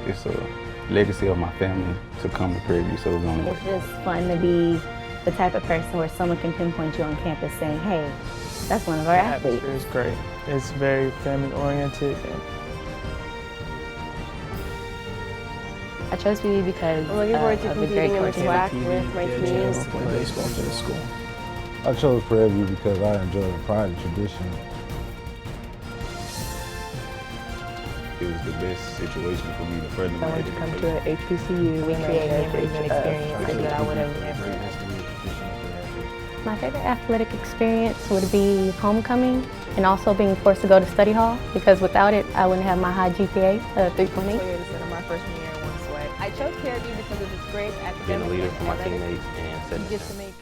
it's a legacy of my family to come to Prairie View, so it's only It's just fun to be the type of person where someone can pinpoint you on campus saying, hey, that's one of our athletes. It's great. It's very family-oriented. I chose PV because I'm looking forward to of the great competing in the coaching. SWAC with my teams. Play baseball for the school. I chose Prairie View because I enjoy the pride and tradition. it was the best situation for me to further my I wanted to come education. to a HBCU. We create memories and experiences that I would have never. My favorite athletic experience would be homecoming and also being forced to go to study hall, because without it, I wouldn't have my high GPA, 3.8. My freshman year in one SWAC. I chose Prairie View because of its great academic. Being a leader for my teammates and setting You get to make.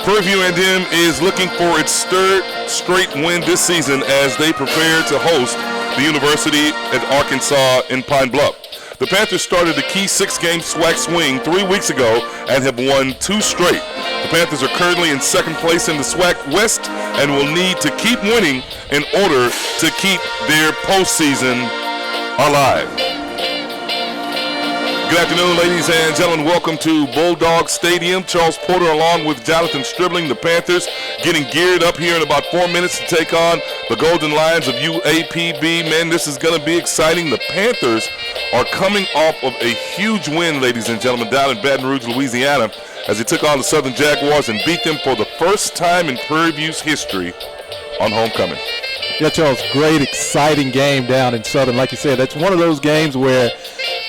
Prairie View A&M is looking for its third straight win this season as they prepare to host the University at Arkansas in Pine Bluff. The Panthers started the key 6-game SWAC swing 3 weeks ago and have won 2 straight. The Panthers are currently in second place in the SWAC West and will need to keep winning in order to keep their postseason alive. Good afternoon, ladies and gentlemen. Welcome to Bulldog Stadium. Charles Porter along with Jonathan Stribling. The Panthers getting geared up here in about 4 minutes to take on the Golden Lions of UAPB. Man, this is going to be exciting. The Panthers are coming off of a huge win, ladies and gentlemen, down in Baton Rouge, Louisiana, as they took on the Southern Jaguars and beat them for the first time in Prairie View's history on homecoming. Yeah, Charles, great, exciting game down in Southern. Like you said, that's one of those games where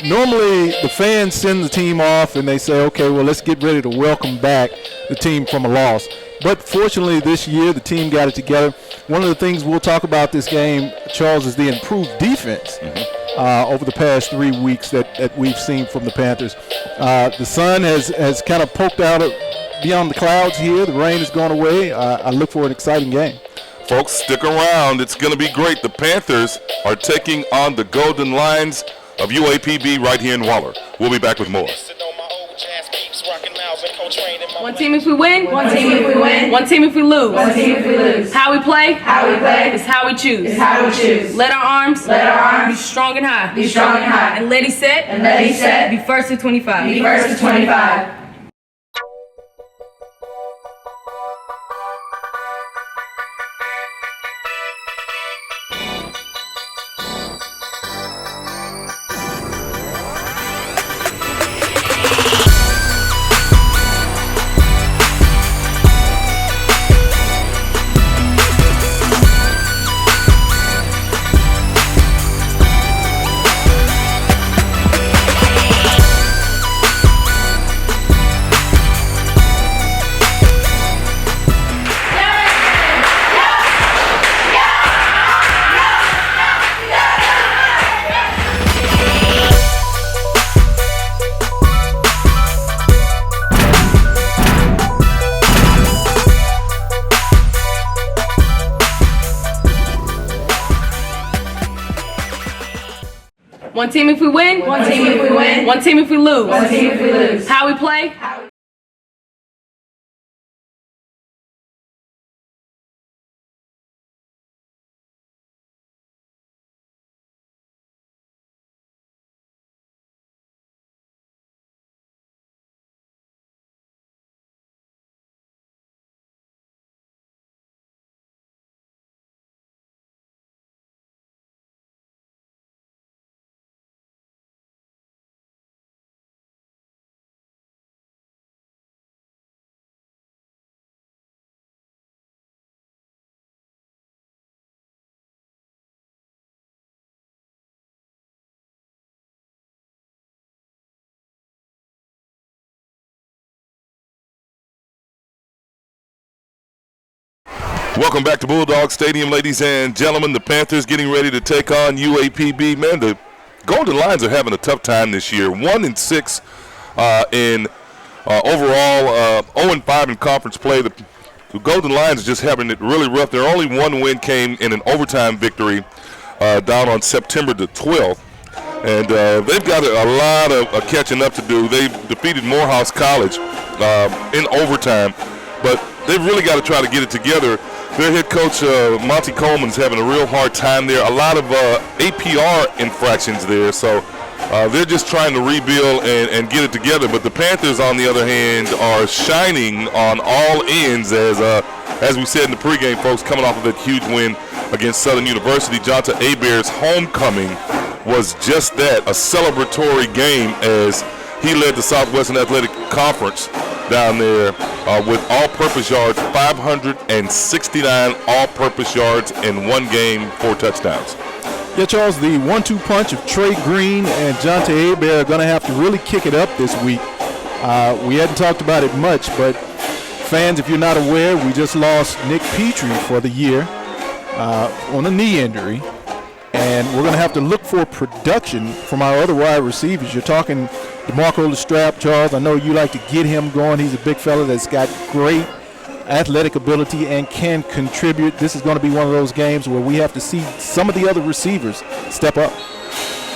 normally the fans send the team off and they say, okay, well, let's get ready to welcome back the team from a loss. But fortunately this year, the team got it together. One of the things we'll talk about this game, Charles, is the improved defense over the past 3 weeks that we've seen from the Panthers. The sun has kind of poked out beyond the clouds here. The rain has gone away. I look for an exciting game. Folks, stick around. It's going to be great. The Panthers are taking on the Golden Lions of UAPB right here in Waller. We'll be back with more. One team if we win. One team if we win. One team if we lose. One team if we lose. How we play. How we play. Is how we choose. Is how we choose. Let our arms. Let our arms. Be strong and high. Be strong and high. And lady set. And lady set. Be first to 25. Be first to 25. One team if we win. One team if we win. One team if we lose. One team if we lose. How we play. Welcome back to Bulldog Stadium, ladies and gentlemen. The Panthers getting ready to take on UAPB. Man, the Golden Lions are having a tough time this year. 1-6 in overall, 0-5 in conference play. The Golden Lions are just having it really rough. Their only one win came in an overtime victory down on September the 12th. And they've got a lot of catching up to do. They defeated Morehouse College in overtime, but they've really got to try to get it together Their head coach, Monty Coleman's having a real hard time there. A lot of APR infractions there, so they're just trying to rebuild and get it together. But the Panthers, on the other hand, are shining on all ends as we said in the pregame, folks, coming off of that huge win against Southern University. Jonta Hebert's homecoming was just that, a celebratory game as he led the Southwestern Athletic Conference down there with all-purpose yards, 569 all-purpose yards in one game, 4 touchdowns. Yeah, Charles, the 1-2 punch of Trey Green and Jonta Hebert are going to have to really kick it up this week. We hadn't talked about it much, but fans, if you're not aware, we just lost Nick Petrie for the year on a knee injury. And we're going to have to look for production from our other wide receivers. You're talking DeMarco Lestrap, Charles. I know you like to get him going. He's a big fella that's got great athletic ability and can contribute. This is going to be one of those games where we have to see some of the other receivers step up.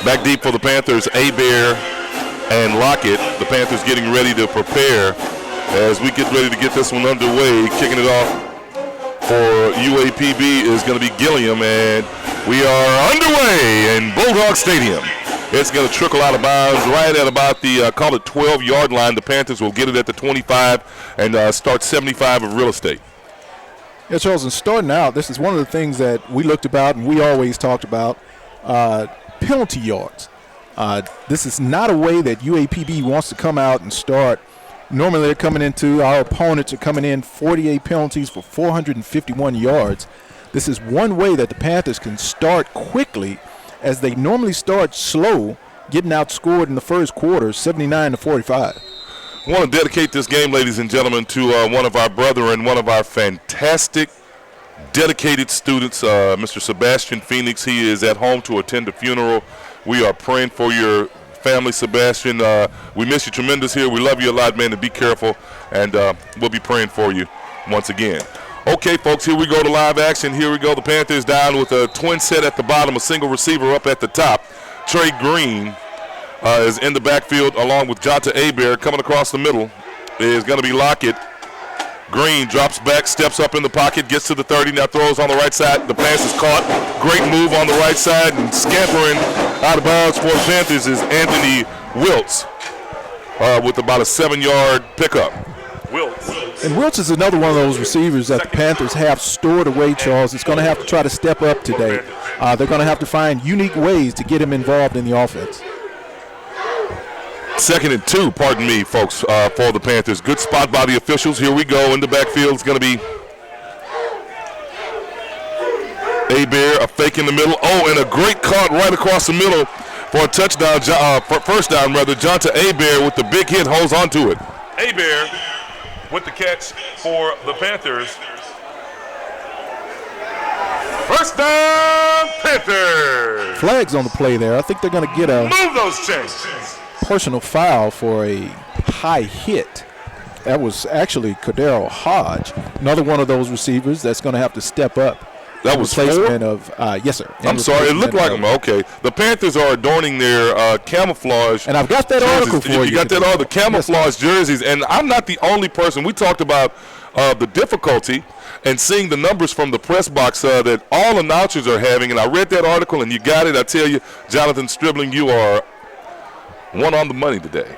Back deep for the Panthers, Hebert and Lockett. The Panthers getting ready to prepare as we get ready to get this one underway. Kicking it off for UAPB is going to be Gilliam, and we are underway in Bulldog Stadium. It's going to trickle out of bounds right at about the, call it 12-yard line. The Panthers will get it at the 25 and start 75 of real estate. Yeah, Charles, and starting out, this is one of the things that we looked about and we always talked about, penalty yards. This is not a way that UAPB wants to come out and start. Normally they're coming into, our opponents are coming in 48 penalties for 451 yards. This is one way that the Panthers can start quickly, as they normally start slow, getting outscored in the first quarter, 79-45. I want to dedicate this game, ladies and gentlemen, to one of our brethren, one of our fantastic, dedicated students, Mr. Sebastian Phoenix. He is at home to attend a funeral. We are praying for your family, Sebastian. We miss you tremendous here. We love you a lot, man, and be careful. And we'll be praying for you once again. Okay, folks, here we go to live action. Here we go. The Panthers down with a twin set at the bottom, a single receiver up at the top. Trey Green is in the backfield along with Jonta Hebert. Coming across the middle is going to be Lockett. Green drops back, steps up in the pocket, gets to the 30, now throws on the right side. The pass is caught. Great move on the right side, and scampering out of bounds for the Panthers is Anthony Wiltz with about a 7-yard pickup. And Wiltz is another one of those receivers that the Panthers have stored away, Charles. It's going to have to try to step up today. They're going to have to find unique ways to get him involved in the offense. 2nd and 2, pardon me, folks, for the Panthers. Good spot by the officials. Here we go. In the backfield is going to be Hebert, a fake in the middle. Oh, and a great cut right across the middle for a touchdown, for first down, rather. Jonta Hebert with the big hit holds on to it. Hebert with the catch for the Panthers. First down, Panthers. Flags on the play there. I think they're going to get a move those chains. Personal foul for a high hit. That was actually Cordero Hodge, another one of those receivers that's going to have to step up. That was replacement of yes, sir. I'm sorry, it looked like them. Okay, the Panthers are adorning their camouflage. And I've got that article for you. You got that all the camouflage jerseys, and I'm not the only person. We talked about the difficulty and seeing the numbers from the press box that all announcers are having. And I read that article, and you got it. I tell you, Jonathan Stribling, you are one on the money today.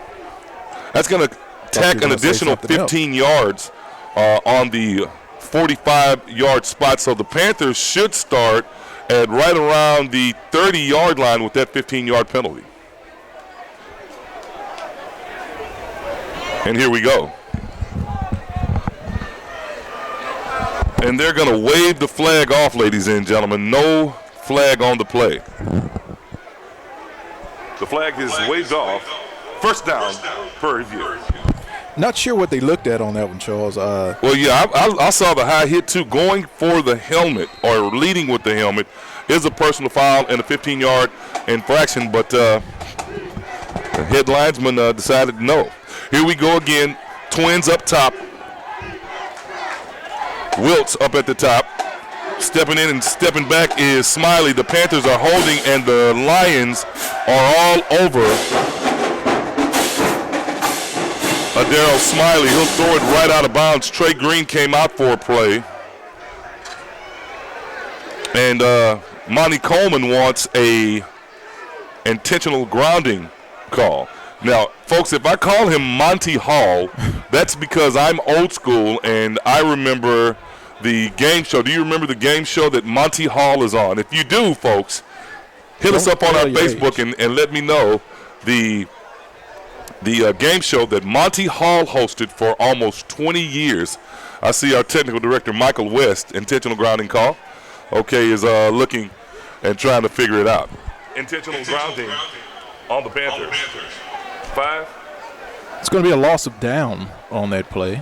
That's going to tack an additional 15 yards on the 45-yard spot. So the Panthers should start at right around the 30-yard line with that 15-yard penalty. And here we go. And they're going to wave the flag off, ladies and gentlemen. No flag on the play. The flag is waved off. First down per review. Not sure what they looked at on that one, Charles. Well, yeah, I saw the high hit, too. Going for the helmet or leading with the helmet is a personal foul and a 15-yard infraction, but the head linesman decided no. Here we go again. Twins up top. Wiltz up at the top. Stepping in and stepping back is Smiley. The Panthers are holding, and the Lions are all over Darryl Smiley. He'll throw it right out of bounds. Trey Green came out for a play. And Monty Coleman wants a intentional grounding call. Now, folks, if I call him Monty Hall, that's because I'm old school and I remember the game show. Do you remember the game show that Monty Hall is on? If you do, folks, hit us up on our Facebook and let me know the game show that Monty Hall hosted for almost 20 years. I see our technical director, Michael West, intentional grounding call. Okay, is looking and trying to figure it out. Intentional grounding on the Panthers. 5. It's going to be a loss of down on that play.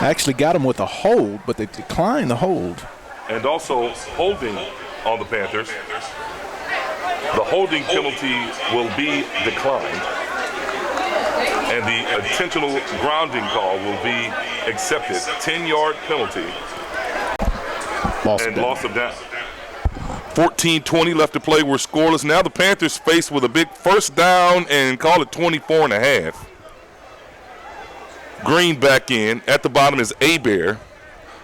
Actually got him with a hold, but they declined the hold. And also holding on the Panthers. The holding penalty will be declined. And the intentional grounding call will be accepted. 10-yard penalty. Loss of down. 14-20 left to play. We're scoreless. Now the Panthers faced with a big first down and call it 24.5. Green back in. At the bottom is Abear,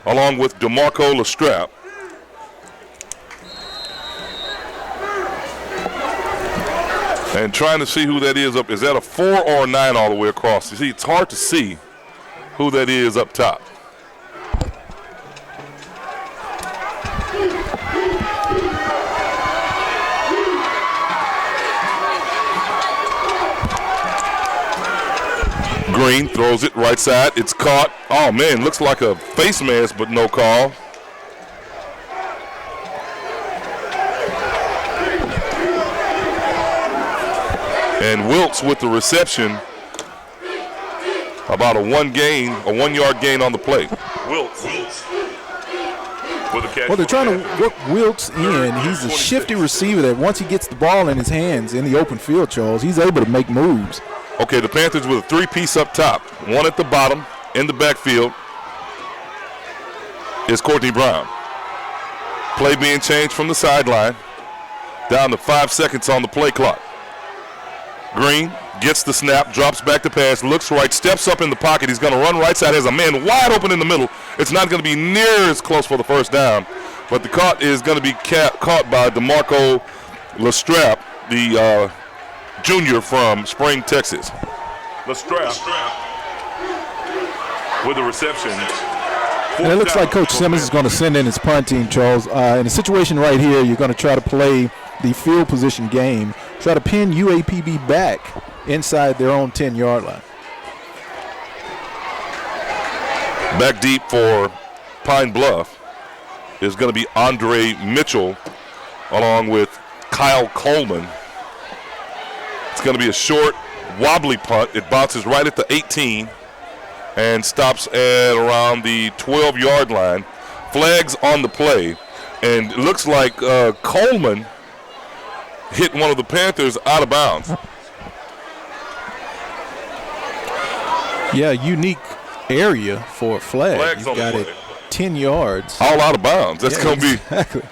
along with DeMarco Lestrap. And trying to see who that is up. Is that a 4 or a 9 all the way across? You see, it's hard to see who that is up top. Green throws it right side. It's caught. Oh, man, looks like a face mask, but no call. And Wilkes with the reception. About a 1-yard gain on the play. Wilkes with a catch. Well, they're trying to work Wilkes in. He's a shifty receiver that once he gets the ball in his hands in the open field, Charles, he's able to make moves. Okay, the Panthers with a 3-piece up top. One at the bottom, in the backfield, is Courtney Brown. Play being changed from the sideline. Down to 5 seconds on the play clock. Green gets the snap, drops back to pass, looks right, steps up in the pocket. He's going to run right side, has a man wide open in the middle. It's not going to be near as close for the first down, but the caught is going to be caught by DeMarco Lestrap, the junior from Spring, Texas. Lestrap with the reception. And it looks like Coach Simmons is going to send in his punt team, Charles. In a situation right here, you're going to try to play the field position game, try to pin UAPB back inside their own 10-yard line. Back deep for Pine Bluff is going to be Andre Mitchell along with Kyle Coleman. It's going to be a short, wobbly punt. It bounces right at the 18 and stops at around the 12-yard line. Flags on the play, and it looks like Coleman hit one of the Panthers out of bounds. Yeah, unique area for a flag. Flags You've got it 10 yards. All out of bounds. That's going to be. Exactly.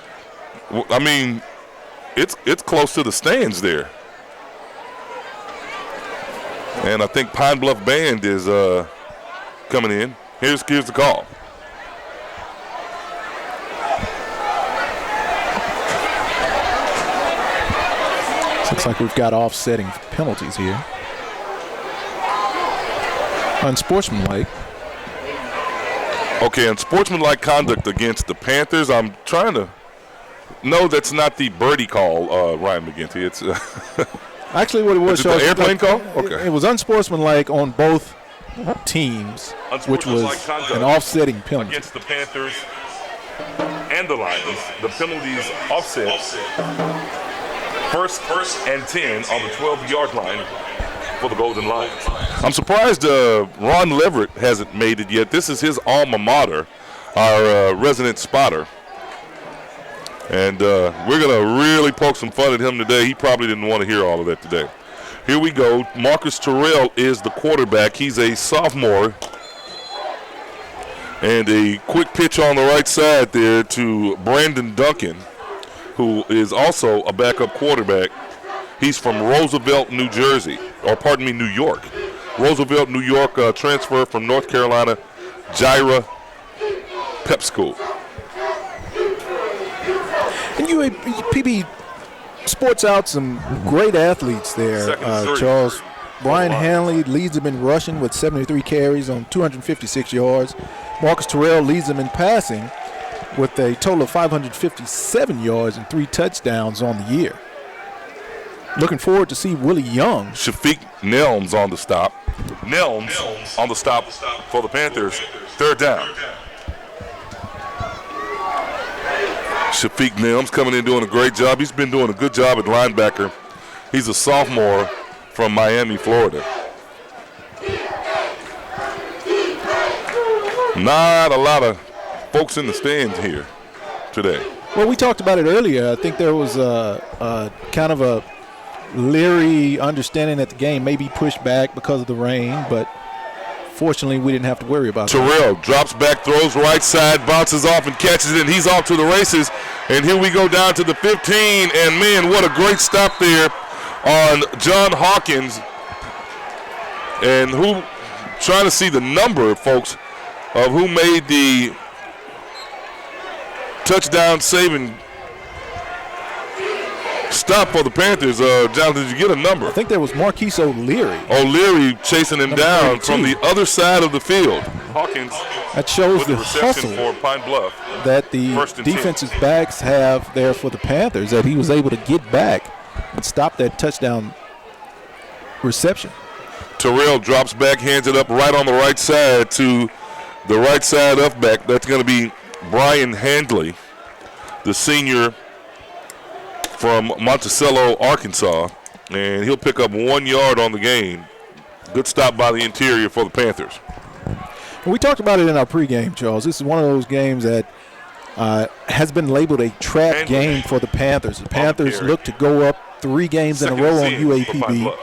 I mean, it's close to the stands there. And I think Pine Bluff Band is coming in. Here's the call. Looks like we've got offsetting penalties here. Unsportsmanlike. Okay, unsportsmanlike conduct against the Panthers. I'm trying to. No, that's not the birdie call, Ryan McGinty. It's actually what it was. The airplane call? Okay. It was unsportsmanlike on both teams, which was an offsetting penalty against the Panthers and the Lions. The penalties offset. First and 10 on the 12-yard line for the Golden Lions. I'm surprised Ron Leverett hasn't made it yet. This is his alma mater, our resident spotter. And we're going to really poke some fun at him today. He probably didn't want to hear all of that today. Here we go. Marcus Terrell is the quarterback. He's a sophomore. And a quick pitch on the right side there to Brandon Duncan, who is also a backup quarterback. He's from Roosevelt, New York. Roosevelt, New York, transfer from North Carolina, Gyra Pep School. And UAPB sports out some great athletes there, Charles. Brian Hanley leads them in rushing with 73 carries on 256 yards. Marcus Terrell leads them in passing with a total of 557 yards and 3 touchdowns on the year. Looking forward to see Willie Young. Shafiq Nelms on the stop. Nelms on the stop for the Panthers. 3rd down. Shafiq Nelms coming in doing a great job. He's been doing a good job at linebacker. He's a sophomore from Miami, Florida. Not a lot of folks in the stands here today. Well, we talked about it earlier. I think there was a kind of a leery understanding that the game may be pushed back because of the rain, but fortunately we didn't have to worry about it. Terrell drops back, throws right side, bounces off and catches it, and he's off to the races. And here we go down to the 15, and man, what a great stop there on John Hawkins. And who, trying to see the number, folks, of who made the touchdown saving stop for the Panthers. Jonathan, did you get a number? I think there was Marquise O'Leary. O'Leary chasing him down from the other side of the field. Hawkins. That shows the hustle for Pine Bluff that the defensive backs have there for the Panthers, that he was able to get back and stop that touchdown reception. Terrell drops back, hands it up right on the right side to the right side up back. That's going to be Brian Handley, the senior from Monticello, Arkansas, and he'll pick up 1 yard on the game. Good stop by the interior for the Panthers. We talked about it in our pregame, Charles. This is one of those games that has been labeled a trap game for the Panthers. The Panthers look to go up 3 games in a row on UAPB,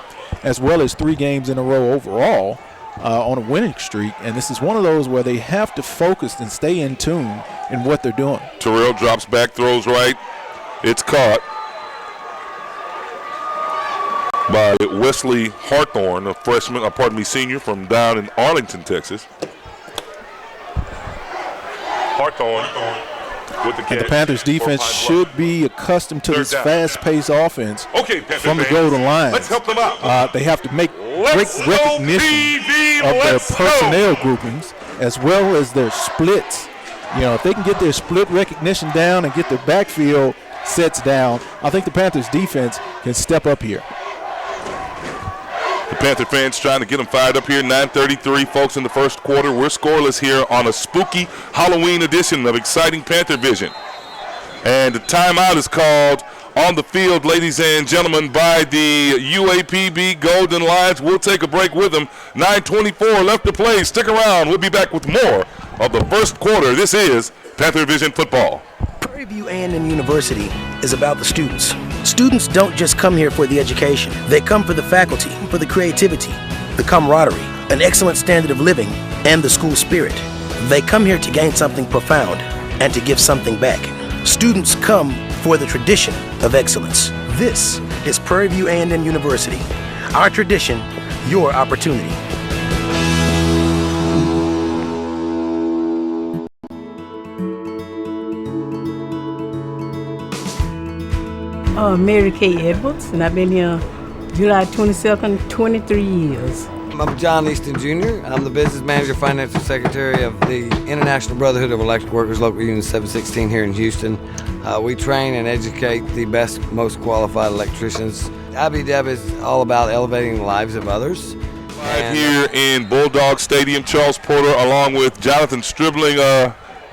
as well as 3 games in a row overall on a winning streak. And this is one of those where they have to focus and stay in tune in what they're doing. Terrell drops back, throws right. It's caught by Wesley Harthorne, a senior from down in Arlington, Texas. Harthorne with the catch. And the Panthers defense should be accustomed to this fast-paced offense from the golden line. Let's help them out. They have to make great recognition of their personnel groupings as well as their splits. You know, if they can get their split recognition down and get their backfield sets down, I think the Panthers defense can step up here. The Panther fans trying to get them fired up here. 9:33, folks, in the first quarter. We're scoreless here on a spooky Halloween edition of Exciting Panther Vision. And the timeout is called on the field, ladies and gentlemen, by the UAPB Golden Lions. We'll take a break with them. 9:24 left to play. Stick around. We'll be back with more of the first quarter. This is Panther Vision Football. Prairie View A&M University is about the students. Students don't just come here for the education. They come for the faculty, for the creativity, the camaraderie, an excellent standard of living, and the school spirit. They come here to gain something profound and to give something back. Students come for the tradition of excellence. This is Prairie View A&M University. Our tradition, your opportunity. Mary Kay Edwards, and I've been here July 22nd, 23 years. I'm John Easton Jr. I'm the business manager, financial secretary of the International Brotherhood of Electric Workers, Local Union 716 here in Houston. We train and educate the best, most qualified electricians. IBW is all about elevating the lives of others. Here in Bulldog Stadium, Charles Porter along with Jonathan Stribling.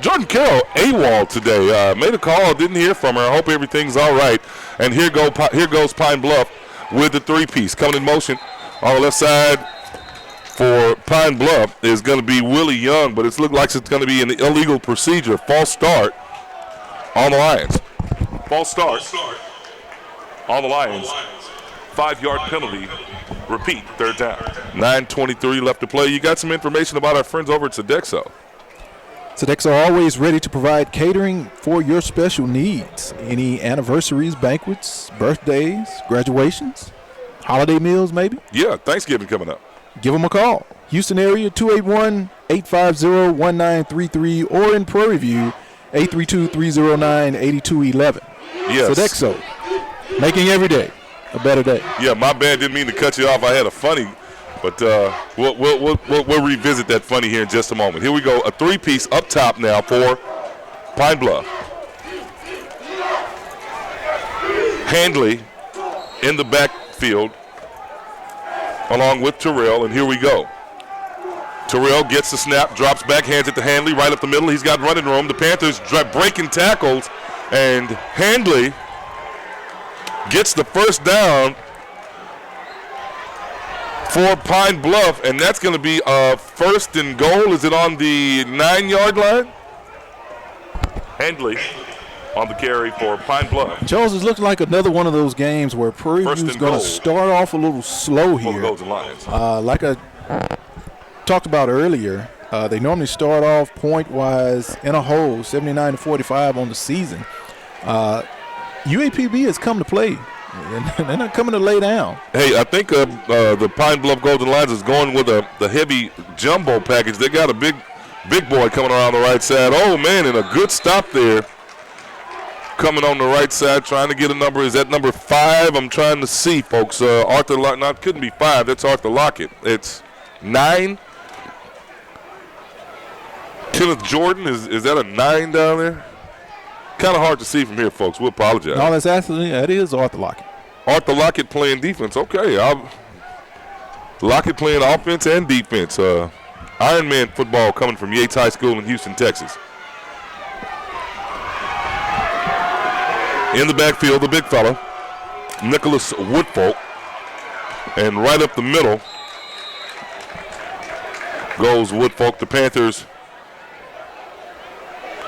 Jordan Carroll AWOL today. Made a call, didn't hear from her. I hope everything's all right. And here goes Pine Bluff with the 3-piece. Coming in motion on the left side for Pine Bluff is going to be Willie Young, but it looks like it's going to be an illegal procedure. False start on the Lions. False start on the Lions. 5-yard penalty. Repeat, 3rd down. 9:23 left to play. You got some information about our friends over at Sodexo. Sodexo are always ready to provide catering for your special needs. Any anniversaries, banquets, birthdays, graduations, holiday meals maybe? Yeah, Thanksgiving coming up. Give them a call. Houston area, 281-850-1933, or in Prairie View, 832-309-8211. Yes. Sodexo, making every day a better day. Yeah, my bad. Didn't mean to cut you off. I had a funny, but we'll revisit that funny here in just a moment. Here we go. A three-piece up top now for Pine Bluff. Handley in the backfield along with Terrell, and here we go. Terrell gets the snap, drops back, hands it to Handley right up the middle. He's got running room. The Panthers breaking tackles, and Handley gets the first down for Pine Bluff, and that's going to be first and goal. Is it on the 9-yard line? Handley on the carry for Pine Bluff. Charles, is looking like another one of those games where Prairie View is going to start off a little slow here. Golden Lions. Like I talked about earlier, they normally start off point-wise in a hole, 79-45 on the season. UAPB has come to play, and they're not coming to lay down. Hey, I think the Pine Bluff Golden Lions is going with the heavy jumbo package. They got a big boy coming around the right side. Oh, man, and a good stop there. Coming on the right side, trying to get a number. Is that number 5? I'm trying to see, folks. Arthur Lockett. No, it couldn't be 5. That's Arthur Lockett. It's 9. Kenneth Jordan. Is that a 9 down there? Kind of hard to see from here, folks. We'll apologize. No, that is Arthur Lockett. Arthur Lockett playing defense. Okay. Lockett playing offense and defense. Ironman football coming from Yates High School in Houston, Texas. In the backfield, the big fella, Nicholas Woodfolk. And right up the middle goes Woodfolk. The Panthers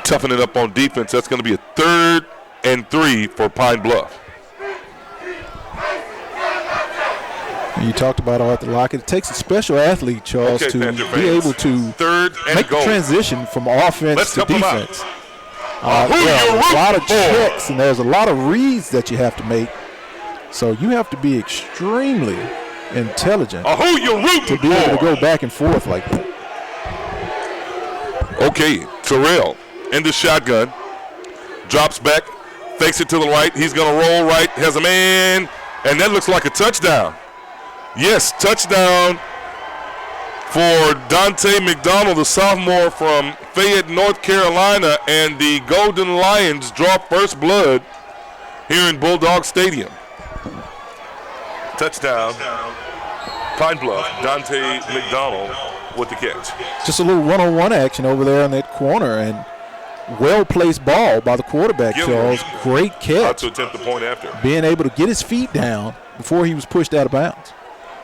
toughening up on defense. That's going to be a 3rd and 3 for Pine Bluff. You talked about Arthur Lockett. It takes a special athlete, Charles, to be able to make the transition from offense to defense. There are a lot of checks and there's a lot of reads that you have to make. So you have to be extremely intelligent to be able to go back and forth like that. Okay, Terrell in the shotgun. Drops back, fakes it to the right. He's going to roll right, has a man, and that looks like a touchdown. Yes, touchdown for Dante McDonald, the sophomore from Fayette, North Carolina, and the Golden Lions draw first blood here in Bulldog Stadium. Touchdown, Pine Bluff, Dante McDonald with the catch. Just a little one-on-one action over there in that corner, and well-placed ball by the quarterback, Charles. Great catch. About to attempt the point after. Being able to get his feet down before he was pushed out of bounds.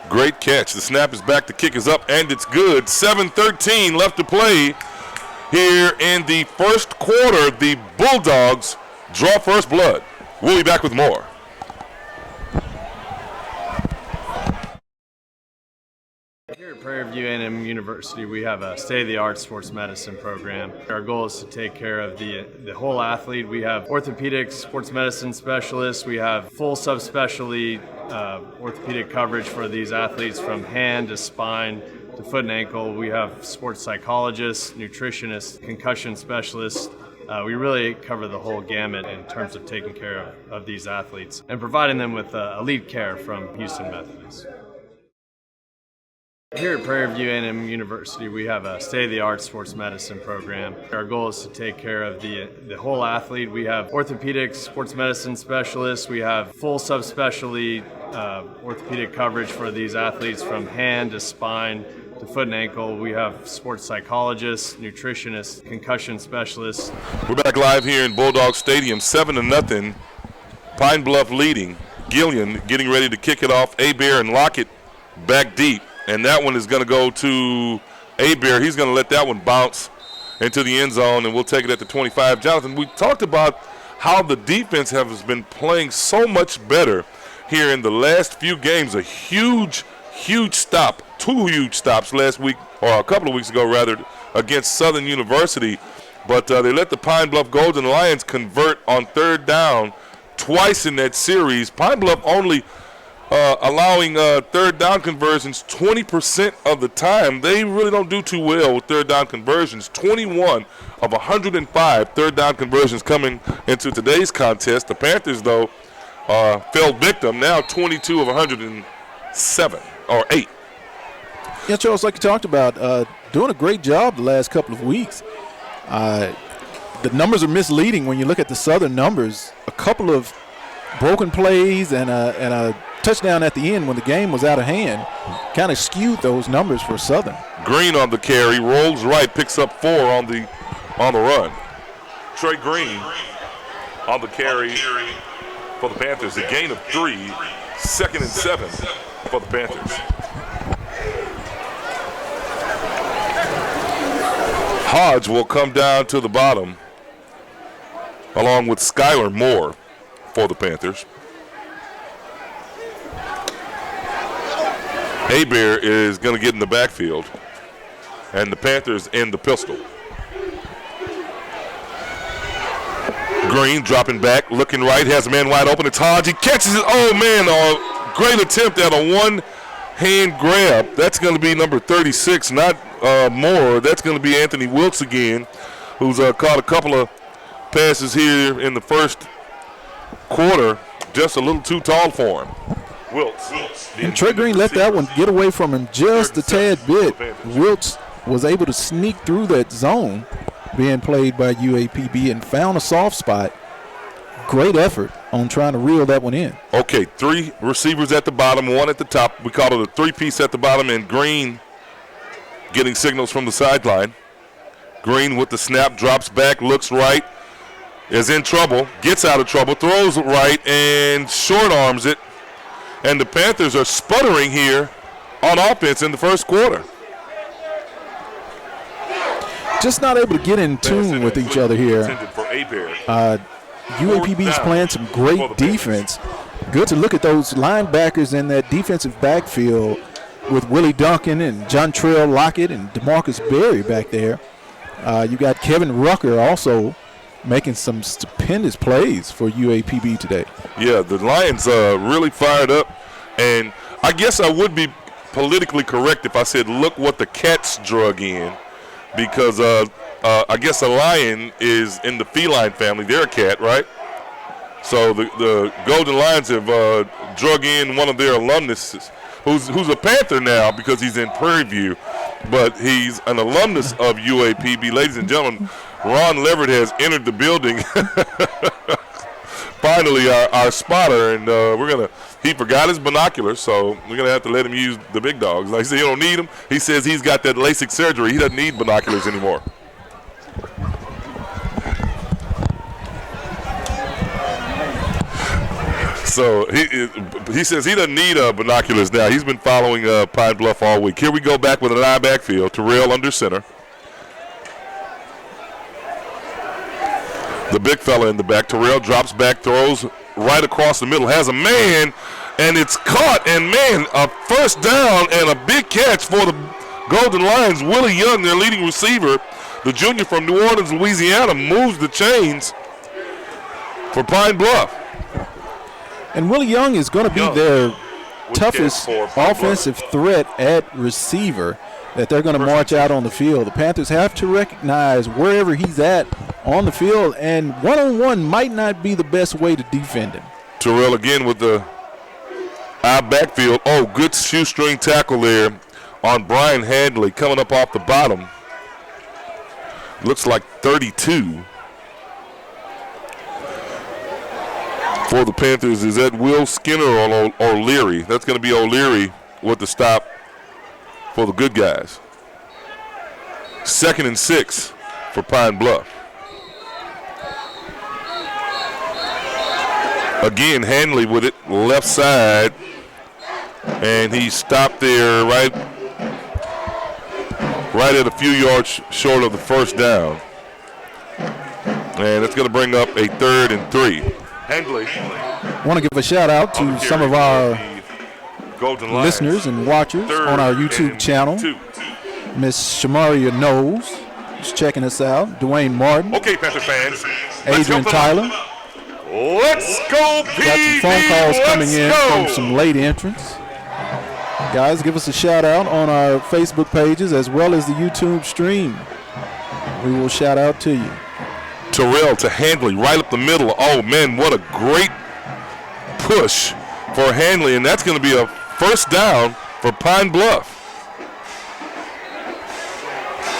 Great catch. The snap is back. The kick is up, and it's good. 7:13 left to play here in the first quarter. The Bulldogs draw first blood. We'll be back with more. Here at Prairie View A&M University, we have a state-of-the-art sports medicine program. Our goal is to take care of the whole athlete. We have orthopedic sports medicine specialists. We have full subspecialty orthopedic coverage for these athletes from hand to spine to foot and ankle. We have sports psychologists, nutritionists, concussion specialists. We really cover the whole gamut in terms of taking care of these athletes and providing them with elite care from Houston Methodist. Here at Prairie View A&M University, we have a state-of-the-art sports medicine program. Our goal is to take care of the whole athlete. We have orthopedic sports medicine specialists. We have full subspecialty orthopedic coverage for these athletes from hand to spine to foot and ankle. We have sports psychologists, nutritionists, concussion specialists. We're back live here in Bulldog Stadium, 7-0. Pine Bluff leading. Gillian getting ready to kick it off. Abear and Lockett back deep. And that one is going to go to Abear. He's going to let that one bounce into the end zone, and we'll take it at the 25. Jonathan, we talked about how the defense has been playing so much better here in the last few games. A huge stop, 2 huge stops last week, or a couple of weeks ago, rather, against Southern University. But they let the Pine Bluff Golden Lions convert on 3rd down twice in that series. Pine Bluff only allowing 3rd down conversions 20% of the time. They really don't do too well with 3rd down conversions. 21 of 105 third down conversions coming into today's contest. The Panthers, though, fell victim, now 22 of 107, or 8. Yeah, Charles, like you talked about, doing a great job the last couple of weeks. The numbers are misleading when you look at the Southern numbers. A couple of broken plays and a touchdown at the end when the game was out of hand kind of skewed those numbers for Southern. Green on the carry, rolls right, picks up 4 on the run. Trey Green on the carry for the Panthers. A gain of 3, 2nd and 7 for the Panthers. Hodge will come down to the bottom along with Skylar Moore for the Panthers. Hebert is going to get in the backfield, and the Panthers in the pistol. Green dropping back, looking right, has a man wide open. It's Hodge. He catches it. Oh, man, a great attempt at a one-hand grab. That's going to be number 36, not Moore. That's going to be Anthony Wilkes again, who's caught a couple of passes here in the first quarter, just a little too tall for him. Wilkes. And Trey Green let that one get away from him just a tad bit. Wilkes was able to sneak through that zone being played by UAPB and found a soft spot. Great effort on trying to reel that one in. Okay, 3 receivers at the bottom, 1 at the top. We call it a 3-piece at the bottom, and Green getting signals from the sideline. Green with the snap, drops back, looks right, is in trouble, gets out of trouble, throws it right, and short arms it. And the Panthers are sputtering here on offense in the first quarter. Just not able to get in tune with each other here. UAPB is playing some great defense. Good to look at those linebackers in that defensive backfield with Willie Duncan and Jontrell Lockett and DeMarcus Berry back there. You got Kevin Rucker also making some stupendous plays for UAPB today. Yeah, the Lions really fired up, and I guess I would be politically correct if I said look what the Cats drug in, because I guess a lion is in the feline family. They're a cat, right? So the Golden Lions have drug in one of their alumnus, who's a Panther now because he's in Prairie View, but he's an alumnus of UAPB. Ladies and gentlemen, Ron Leverett has entered the building. Finally, our spotter, and he forgot his binoculars, so we're going to have to let him use the big dogs. Like I said, you don't need them. He says he's got that LASIK surgery. He doesn't need binoculars anymore. So he says he doesn't need binoculars now. He's been following Pine Bluff all week. Here we go back with an eye backfield. Terrell under center. The big fella in the back. Terrell drops back, throws right across the middle, has a man, and it's caught. And, man, a first down and a big catch for the Golden Lions. Willie Young, their leading receiver, the junior from New Orleans, Louisiana, moves the chains for Pine Bluff. And Willie Young is going to be their toughest offensive threat at receiver that they're going to march out on the field. The Panthers have to recognize wherever he's at on the field, and one-on-one might not be the best way to defend him. Terrell again with the eye backfield. Oh, good shoestring tackle there on Brian Handley coming up off the bottom. Looks like 32. For the Panthers, is that Will Skinner or O'Leary? That's going to be O'Leary with the stop for the good guys. 2nd and 6 for Pine Bluff. Again, Handley with it, left side, and he stopped there right at a few yards short of the first down. And it's going to bring up a 3rd and 3. Handley. I want to give a shout out to some of our listeners and watchers on our YouTube channel. Miss Shamaria Knowles is checking us out. Dwayne Martin. Okay, Panther fans. Adrian Tyler. Let's go, PVAMU. Got some phone calls coming in from some late entrants. Guys, give us a shout out on our Facebook pages as well as the YouTube stream. We will shout out to you. Terrell to Handley, right up the middle. Oh, man, what a great push for Handley, and that's going to be a first down for Pine Bluff.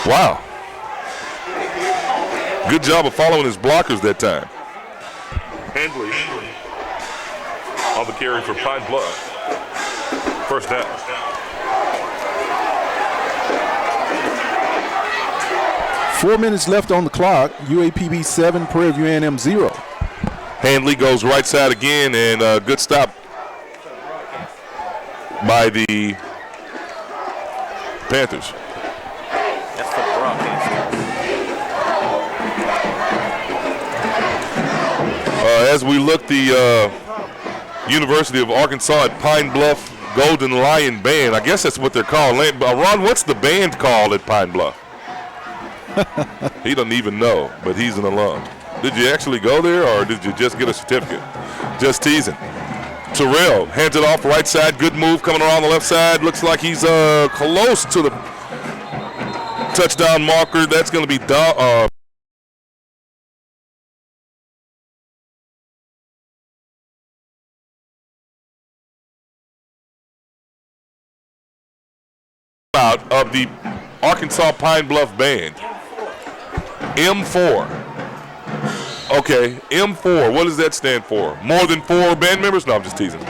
Wow. Good job of following his blockers that time. Handley on the carry for Pine Bluff. First down. Four minutes left on the clock. UAPB 7, Prairie View A&M 0. Handley goes right side again, and good stop by the Panthers. That's for the broadcast. As we look, the University of Arkansas at Pine Bluff Golden Lion Band. I guess that's what they're called. Ron, what's the band called at Pine Bluff? He doesn't even know, but he's an alum. Did you actually go there, or did you just get a certificate? Just teasing. Terrell hands it off right side. Good move coming around the left side. Looks like he's close to the touchdown marker. That's going to be out of the Arkansas Pine Bluff Band. M4. Okay, M4. What does that stand for? More than 4 band members? No, I'm just teasing. The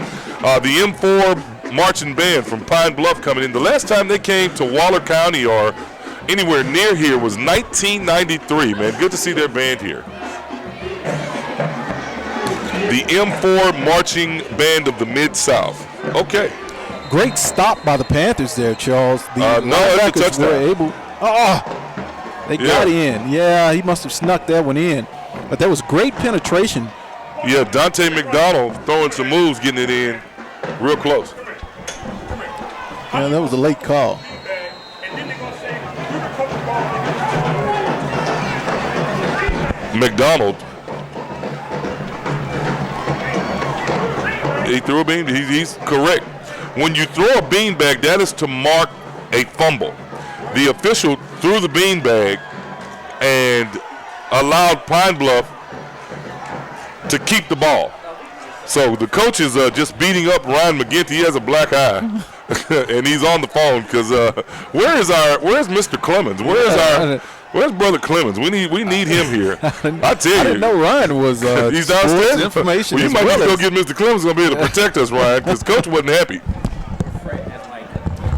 M4 marching band from Pine Bluff coming in. The last time they came to Waller County or anywhere near here was 1993, man. Good to see their band here. The M4 marching band of the Mid-South. Okay. Great stop by the Panthers there, Charles. The no, it's a touchdown. were able. They got in. Yeah, he must have snuck that one in. But that was great penetration. Yeah, Dante McDonald throwing some moves, getting it in real close. Yeah, that was a late call. McDonald. He threw a bean. He's correct. When you throw a beanbag, that is to mark a fumble. The official threw the beanbag and allowed Pine Bluff to keep the ball. So the coach is just beating up Ryan McGinty. He has a black eye, and he's on the phone because where's Mr. Clemens? Where's Brother Clemens? We need him here. I tell you, I didn't know Ryan was. He's downstairs. Information. Well, you might need to go get Mr. Clemens. Gonna be able to protect us, Ryan, because Coach wasn't happy.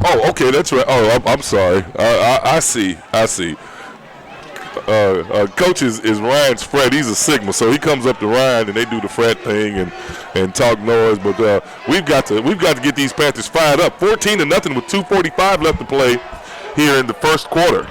Oh, okay, that's right. Oh, I'm sorry. I see. Coach is Ryan's Fred. He's a Sigma, so he comes up to Ryan and they do the frat thing and talk noise. But we've got to get these Panthers fired up. 14-0 with 2:45 left to play here in the first quarter.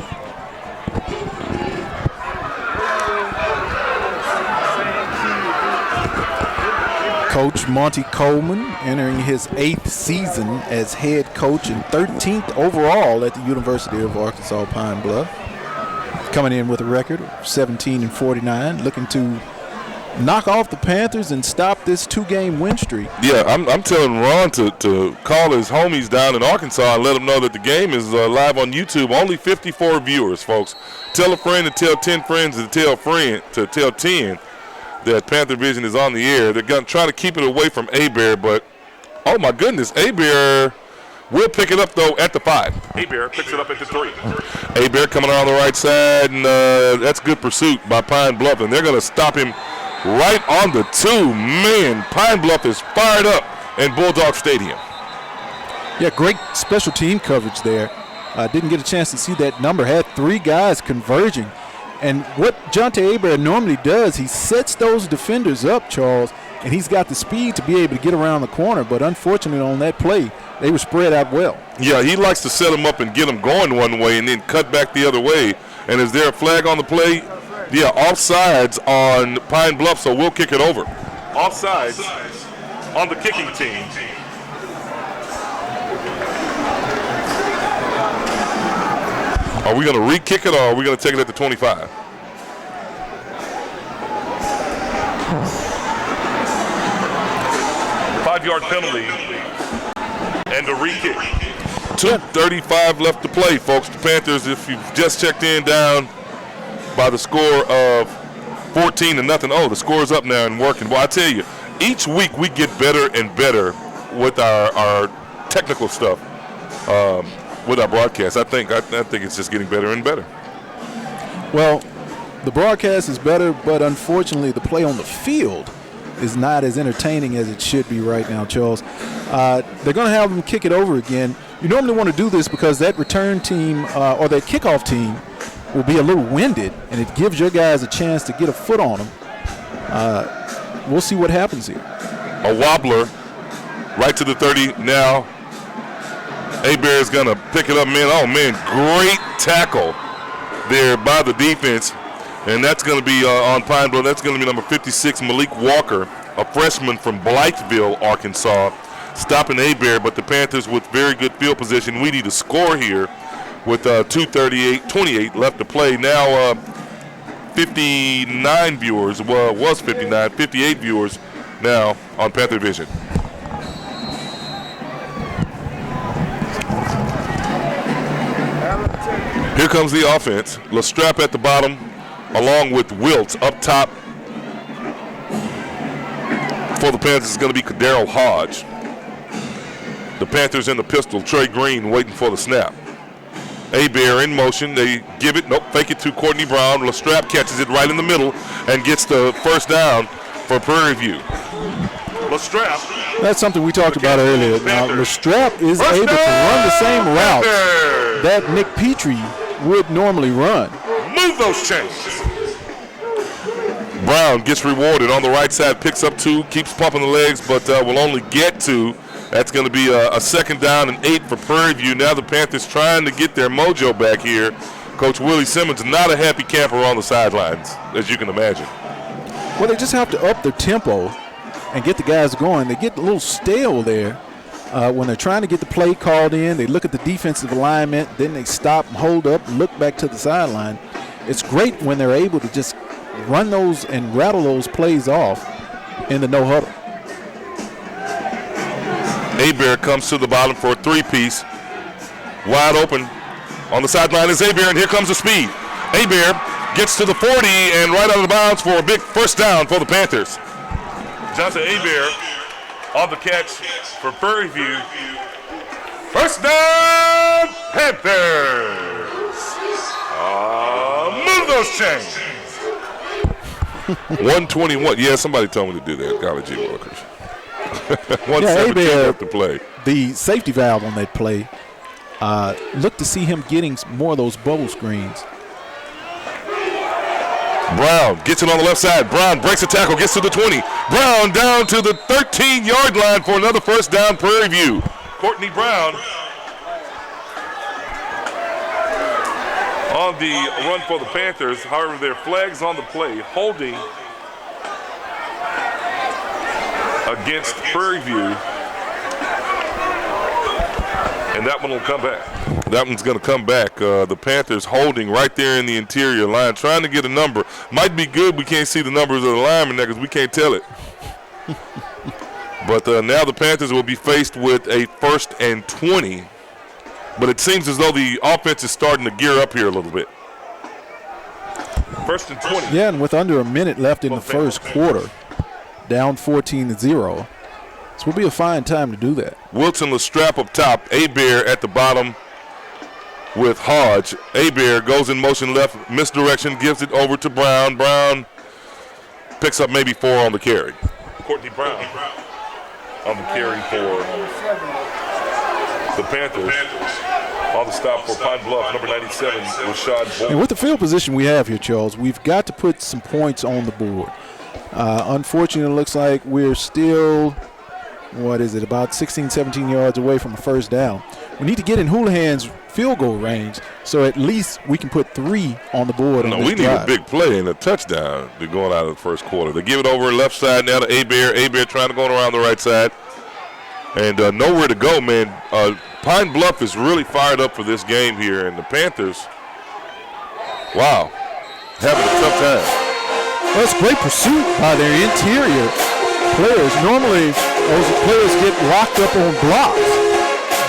Coach Monty Coleman entering his 8th season as head coach and 13th overall at the University of Arkansas Pine Bluff. Coming in with a record of 17-49, looking to knock off the Panthers and stop this 2-game win streak. Yeah, I'm telling Ron to call his homies down in Arkansas and let them know that the game is live on YouTube. Only 54 viewers, folks. Tell a friend to tell 10 friends to tell 10 that Panther Vision is on the air. They're going to try to keep it away from A-Bear, but oh my goodness, A-Bear will pick it up though at the 5. A-Bear picks it up at the 3. A-Bear coming around the right side, and that's good pursuit by Pine Bluff, and they're going to stop him right on the 2. Man, Pine Bluff is fired up in Bulldog Stadium. Yeah, great special team coverage there. Didn't get a chance to see that number. Had 3 guys converging. And what Jonte Abear normally does, he sets those defenders up, Charles, and he's got the speed to be able to get around the corner. But unfortunately on that play, they were spread out well. Yeah, he likes to set them up and get them going one way and then cut back the other way. And is there a flag on the play? Yeah, offsides on Pine Bluff, so we'll kick it over. Offsides on the kicking team. Are we going to re-kick it, or are we going to take it at the 25? Five-yard penalty and a re-kick. 2:35 left to play, folks. The Panthers, if you've just checked in, down by the score of 14-0. Oh, the score's up now and working. Well, I tell you, each week we get better and better with our technical stuff, with our broadcast. I think it's just getting better and better. Well, the broadcast is better, but unfortunately the play on the field is not as entertaining as it should be right now, Charles. They're going to have them kick it over again. You normally want to do this because that return team or that kickoff team will be a little winded, and it gives your guys a chance to get a foot on them. We'll see what happens here. A wobbler right to the 30 now. Abear is going to pick it up, man. Oh, man, great tackle there by the defense. And that's going to be on Pine Bluff. That's going to be number 56, Malik Walker, a freshman from Blytheville, Arkansas, stopping Abear. But the Panthers with very good field position. We need a score here with 2:28 left to play. Now 59 viewers, well, was 59, 58 viewers now on Panther Vision. Here comes the offense. Lestrap at the bottom, along with Wilt up top. For the Panthers is going to be Kadarrell Hodge. The Panthers in the pistol. Trey Green waiting for the snap. Abear in motion. They give it. Nope. Fake it to Courtney Brown. Lestrap catches it right in the middle and gets the first down for Prairie View. Lestrap. That's something we talked about earlier. Now, Lestrap is able to run the same route that Nick Petrie would normally run. Move those chains. Brown gets rewarded on the right side, picks up 2, keeps pumping the legs, but will only get 2. That's going to be a second down and 8 for Prairie View. Now the Panthers trying to get their mojo back here. Coach Willie Simmons, not a happy camper on the sidelines, as you can imagine. Well, they just have to up their tempo and get the guys going. They get a little stale there when they're trying to get the play called in. They look at the defensive alignment, then they stop, hold up, look back to the sideline. It's great when they're able to just run those and rattle those plays off in the no huddle. Abear comes to the bottom for a 3-piece. Wide open on the sideline is Abear, and here comes the speed. Abear gets to the 40 and right out of the bounds for a big first down for the Panthers. Johnson Abear on the catch for Prairie View. First down, Panthers. Move those chains. 121. Yeah, somebody told me to do that. Golly gee willikers. 117 left to play. The safety valve on that play. Look to see him getting more of those bubble screens. Brown gets it on the left side. Brown breaks the tackle, gets to the 20. Brown down to the 13-yard line for another first down, Prairie View. Courtney Brown on the run for the Panthers. However, their flags on the play, holding against Prairie View. And that one will come back. That one's going to come back. The Panthers holding right there in the interior line, trying to get a number. Might be good. We can't see the numbers of the linemen there because we can't tell it. But now the Panthers will be faced with a 1st and 20. But it seems as though the offense is starting to gear up here a little bit. 1st and 20. Yeah, and with under a minute left in the first quarter, down 14-0. This will be a fine time to do that. Wilson Lestrap up top, Abear at the bottom with Hodge. Abear goes in motion left, misdirection, gives it over to Brown. Brown picks up maybe 4 on the carry. Courtney Brown on the carry for the Panthers. On the stop for Pine Bluff, number 97, Rashad Boyd. And with the field position we have here, Charles, we've got to put some points on the board. Unfortunately, it looks like we're still, about 16, 17 yards away from a first down. We need to get in Houlihan's field goal range, so at least we can put 3 on the board. No, we need a big play and a touchdown to going out of the first quarter. They give it over left side now to Abear. Abear trying to go around the right side. And nowhere to go, man. Pine Bluff is really fired up for this game here, and the Panthers, wow, having a tough time. Well, it's great pursuit by their interior players. Normally, those players get locked up on blocks,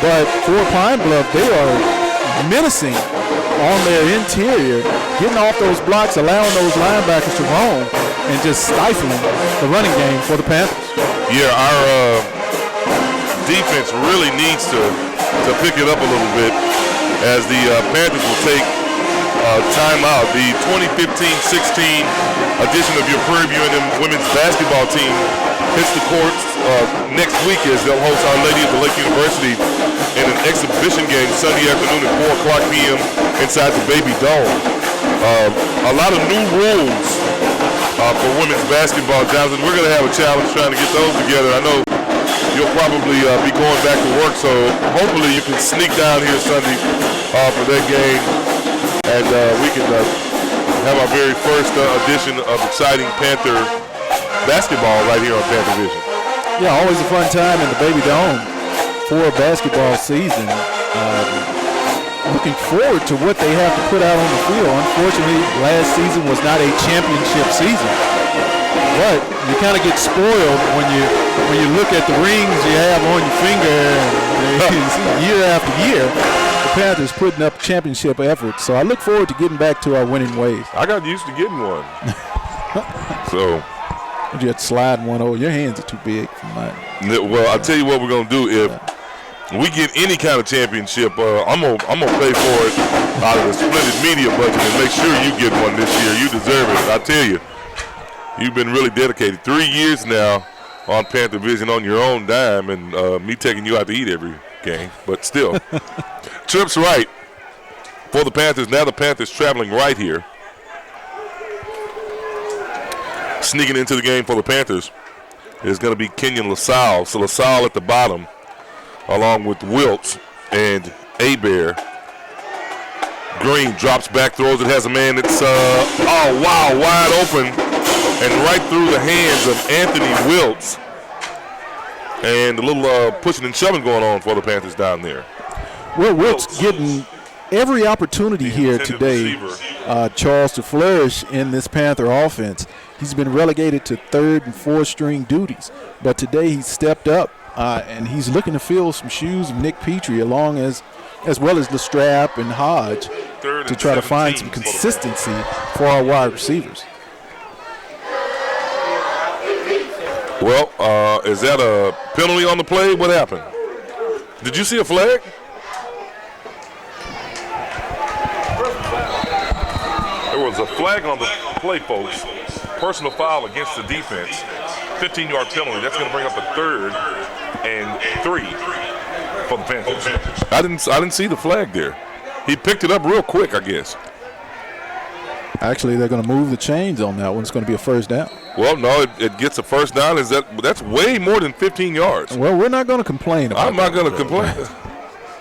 but for Pine Bluff, they are menacing on their interior, getting off those blocks, allowing those linebackers to roam, and just stifling the running game for the Panthers. Yeah, our defense really needs to pick it up a little bit as the Panthers will take timeout. The 2015-16 edition of your Prairie View A&M women's basketball team hits the courts next week as they'll host Our Lady of the Lake University in an exhibition game Sunday afternoon at 4 o'clock p.m. inside the Baby Dome. A lot of new rules for women's basketball, Jonathan. We're going to have a challenge trying to get those together. I know you'll probably be going back to work, so hopefully you can sneak down here Sunday for that game, and we can have our very first edition of exciting Panther basketball right here on Panther Vision. Yeah, always a fun time in the Baby Dome for a basketball season. Looking forward to what they have to put out on the field. Unfortunately, last season was not a championship season, but you kind of get spoiled when you look at the rings you have on your finger and year after year. The Panthers putting up championship efforts, so I look forward to getting back to our winning ways. I got used to getting one. So you had to slide one over. Your hands are too big for mine. Well, I'll tell you what we're gonna do. If we get any kind of championship, I'm gonna pay for it out of the splendid media budget and make sure you get one this year. You deserve it. I tell you, you've been really dedicated. 3 years now on Panther Vision on your own dime, and me taking you out to eat every game. But still, Tripp's right for the Panthers. Now the Panthers traveling right here. Sneaking into the game for the Panthers is going to be Kenyon LaSalle. So LaSalle at the bottom, along with Wiltz and Hebert. Green drops back, throws it, has a man that's, wide open and right through the hands of Anthony Wiltz. And a little pushing and shoving going on for the Panthers down there. Well, Wiltz getting every opportunity here today, Charles, to flourish in this Panther offense. He's been relegated to third and fourth string duties, but today he stepped up and he's looking to fill some shoes of Nick Petrie as well as Lestrap and Hodge to try to find some consistency for our wide receivers. Well, is that a penalty on the play? What happened? Did you see a flag? There was a flag on the play, folks. Personal foul against the defense. 15-yard penalty. That's going to bring up a 3rd and 3 for the Panthers. I didn't see the flag there. He picked it up real quick, I guess. Actually, they're going to move the chains on that one. It's going to be a first down. Well, no, it gets a first down. That's way more than 15 yards. Well, we're not going to complain about I'm not going to complain.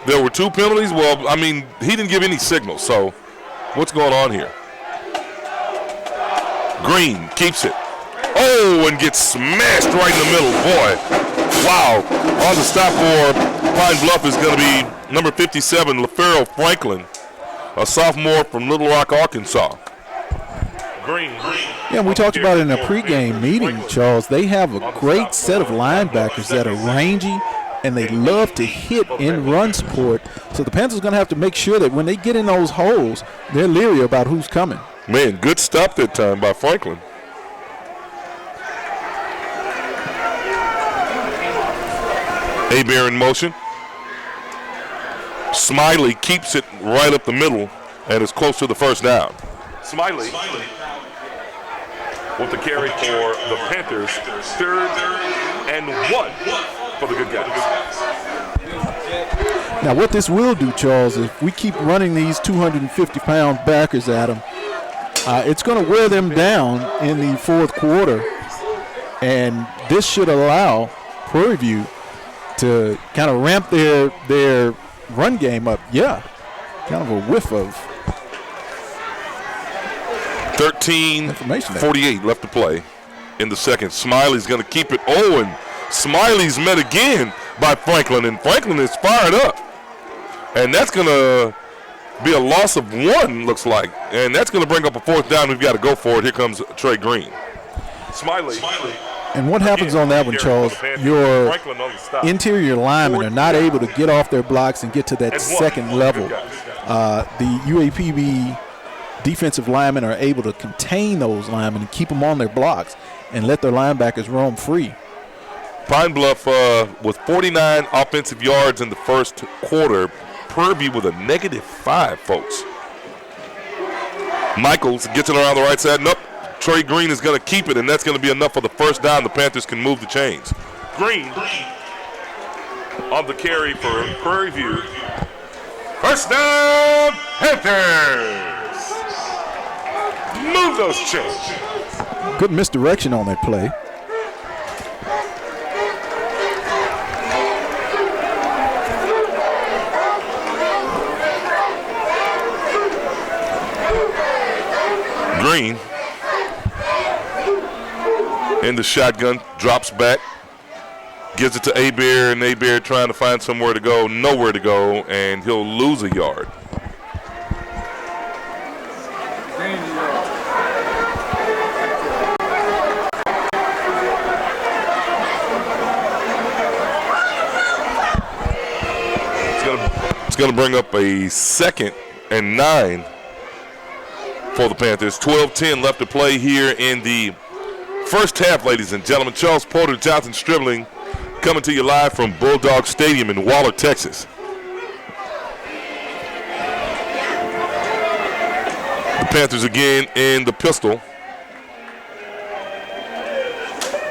There were 2 penalties. Well, I mean, he didn't give any signals. So what's going on here? Green keeps it. Oh, and gets smashed right in the middle. Boy, wow. On the stop for Pine Bluff is going to be number 57, LaFaro Franklin, a sophomore from Little Rock, Arkansas. Green. Yeah, we talked about it in a pregame meeting, Charles. They have a great set of linebackers that are rangy, and they love to hit in run support. So the Panthers are going to have to make sure that when they get in those holes, they're leery about who's coming. Man, good stop that time by Franklin. Hebert in motion. Smiley keeps it right up the middle and is close to the first down. Smiley with the carry for the Panthers. 3rd and 1 for the good guys. Now what this will do, Charles, if we keep running these 250-pound backers at them, it's going to wear them down in the 4th quarter, and this should allow Prairie View to kind of ramp their run game up. Yeah, kind of a whiff of 13:48 left to play in the second. Smiley's going to keep it. Oh, and Smiley's met again by Franklin, and Franklin is fired up. And that's going to be a loss of 1, looks like. And that's going to bring up a 4th down. We've got to go for it. Here comes Trey Green. Smiley. And what happens on that one, Charles? Your interior linemen are not able to get off their blocks and get to that second level. the UAPB defensive linemen are able to contain those linemen and keep them on their blocks and let their linebackers roam free. Pine Bluff with 49 offensive yards in the first quarter. Prairie View with a -5, folks. Michaels gets it around the right side. Nope. Trey Green is going to keep it, and that's going to be enough for the first down. The Panthers can move the chains. Green on the carry for Prairie View. First down, Panthers. Move those chains. Good misdirection on that play. Green in the shotgun, drops back, gives it to Abear, and Abear trying to find somewhere to go, nowhere to go, and he'll lose a yard. It's going to bring up a 2nd and 9 for the Panthers. 12-10 left to play here in the first half, ladies and gentlemen. Charles Porter, Johnson Stribling coming to you live from Bulldog Stadium in Waller, Texas. The Panthers again in the pistol.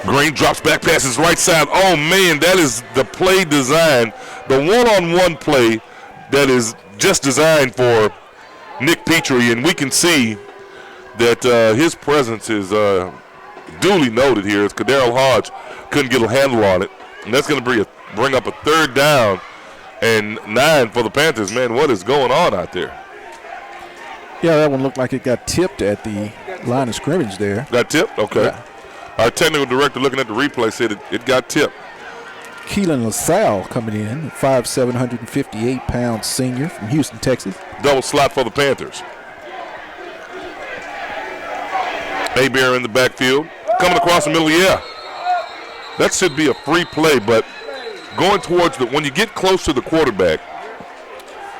Green drops back, passes right side. Oh, man, that is the play design, the one-on-one play that is just designed for Nick Petrie, and we can see that his presence is duly noted here as Kadarrell Hodge couldn't get a handle on it. And that's going to bring up a 3rd down and 9 for the Panthers. Man, what is going on out there? Yeah, that one looked like it got tipped at the line of scrimmage there. Got tipped? Okay. Yeah. Our technical director looking at the replay said it got tipped. Keelan LaSalle coming in, 5'7", 158-pound senior from Houston, Texas. Double slot for the Panthers. Abear in the backfield. Coming across the middle, yeah. That should be a free play, but going towards when you get close to the quarterback,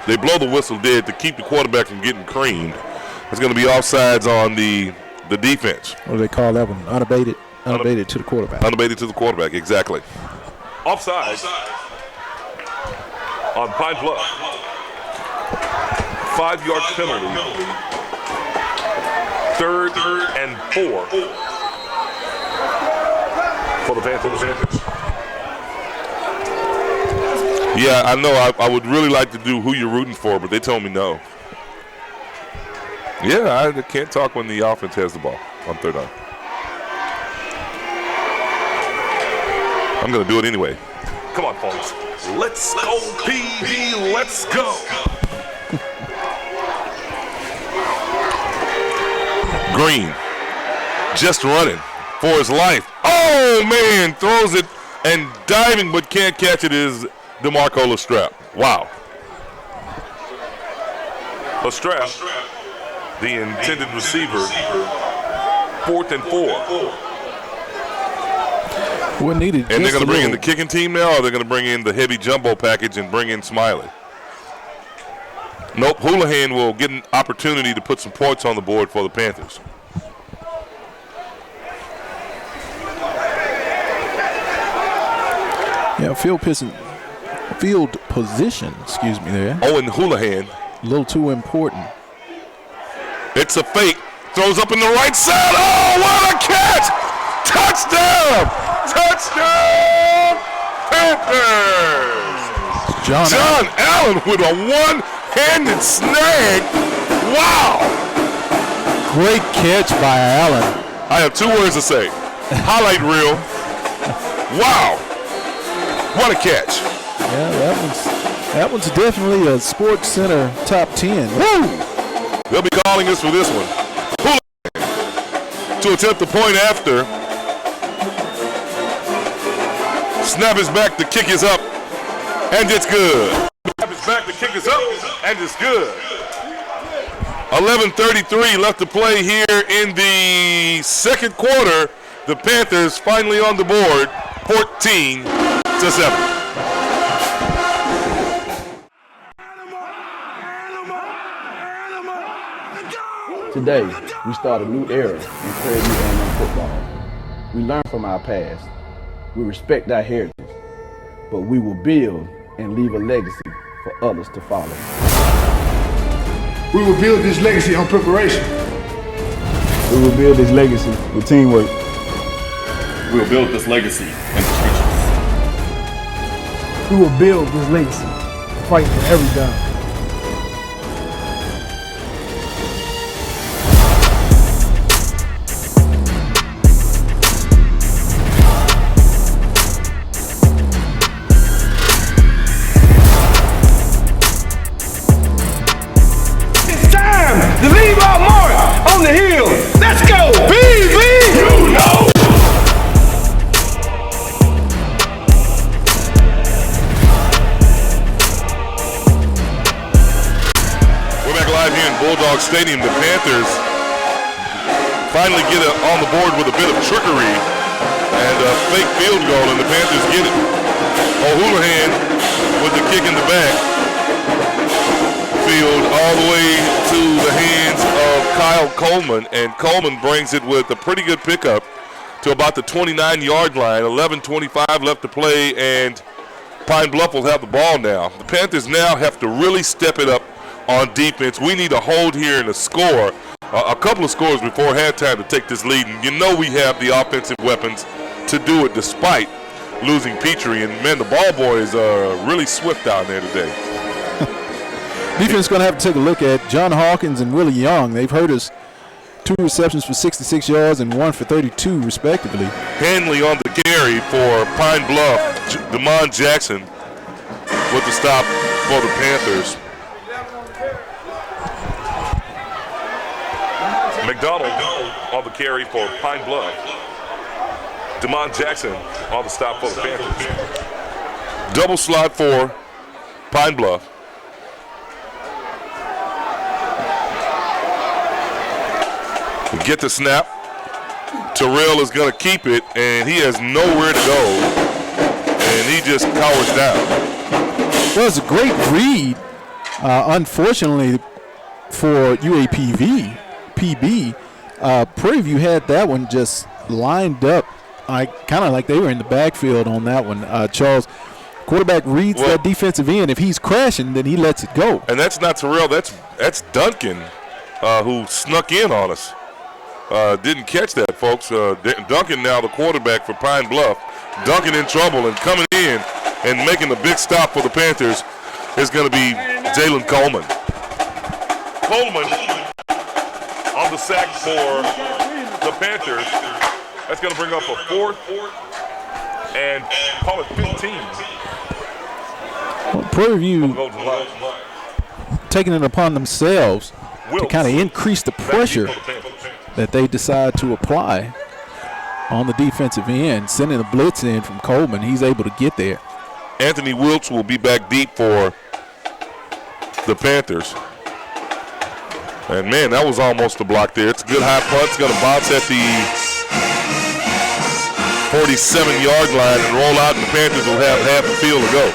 they blow the whistle dead to keep the quarterback from getting creamed. It's going to be offsides on the defense. What do they call that one? Unabated to the quarterback. Unabated to the quarterback, exactly. Offside on Pine Bluff. 5-yard penalty. 3rd and 4 for the Panthers. Yeah, I know. I would really like to do who you're rooting for, but they told me no. Yeah, I can't talk when the offense has the ball on 3rd down. I'm going to do it anyway. Come on, folks. Let's go, PV. Let's go. Green just running for his life. Oh, man, throws it and diving but can't catch it is DeMarco Lestrap. Wow. Lestrap, the intended receiver, 4th and 4. What needed? And they're going to bring in the kicking team now, or they're going to bring in the heavy jumbo package and bring in Smiley? Nope, Houlihan will get an opportunity to put some points on the board for the Panthers. Yeah, field position, excuse me there. Owen Houlihan. A little too important. It's a fake. Throws up in the right side. Oh, what a catch! Touchdown! Touchdown! Panthers! John Allen with a one-handed snag. Wow! Great catch by Allen. I have 2 words to say. Highlight reel. Wow! What a catch! Yeah, that one's definitely a Sports Center top 10. Woo! They'll be calling us for this one. To attempt the point after. Snap is back, the kick is up, and it's good. Snap is back, the kick is up, and it's good. 11:33 left to play here in the second quarter. The Panthers finally on the board, 14-7. Today, we start a new era in Prairie View A&M football. We learn from our past. We respect our heritage. But we will build and leave a legacy for others to follow. We will build this legacy on preparation. We will build this legacy with teamwork. We will build this legacy in the trenches. We will build this legacy, fighting for every down. To leave our mark on the hill. Let's go, PVAMU! We're back live here in Bulldog Stadium. The Panthers finally get on the board with a bit of trickery and a fake field goal, and the Panthers get it. O'Houlihan with the kick in the back. Field all the way to the hands of Kyle Coleman, and Coleman brings it with a pretty good pickup to about the 29-yard line. 11:25 left to play, and Pine Bluff will have the ball now. The Panthers now have to really step it up on defense. We need a hold here and a score, a couple of scores before halftime to take this lead, and you know we have the offensive weapons to do it despite losing Petrie, and man, the ball boys are really swift down there today. Defense is going to have to take a look at John Hawkins and Willie Young. They've hurt us 2 receptions for 66 yards and 1 for 32, respectively. Hanley on the carry for Pine Bluff. Damon Jackson with the stop for the Panthers. McDonald on the carry for Pine Bluff. Damon Jackson on the stop for the Panthers. Double slot for Pine Bluff. We get the snap. Terrell is going to keep it, and he has nowhere to go, and he just cowers down. Well, it's a great read. Unfortunately for UAPB, Prairie View had that one just lined up, kind of like they were in the backfield on that one. Charles, quarterback reads that defensive end. If he's crashing, then he lets it go. And that's not Terrell. That's Duncan, who snuck in on us. Didn't catch that, folks. Duncan now the quarterback for Pine Bluff. Duncan in trouble, and coming in and making a big stop for the Panthers is going to be Jalen Coleman. Coleman on the sack for the Panthers. That's going to bring up a 4th and call it 15. Well, Prairie View taking it upon themselves to kind of increase the pressure that they decide to apply on the defensive end, sending a blitz in from Coleman. He's able to get there. Anthony Wilkes will be back deep for the Panthers. And, man, that was almost a block there. It's a good high punt. It's going to bounce at the 47-yard line and roll out, and the Panthers will have half the field to go.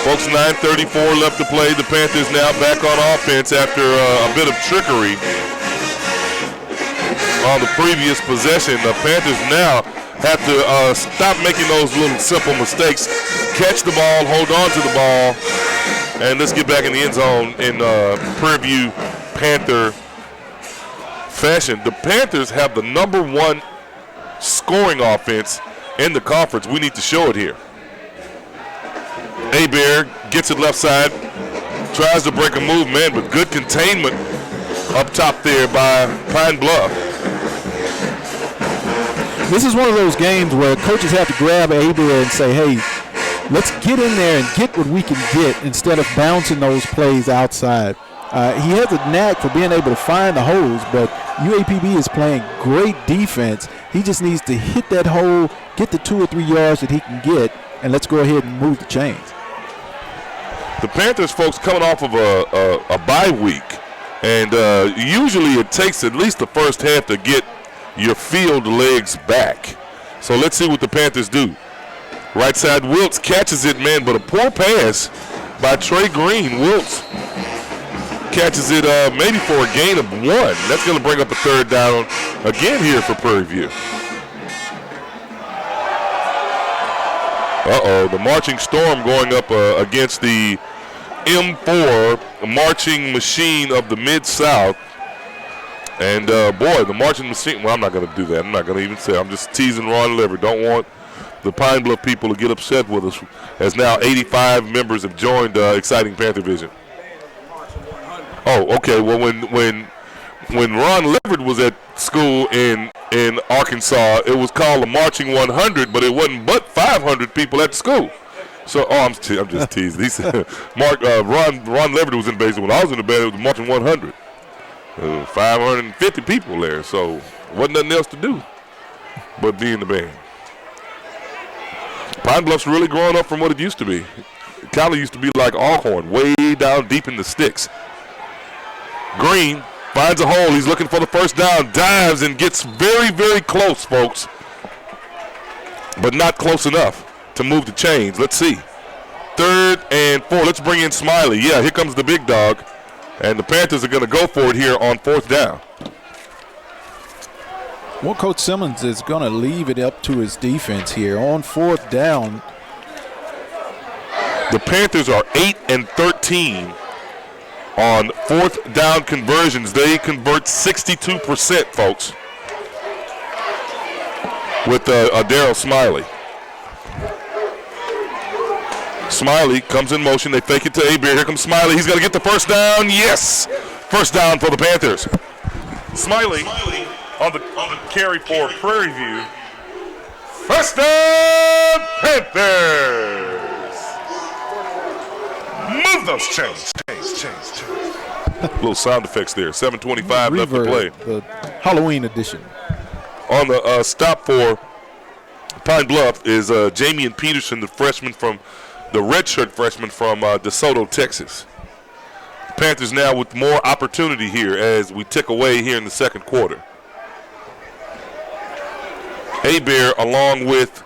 Folks, 9:34 left to play. The Panthers now back on offense after a bit of trickery on the previous possession. The Panthers now have to stop making those little simple mistakes. Catch the ball, hold on to the ball, and let's get back in the end zone in Prairie View Panther fashion. The Panthers have the #1 scoring offense in the conference. We need to show it here. Hebert gets it left side, tries to break a move, man, but good containment up top there by Pine Bluff. This is one of those games where coaches have to grab Hebert and say, hey, let's get in there and get what we can get instead of bouncing those plays outside. He has a knack for being able to find the holes, but UAPB is playing great defense. He just needs to hit that hole, get the 2 or 3 yards that he can get, and let's go ahead and move the chains. The Panthers, folks, coming off of a bye week, and usually it takes at least the first half to get your field legs back. So let's see what the Panthers do. Right side, Wiltz catches it, man, but a poor pass by Trey Green. Wiltz catches it maybe for a gain of 1. That's going to bring up a third down again here for Prairie View. The Marching Storm going up against the M4 marching machine of the Mid-South. And, boy, the marching machine, well, I'm not going to do that. I'm not going to even say. I'm just teasing Ron Lever. Don't want the Pine Bluff people to get upset with us, as now 85 members have joined Exciting Panther Vision. Oh, okay. Well, when Ron Leverett was at school in Arkansas, it was called the Marching 100, but it wasn't but 500 people at the school. So, I'm just teasing. He said, Ron Leverett was in the base. When I was in the band, it was the Marching 100. 550 people there, so wasn't nothing else to do but be in the band. Pine Bluff's really growing up from what it used to be. Cali used to be like Alcorn, way down deep in the sticks. Green finds a hole. He's looking for the first down, dives and gets very, very close, folks, but not close enough to move the chains. Let's see. 3rd and 4. Let's bring in Smiley. Yeah, here comes the big dog. And the Panthers are going to go for it here on 4th down. Well, Coach Simmons is going to leave it up to his defense here on 4th down. The Panthers are 8 and 13 on 4th down conversions. They convert 62%, folks, with Darryl Smiley. Smiley comes in motion. They fake it to Abear. Here comes Smiley. He's going to get the first down. Yes! First down for the Panthers. Smiley on the carry for Prairie View. First down, Panthers! Move those chains. Little sound effects there. 7:25 left to play. The Halloween edition. On the stop for Pine Bluff is Jamian Peterson, the redshirt freshman from DeSoto, Texas. The Panthers now with more opportunity here as we tick away here in the second quarter. Abear along with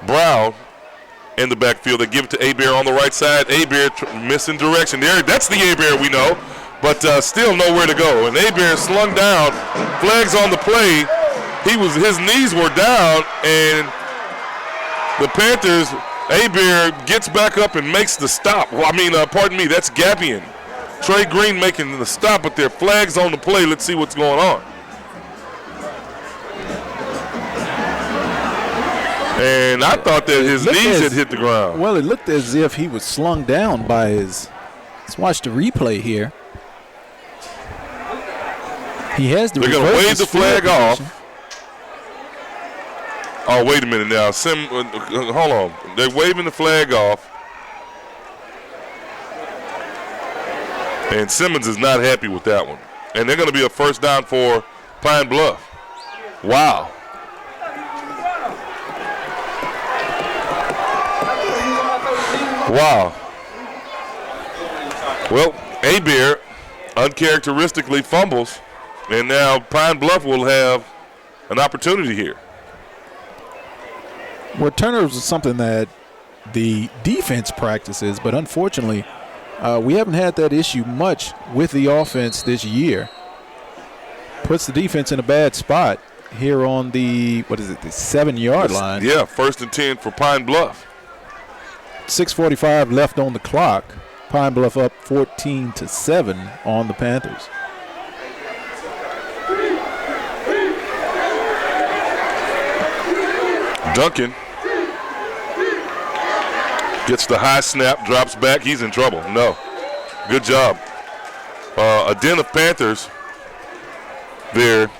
Brown in the backfield. They give it to Abear on the right side. Abear missing direction there. That's the Abear we know, but still nowhere to go. And Abear slung down, flags on the play. His knees were down, and the Panthers, Abear gets back up and makes the stop. Well, that's Gabian. Trey Green making the stop, but there are flags on the play. Let's see what's going on. And I thought that his knees had hit the ground. Well, it looked as if he was slung down by his. Let's watch the replay here. He has the. They're going to wave the flag off. Oh, wait a minute now. Hold on. They're waving the flag off. And Simmons is not happy with that one. And they're going to be a first down for Pine Bluff. Wow. Wow. Well, Abear uncharacteristically fumbles, and now Pine Bluff will have an opportunity here. Well, turnovers is something that the defense practices, but unfortunately, we haven't had that issue much with the offense this year. Puts the defense in a bad spot here on the 7-yard line. Yeah, 1st and 10 for Pine Bluff. 6:45 left on the clock. Pine Bluff up 14-7 on the Panthers. Duncan gets the high snap, drops back. He's in trouble. No. Good job. A den of Panthers there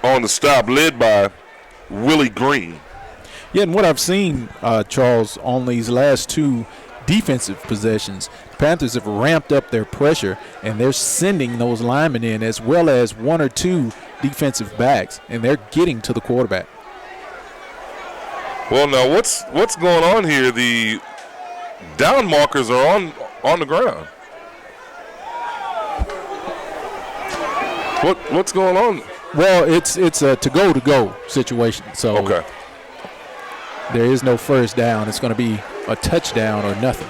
on the stop, led by Willie Green. Yeah, and what I've seen, Charles, on these last 2 defensive possessions, Panthers have ramped up their pressure, and they're sending those linemen in as well as 1 or 2 defensive backs, and they're getting to the quarterback. Well, now what's going on here? The down markers are on the ground. What's going on? Well, it's a to-go situation. So there is no first down. It's going to be a touchdown or nothing.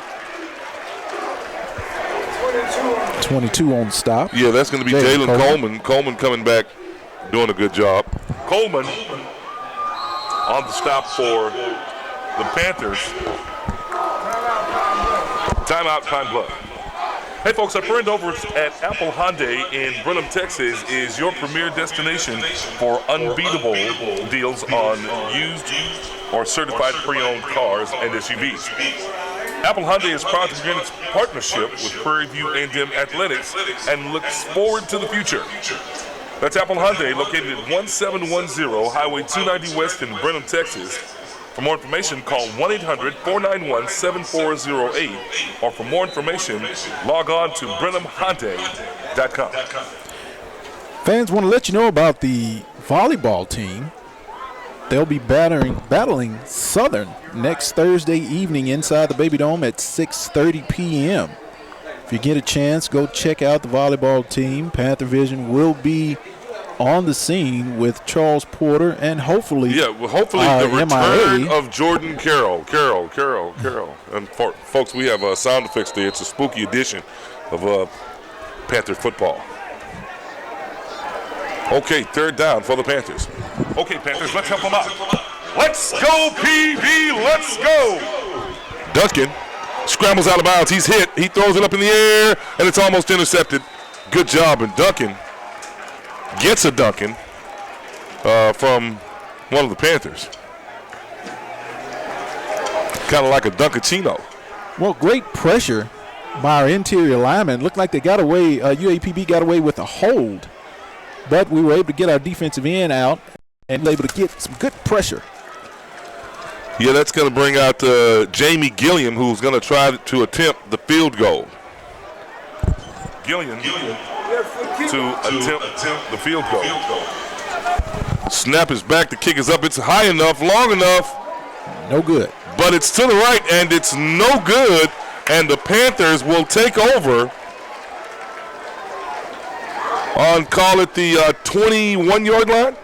22 on the stop. Yeah, that's going to be Jalen Coleman. Coleman coming back, doing a good job. Coleman on the stop for the Panthers. Timeout, Pine Bluff. Hey folks, our friend over at Apple Hyundai in Brenham, Texas is your premier destination for unbeatable deals on used or certified pre-owned cars and SUVs. Apple Hyundai is proud to begin its partnership with Prairie View A&M Athletics and looks forward to the future. That's Apple Hyundai, located at 1710 Highway 290 West in Brenham, Texas. For more information, call 1-800-491-7408, or for more information, log on to BrenhamHyundai.com. Fans want to let you know about the volleyball team. They'll be battling Southern next Thursday evening inside the Baby Dome at 6:30 p.m. If you get a chance, go check out the volleyball team. Panther Vision will be on the scene with Charles Porter and hopefully the return of Jordan Carroll. And folks, we have sound effects there. It's a spooky edition of Panther football. Okay, third down for the Panthers. Okay, Panthers, let's help them out. Let's go, PV, let's go. Duncan scrambles out of bounds. He's hit. He throws it up in the air, and it's almost intercepted. Good job, and Duncan gets a Duncan from one of the Panthers. Kind of like a Dunkachino. Well, great pressure by our interior linemen. Looked like they got away, UAPB got away with a hold. But we were able to get our defensive end out and able to get some good pressure. Yeah, that's going to bring out Jamie Gilliam, who's going to try to attempt the field goal. Gilliam to attempt the field goal. Snap is back. The kick is up. It's high enough, long enough. No good. But it's to the right, and it's no good. And the Panthers will take over on, call it the 21-yard line.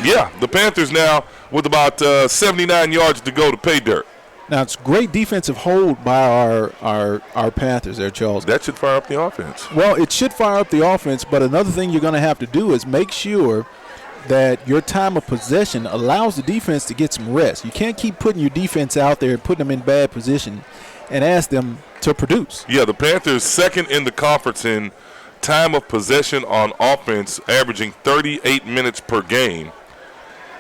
Yeah, the Panthers now with about 79 yards to go to pay dirt. Now, it's great defensive hold by our Panthers there, Charles. That should fire up the offense. Well, it should fire up the offense, but another thing you're going to have to do is make sure that your time of possession allows the defense to get some rest. You can't keep putting your defense out there and putting them in bad position and ask them to produce. Yeah, the Panthers second in the conference in time of possession on offense, averaging 38 minutes per game.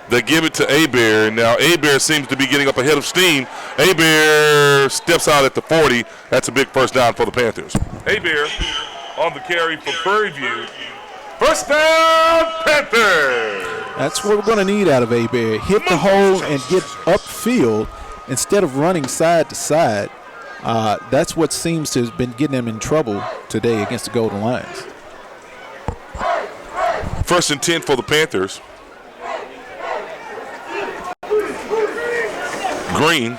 They give it to Hebert. Now, Hebert seems to be getting up ahead of steam. Hebert steps out at the 40. That's a big first down for the Panthers. Hebert on the carry for Prairie View. First down, Panthers! That's what we're going to need out of Hebert. Hit the hole and get upfield instead of running side to side. That's what seems to have been getting them in trouble today against the Golden Lions. First and 10 for the Panthers. Green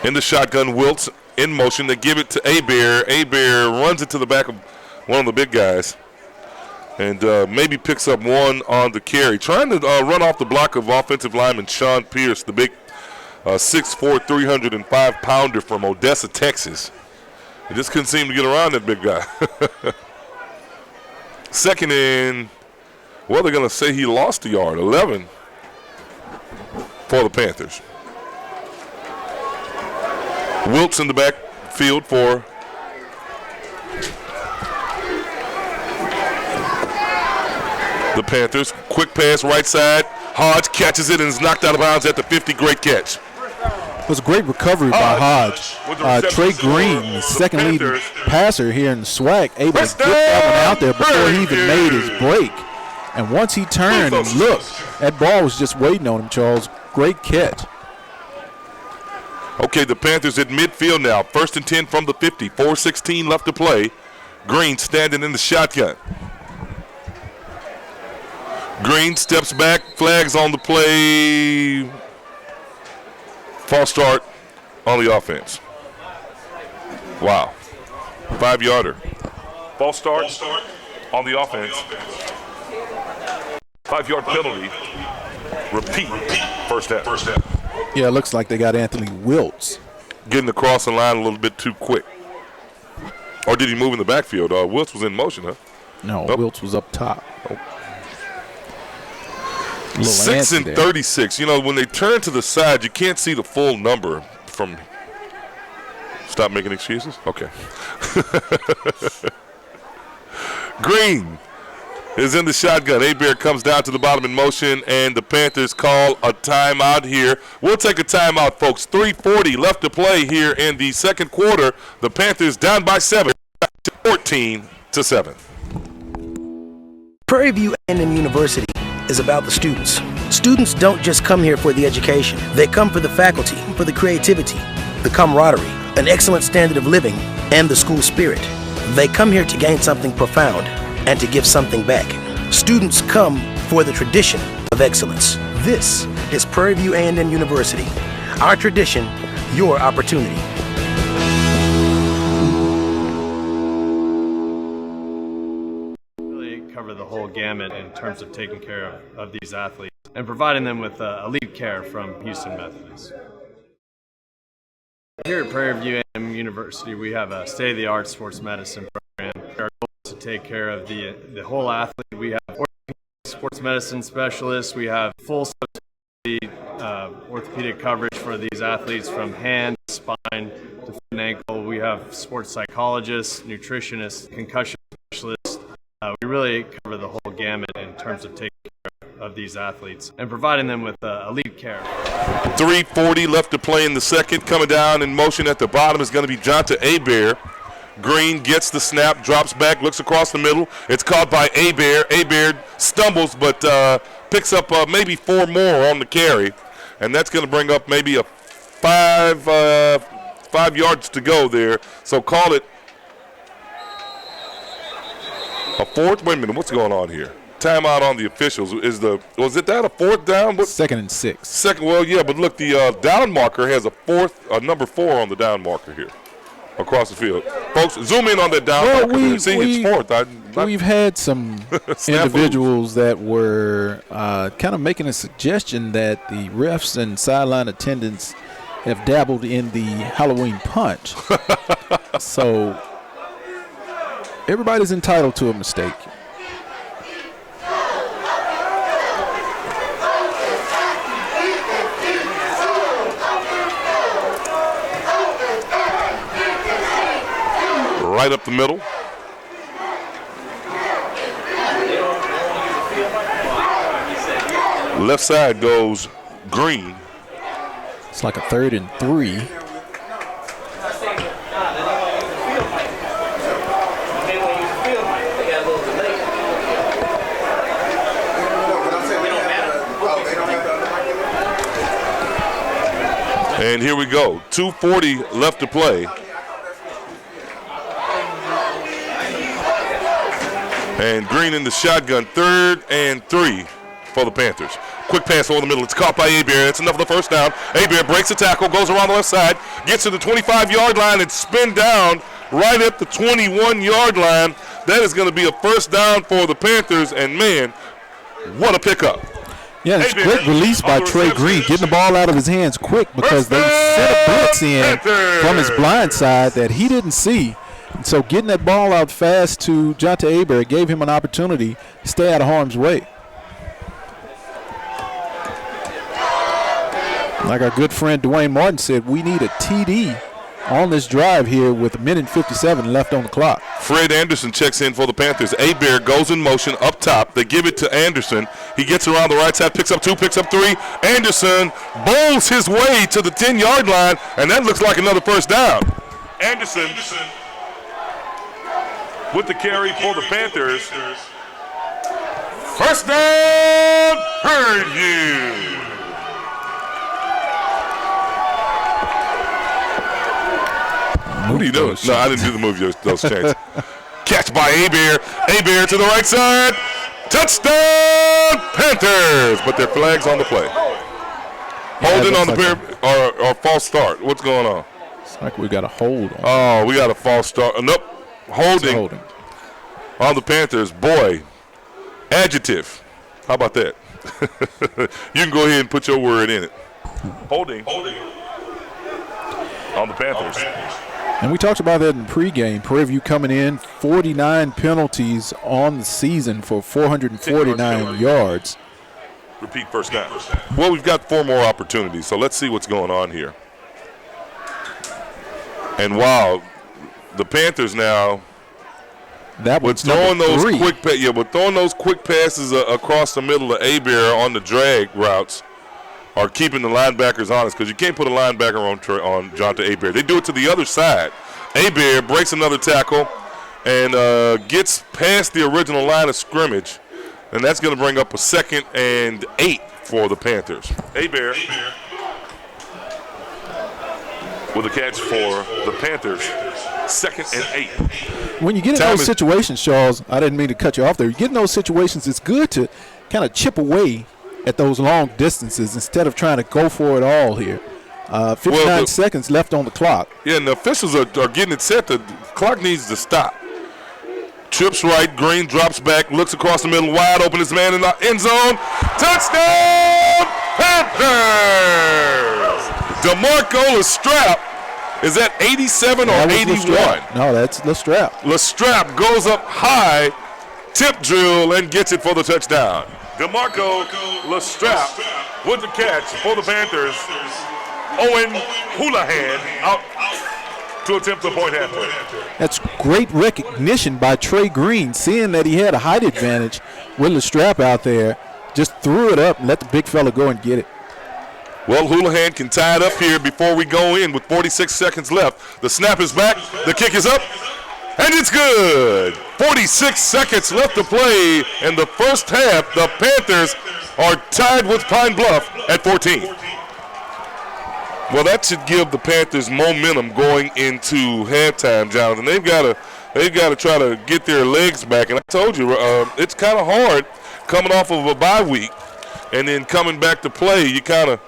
in the shotgun. Wiltz in motion. They give it to Hebert. Hebert runs it to the back of one of the big guys and maybe picks up one on the carry. Trying to run off the block of offensive lineman Sean Pierce, the big 6'4", 305-pounder from Odessa, Texas. He just couldn't seem to get around that big guy. Second in, well, they're going to say he lost a yard, 11 for the Panthers. Wiltz in the backfield for the Panthers. Quick pass right side. Hodge catches it and is knocked out of bounds at the 50. Great catch. It was a great recovery by Hodge. Trey Green, the second leading passer here in the SWAC, able to get that one out there before he even made his break. And once he turned and looked, that ball was just waiting on him, Charles. Great catch. Okay, the Panthers at midfield now. First and 10 from the 50. 4:16 left to play. Green standing in the shotgun. Green steps back, flags on the play. False start on the offense. Wow. 5-yarder. False start on the offense. 5-yard penalty. Repeat. First half. Yeah, it looks like they got Anthony Wiltz getting across the line a little bit too quick. Or did he move in the backfield? Wiltz was in motion, huh? No, Wiltz was up top. 6 and 36. You know, when they turn to the side, you can't see the full number from. Stop making excuses? Okay. Green is in the shotgun. Abear comes down to the bottom in motion, and the Panthers call a timeout here. We'll take a timeout, folks. 3:40 left to play here in the second quarter. The Panthers down by 7, 14-7. Prairie View A&M University is about the students. Students don't just come here for the education. They come for the faculty, for the creativity, the camaraderie, an excellent standard of living, and the school spirit. They come here to gain something profound and to give something back. Students come for the tradition of excellence. This is Prairie View A&M University. Our tradition, your opportunity. Really cover the whole gamut in terms of taking care of these athletes and providing them with elite care from Houston Methodist. Here at Prairie View A&M University, we have a state-of-the-art sports medicine program. Our goal is to take care of the whole athlete. We have sports medicine specialists. We have full subspecialty orthopedic coverage for these athletes from hand, spine to foot and ankle. We have sports psychologists, nutritionists, concussion specialists. We really cover the whole gamut in terms of taking care of these athletes and providing them with elite care. 3:40 left to play in the second. Coming down in motion at the bottom is going to be Jonta Abear. Green gets the snap, drops back, looks across the middle. It's caught by Abear. Abear stumbles, but picks up maybe 4 more on the carry, and that's going to bring up maybe a 5 yards to go there. So call it a fourth. Wait a minute, what's going on here? Timeout on the officials. Was it that a fourth down? What? 2nd and 6. Second. Well, yeah, but look, the down marker has a number 4 on the down marker here across the field. Folks, zoom in on that down marker. See, it's fourth. We've had some individuals that were kind of making a suggestion that the refs and sideline attendants have dabbled in the Halloween punch. So everybody's entitled to a mistake. Right up the middle. Left side goes Green. It's like a 3rd and 3. And here we go. 2:40 left to play. And Green in the shotgun, 3rd and 3 for the Panthers. Quick pass over the middle. It's caught by Abear. That's enough for the first down. Abear breaks the tackle, goes around the left side, gets to the 25-yard line and spin down right at the 21-yard line. That is going to be a first down for the Panthers, and man, what a pickup. Yeah, it's a great release by Trey Green, getting the ball out of his hands quick because they set a blitz in from his blind side that he didn't see. And so getting that ball out fast to Jonta Abear gave him an opportunity to stay out of harm's way. Like our good friend Dwayne Martin said, we need a TD on this drive here with 1:57 left on the clock. Fred Anderson checks in for the Panthers. Abear goes in motion up top. They give it to Anderson. He gets around the right side, picks up 2, picks up 3. Anderson bowls his way to the 10-yard line, and that looks like another first down. Anderson with the carry for the Panthers. First down, Prairie View. What are you doing? No, I didn't do the move, those chains. Catch by Abear. Abear to the right side. Touchdown, Panthers. But their flag's on the play. Holding on the pair or false start. What's going on? It's like we got a hold on. Oh, we got a false start. Nope. Holding on the Panthers. Boy, adjective. How about that? You can go ahead and put your word in it. Holding on the Panthers. And we talked about that in pregame. Prairie View coming in, 49 penalties on the season for 449 yards. Repeat first down. Well, we've got 4 more opportunities, so let's see what's going on here. And wow, the Panthers now. That was throwing those 3. throwing those quick passes across the middle of Hebert on the drag routes are keeping the linebackers honest, because you can't put a linebacker on Jonte Hebert. They do it to the other side. Hebert breaks another tackle and gets past the original line of scrimmage, and that's going to bring up a 2nd and 8 for the Panthers. Hebert with a catch for the Panthers. 2nd and 8. When you get in those situations, Charles, I didn't mean to cut you off there. You get in those situations, it's good to kind of chip away at those long distances instead of trying to go for it all here. 59 seconds left on the clock. Yeah, and the officials are getting it set. The clock needs to stop. Trips right, Green drops back, looks across the middle, wide open, his man in the end zone. Touchdown, Panthers! DeMarco Lestrap. Is that 87 or 81? No, that's Lestrap. Lestrap goes up high, tip drill, and gets it for the touchdown. DeMarco Lestrap with the catch for the Panthers. Owen Houlihan out to attempt the point halfway. That's great recognition by Trey Green, seeing that he had a height advantage with Lestrap out there. Just threw it up and let the big fella go and get it. Well, Houlihan can tie it up here before we go in with 46 seconds left. The snap is back, the kick is up, and it's good. 46 seconds left to play in the first half. The Panthers are tied with Pine Bluff at 14. Well, that should give the Panthers momentum going into halftime, Jonathan. They've got to try to get their legs back. And I told you, it's kind of hard coming off of a bye week and then coming back to play. You kind of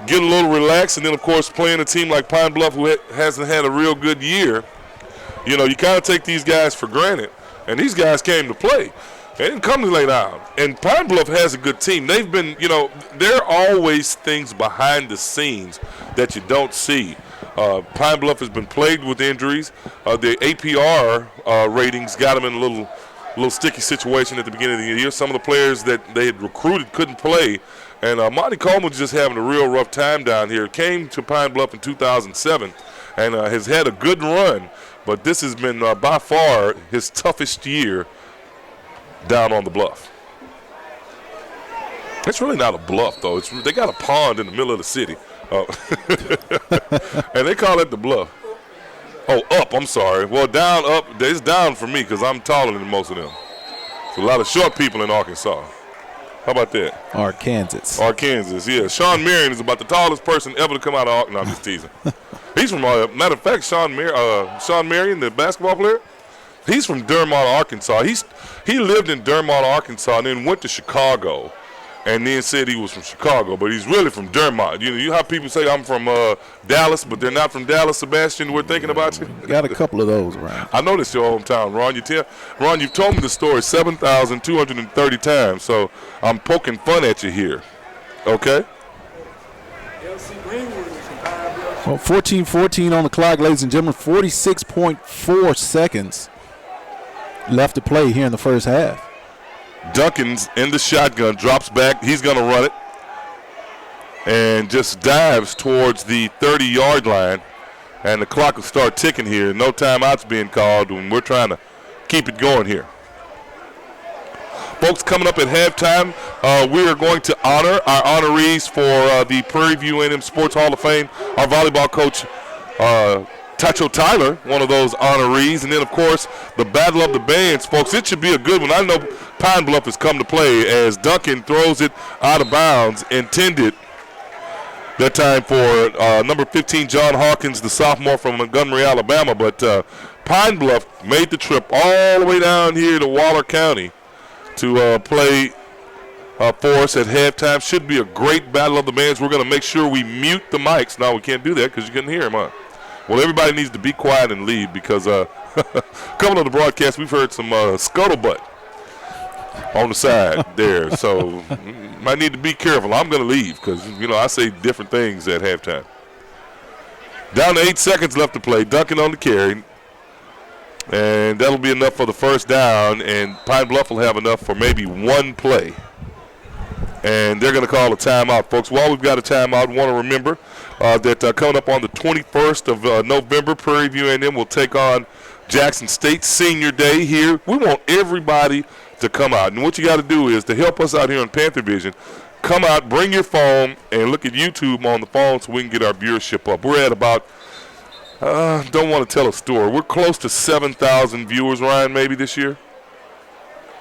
get a little relaxed, and then, of course, playing a team like Pine Bluff who hasn't had a real good year. You know, you kind of take these guys for granted, and these guys came to play. They didn't come to lay down. And Pine Bluff has a good team. They've been, there are always things behind the scenes that you don't see. Pine Bluff has been plagued with injuries. The APR ratings got them in a little sticky situation at the beginning of the year. Some of the players that they had recruited couldn't play. And Monty Coleman was just having a real rough time down here. Came to Pine Bluff in 2007 and has had a good run. But this has been by far his toughest year down on the bluff. It's really not a bluff, though. They got a pond in the middle of the city. And they call it the Bluff. Oh, up, I'm sorry. Well, down, up, it's down for me because I'm taller than most of them. There's a lot of short people in Arkansas. How about that? Arkansas, yeah. Sean Marion is about the tallest person ever to come out of Arkansas. No, I'm just teasing. He's from, matter of fact, Sean Marion, the basketball player, he's from Dermot, Arkansas. He lived in Dermot, Arkansas, and then went to Chicago, and then said he was from Chicago, but he's really from Dermot. You know how people say I'm from Dallas, but they're not from Dallas, Sebastian? We're thinking about you. Got a couple of those around. I know this is your hometown, Ron. Ron, you've told me the story 7,230 times, so I'm poking fun at you here. Okay? Well, 14-14 on the clock, ladies and gentlemen. 46.4 seconds left to play here in the first half. Duncan's in the shotgun, drops back. He's going to run it and just dives towards the 30-yard line. And the clock will start ticking here. No timeouts being called, and we're trying to keep it going here. Folks, coming up at halftime, we are going to honor our honorees for the Prairie View A&M Sports Hall of Fame. Our volleyball coach, Tacho Tyler, one of those honorees. And then, of course, the Battle of the Bands, folks. It should be a good one. I know Pine Bluff has come to play as Duncan throws it out of bounds, intended that time for number 15, John Hawkins, the sophomore from Montgomery, Alabama. But Pine Bluff made the trip all the way down here to Waller County to play for us at halftime. Should be a great Battle of the Bands. We're going to make sure we mute the mics. No, we can't do that because you couldn't hear them, huh? Well, everybody needs to be quiet and leave because coming on the broadcast, we've heard some scuttlebutt. on the side there. So might need to be careful. I'm going to leave because, I say different things at halftime. Down to 8 seconds left to play. Duncan on the carry. And that'll be enough for the first down. And Pine Bluff will have enough for maybe one play. And they're going to call a timeout, folks. While we've got a timeout, want to remember that coming up on the 21st of November, Prairie View A&M will take on Jackson State Senior Day here. We want everybody to come out. And what you got to do is to help us out here on Panther Vision, come out, bring your phone, and look at YouTube on the phone so we can get our viewership up. We're at about, don't want to tell a story. We're close to 7,000 viewers, Ryan, maybe this year.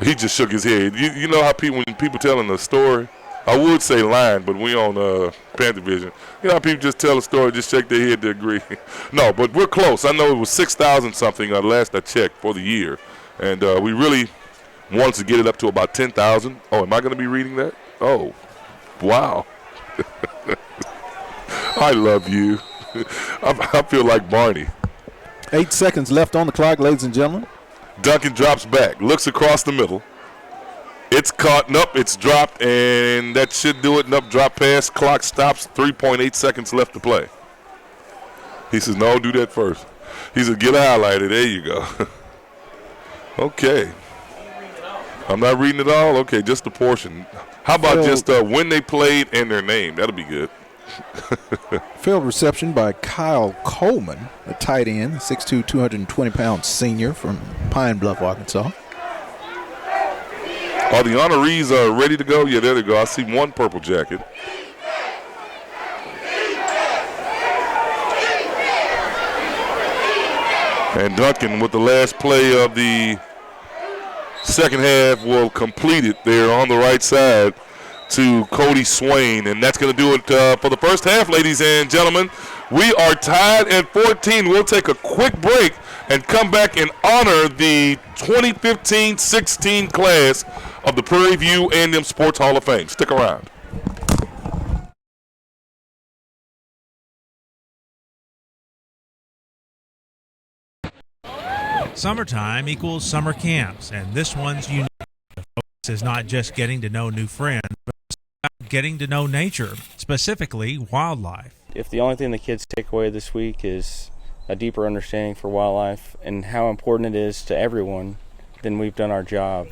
He just shook his head. You know how when people telling a story, I would say lying, but we on Panther Vision. You know how people just tell a story, just shake their head to agree. No, but we're close. I know it was 6,000 something last I checked for the year. And we really wanted to get it up to about 10,000. Oh, am I going to be reading that? Oh, wow. I love you. I feel like Barney. 8 seconds left on the clock, ladies and gentlemen. Duncan drops back, looks across the middle. It's caught, nope, it's dropped, and that should do it. Nope, drop pass, clock stops, 3.8 seconds left to play. He says, no, do that first. He said, get a highlighter, there you go. Okay. I'm not reading it all? Okay, just the portion. How about just when they played and their name? That'll be good. Field reception by Kyle Coleman, a tight end, 6'2", 220-pound senior from Pine Bluff, Arkansas. Are the honorees ready to go? Yeah, there they go. I see one purple jacket. And Duncan, with the last play of the second half, will complete it there on the right side to Cody Swain, and that's going to do it for the first half, ladies and gentlemen. We are tied at 14. We'll take a quick break and come back and honor the 2015-16 class of the Prairie View A&M Sports Hall of Fame. Stick around. Summertime equals summer camps, and this one's unique. The focus is not just getting to know new friends, but getting to know nature, specifically wildlife. If the only thing the kids take away this week is a deeper understanding for wildlife and how important it is to everyone, then we've done our job.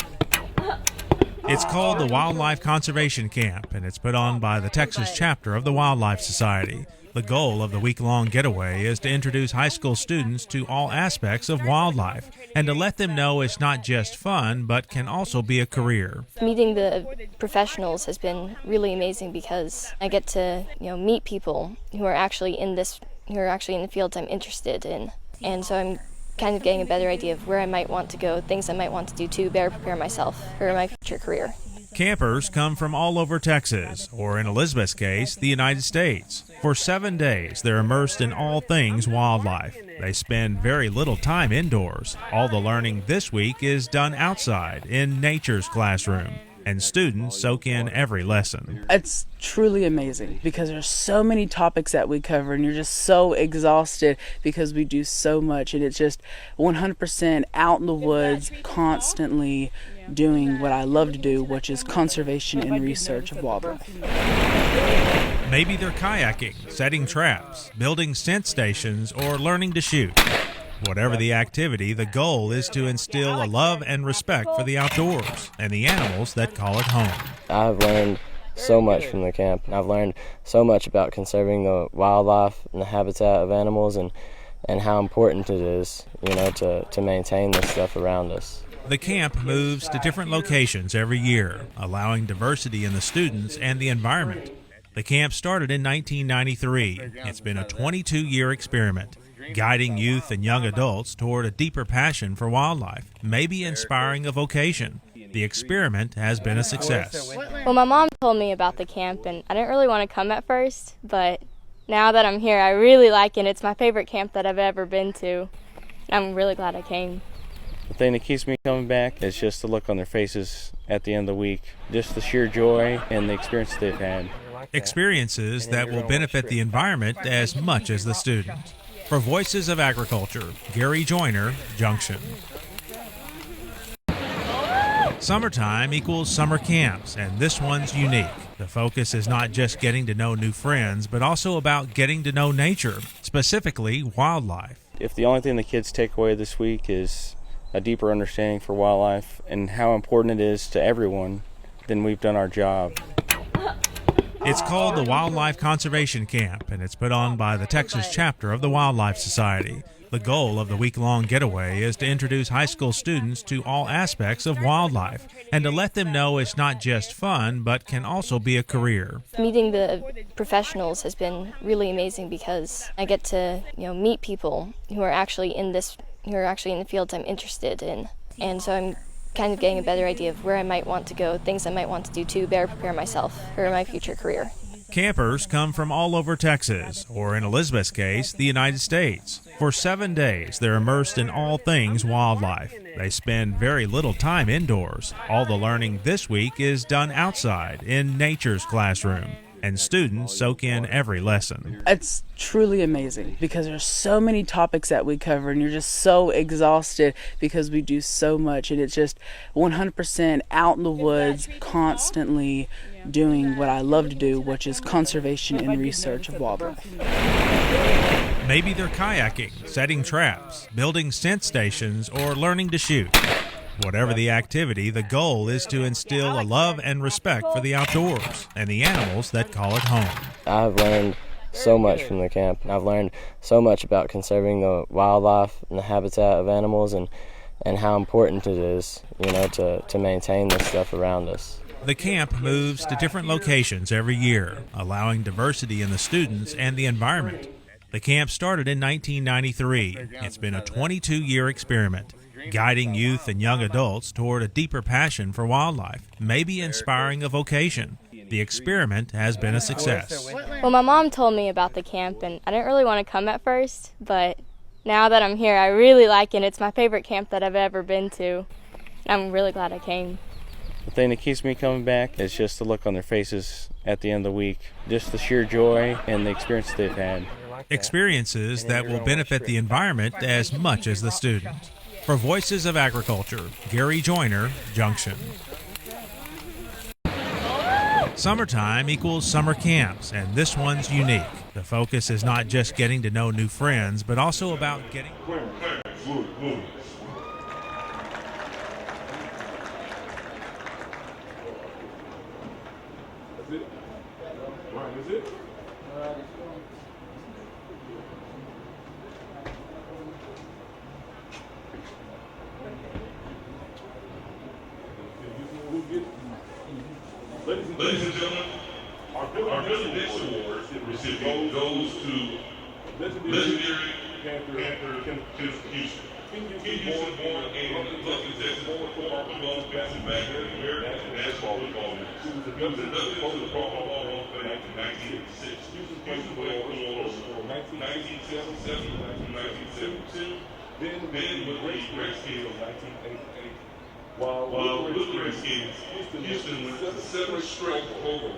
It's called the Wildlife Conservation Camp, and it's put on by the Texas chapter of the Wildlife Society. The goal of the week-long getaway is to introduce high school students to all aspects of wildlife and to let them know it's not just fun, but can also be a career. Meeting the professionals has been really amazing because I get to, meet people who are actually in the fields I'm interested in, and so I'm kind of getting a better idea of where I might want to go, things I might want to do to better prepare myself for my future career. Campers come from all over Texas, or in Elizabeth's case, the United States. For 7 days, they're immersed in all things wildlife. They spend very little time indoors. All the learning this week is done outside, in nature's classroom, and students soak in every lesson. It's truly amazing because there's so many topics that we cover, and you're just so exhausted because we do so much, and it's just 100% out in the woods, constantly doing what I love to do, which is conservation and research of wildlife. Maybe they're kayaking, setting traps, building scent stations, or learning to shoot. Whatever the activity, the goal is to instill a love and respect for the outdoors and the animals that call it home. I've learned so much from the camp. I've learned so much about conserving the wildlife and the habitat of animals and how important it is, to maintain this stuff around us. The camp moves to different locations every year, allowing diversity in the students and the environment. The camp started in 1993. It's been a 22-year experiment, guiding youth and young adults toward a deeper passion for wildlife, maybe inspiring a vocation. The experiment has been a success. Well, my mom told me about the camp, and I didn't really want to come at first, but now that I'm here, I really like it. It's my favorite camp that I've ever been to. I'm really glad I came. The thing that keeps me coming back is just the look on their faces at the end of the week, just the sheer joy and the experience they've had. Experiences that will benefit the environment as much as the student. For Voices of Agriculture, Gary Joyner, Junction. Summertime equals summer camps, and this one's unique. The focus is not just getting to know new friends, but also about getting to know nature, specifically wildlife. If the only thing the kids take away this week is a deeper understanding for wildlife and how important it is to everyone, then we've done our job. It's called the Wildlife Conservation Camp, and it's put on by the Texas chapter of the Wildlife Society. The goal of the week-long getaway is to introduce high school students to all aspects of wildlife and to let them know it's not just fun, but can also be a career. Meeting the professionals has been really amazing because I get to, meet people who are actually in the fields I'm interested in. And so I'm kind of getting a better idea of where I might want to go, things I might want to do to better prepare myself for my future career. Campers come from all over Texas, or in Elizabeth's case, the United States. For 7 days, they're immersed in all things wildlife. They spend very little time indoors. All the learning this week is done outside, in nature's classroom, and students soak in every lesson. It's truly amazing because there's so many topics that we cover and you're just so exhausted because we do so much, and it's just 100% out in the woods, constantly doing what I love to do, which is conservation and research of wildlife. Maybe they're kayaking, setting traps, building scent stations, or learning to shoot. Whatever the activity, the goal is to instill a love and respect for the outdoors and the animals that call it home. I've learned so much from the camp. I've learned so much about conserving the wildlife and the habitat of animals and how important it is, to maintain this stuff around us. The camp moves to different locations every year, allowing diversity in the students and the environment. The camp started in 1993. It's been a 22-year experiment, guiding youth and young adults toward a deeper passion for wildlife, maybe inspiring a vocation. The experiment has been a success. Well, my mom told me about the camp, and I didn't really want to come at first, but now that I'm here, I really like it. It's my favorite camp that I've ever been to. I'm really glad I came. The thing that keeps me coming back is just the look on their faces at the end of the week, just the sheer joy and the experience they've had. Experiences that will benefit the environment as much as the student. For Voices of Agriculture, Gary Joyner, Junction. Summertime equals summer camps, and this one's unique. The focus is not just getting to know new friends, but also about getting... Ladies and gentlemen, our Billy Dix Award recipient goes to legendary Panther Kim Houston. Kim Houston, born in Bluff, Texas, football defensive back in the American National Football League. She was inducted to the Pro Football Hall of Fame in 1986. Houston played for the Royals from 1977 to 1972. Then with the Redskins in 1988. While with the Redskins, Houston went to 7 straight Pro Bowls.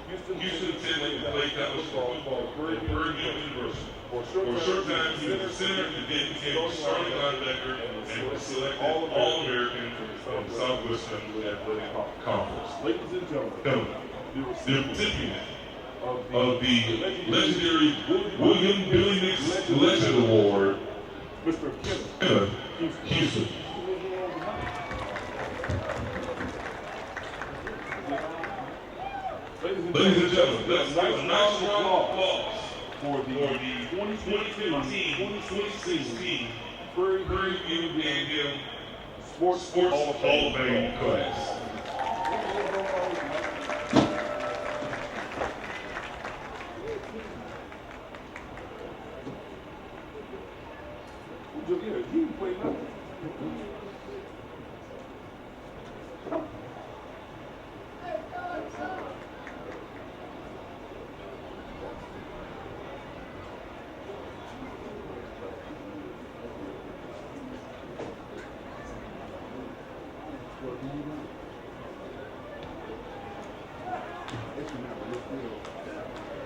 Houston attended and played college football at Pregame University. For a short time, he was a center and then became a starting linebacker and was selected All-American from the Southwestern Athletic Conference. Ladies and gentlemen, the recipient of the legendary William Billy Nix Legend Award, Mr. Kenneth Houston. Ladies and gentlemen, let's give a nice round of applause for the 2015-2016 PVAMU Sports Hall of Fame class.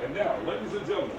And now, ladies and gentlemen,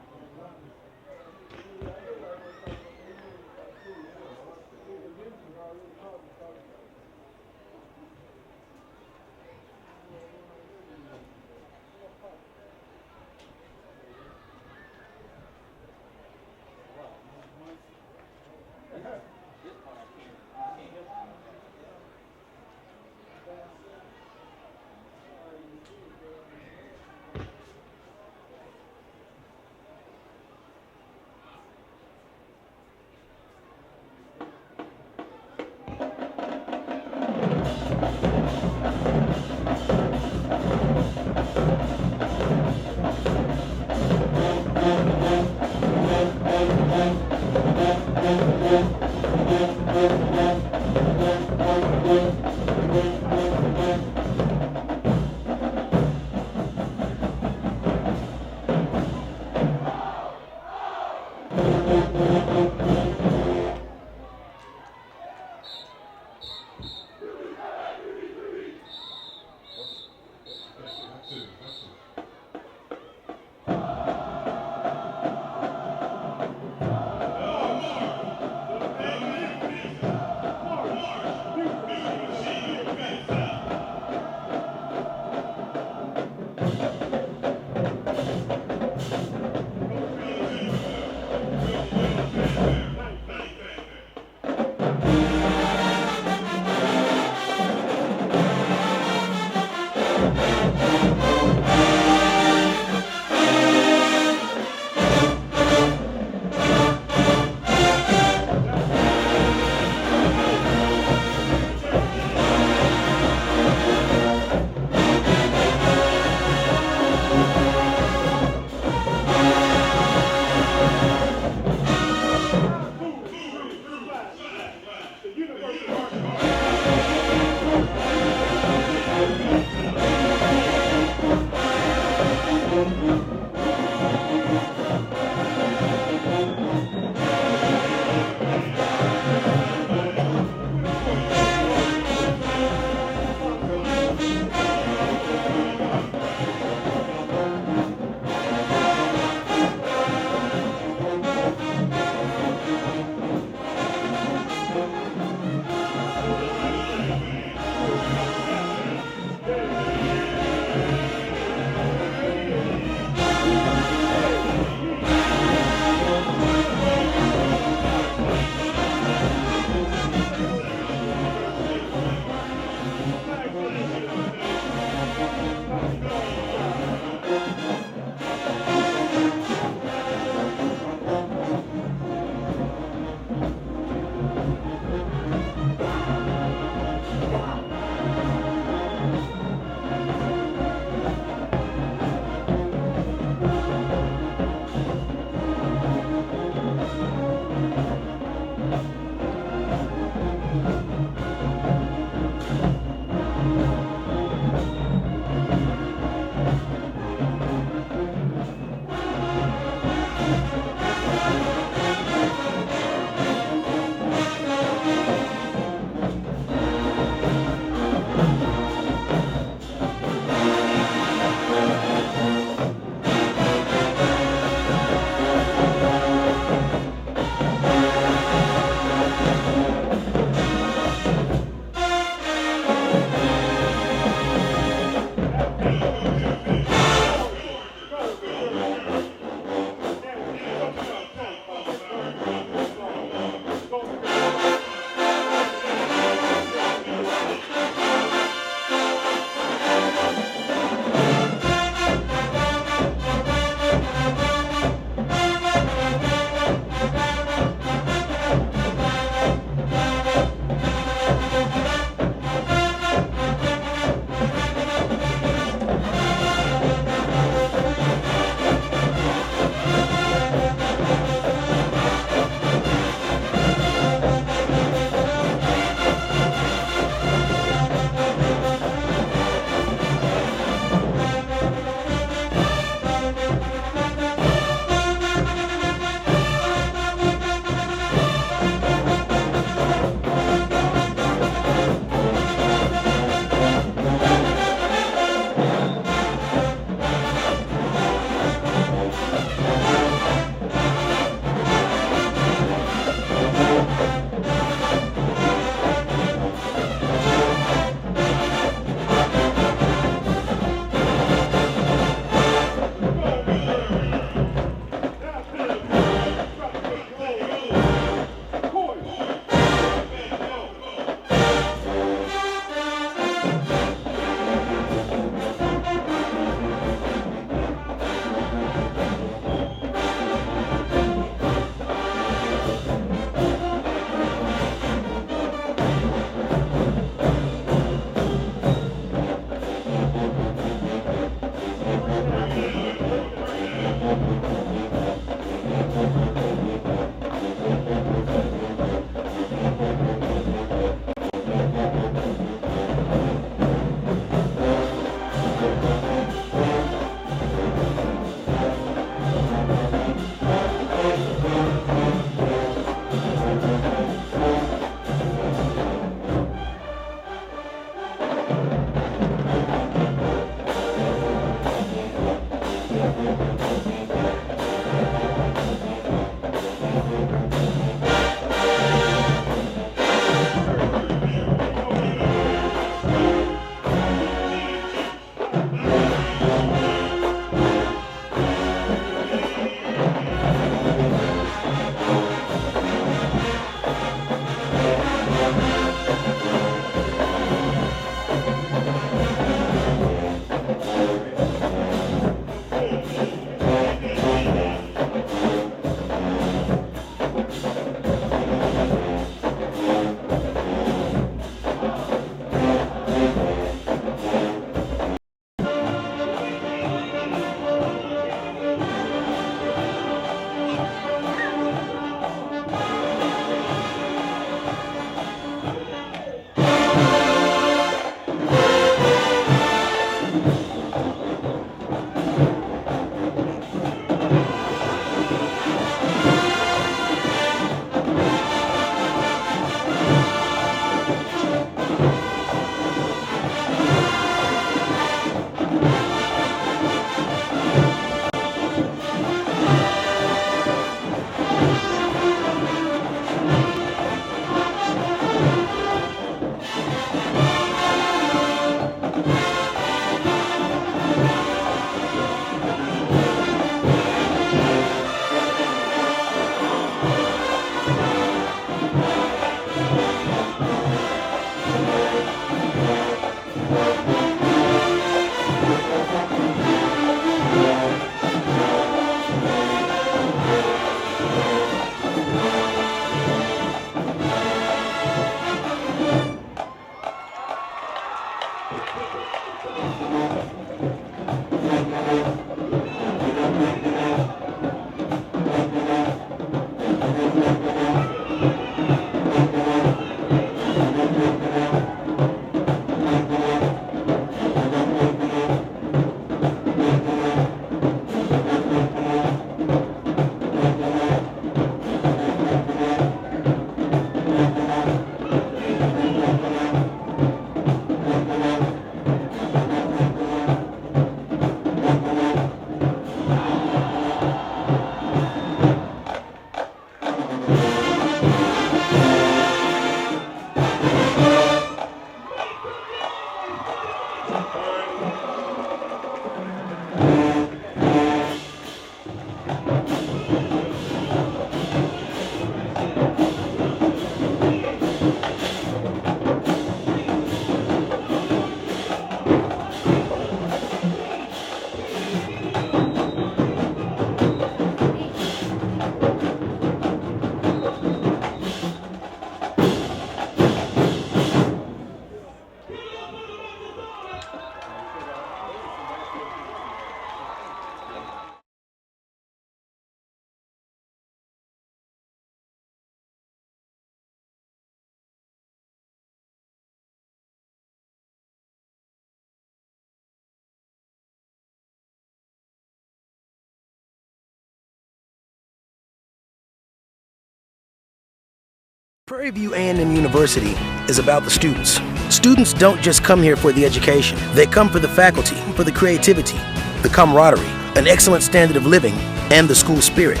Prairie View A&M University is about the students. Students don't just come here for the education. They come for the faculty, for the creativity, the camaraderie, an excellent standard of living, and the school spirit.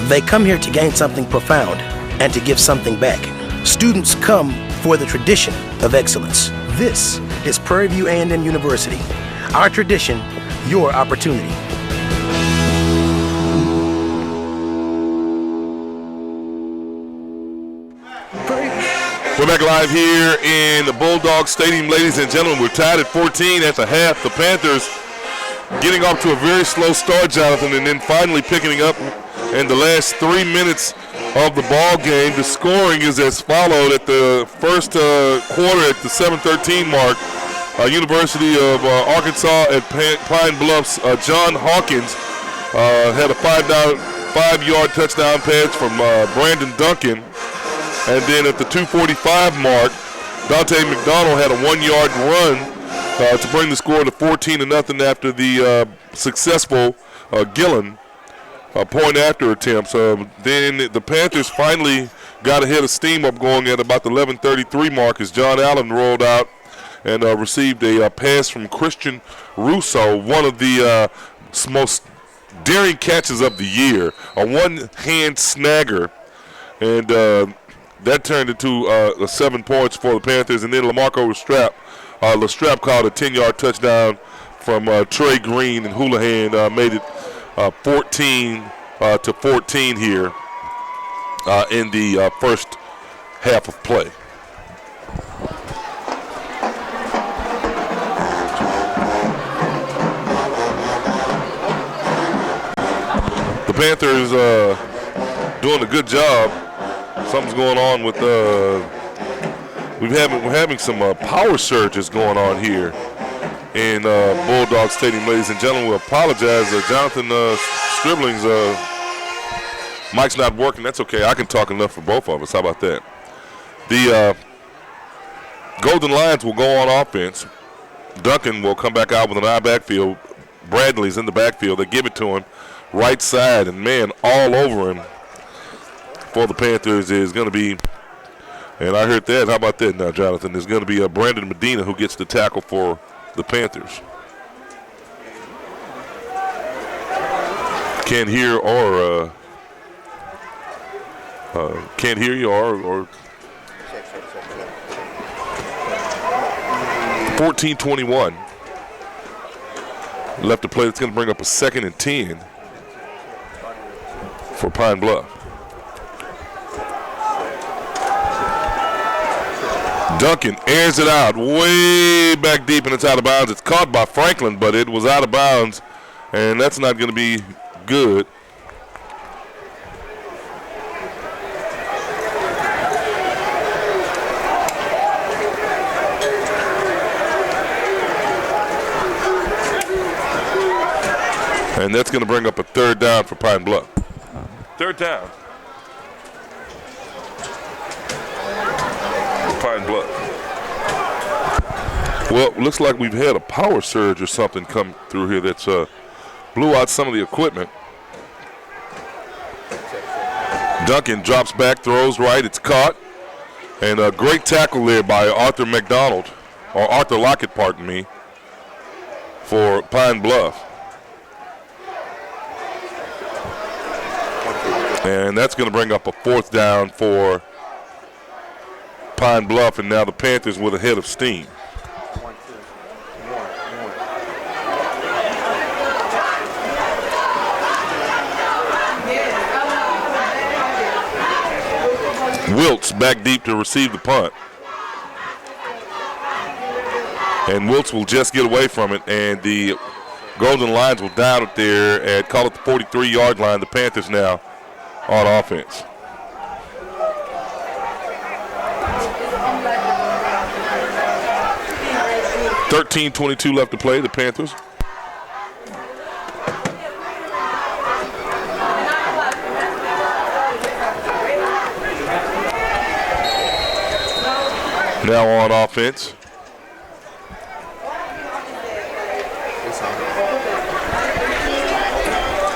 They come here to gain something profound and to give something back. Students come for the tradition of excellence. This is Prairie View A&M University. Our tradition, your opportunity. We're back live here in the Bulldog Stadium, ladies and gentlemen. We're tied at 14 at the half. The Panthers getting off to a very slow start, Jonathan, and then finally picking up in the last 3 minutes of the ball game. The scoring is as followed at the first quarter at the 7:13 mark. University of Arkansas at Pine Bluffs, John Hawkins had a 5-yard touchdown pass from Brandon Duncan. And then at the 2:45 mark, Dante McDonald had a 1-yard run to bring the score to 14-0 after the successful Gillen point after attempts. Then the Panthers finally got ahead of steam up going at about the 11:33 mark as John Allen rolled out and received a pass from Christian Russo, one of the most daring catches of the year, a one-hand snagger. And that turned into 7 points for the Panthers. And then LaMarco Lestrap called a 10-yard touchdown from Trey Green, and Houlihan made it 14-14 here in the first half of play. The Panthers doing a good job. Something's going on with we're having some power surges going on here in Bulldog Stadium, ladies and gentlemen. We apologize, Jonathan Stribling's mic's not working. That's okay. I can talk enough for both of us. How about that? The Golden Lions will go on offense. Duncan will come back out with an eye backfield. Bradley's in the backfield. They give it to him right side, and man, all over him for the Panthers is going to be, and I heard that. How about that now, Jonathan? There's going to be Brandon Medina who gets the tackle for the Panthers. Can't hear you or 14-21 left to play. It's going to bring up a 2nd and 10 for Pine Bluff. Duncan airs it out way back deep, and it's out of bounds. It's caught by Franklin, but it was out of bounds, and that's not going to be good. And that's going to bring up a 3rd down for Pine Bluff. 3rd down. Pine Bluff. Well, looks like we've had a power surge or something come through here that's blew out some of the equipment. Duncan drops back, throws right, it's caught. And a great tackle there by Arthur Lockett, pardon me, for Pine Bluff. And that's going to bring up a 4th down for Pine Bluff, and now the Panthers with a head of steam. Wiltz back deep to receive the punt. And Wiltz will just get away from it, and the Golden Lions will down it there at, call it the 43-yard line. The Panthers now on offense. $13:22 left to play, the Panthers. Now on offense.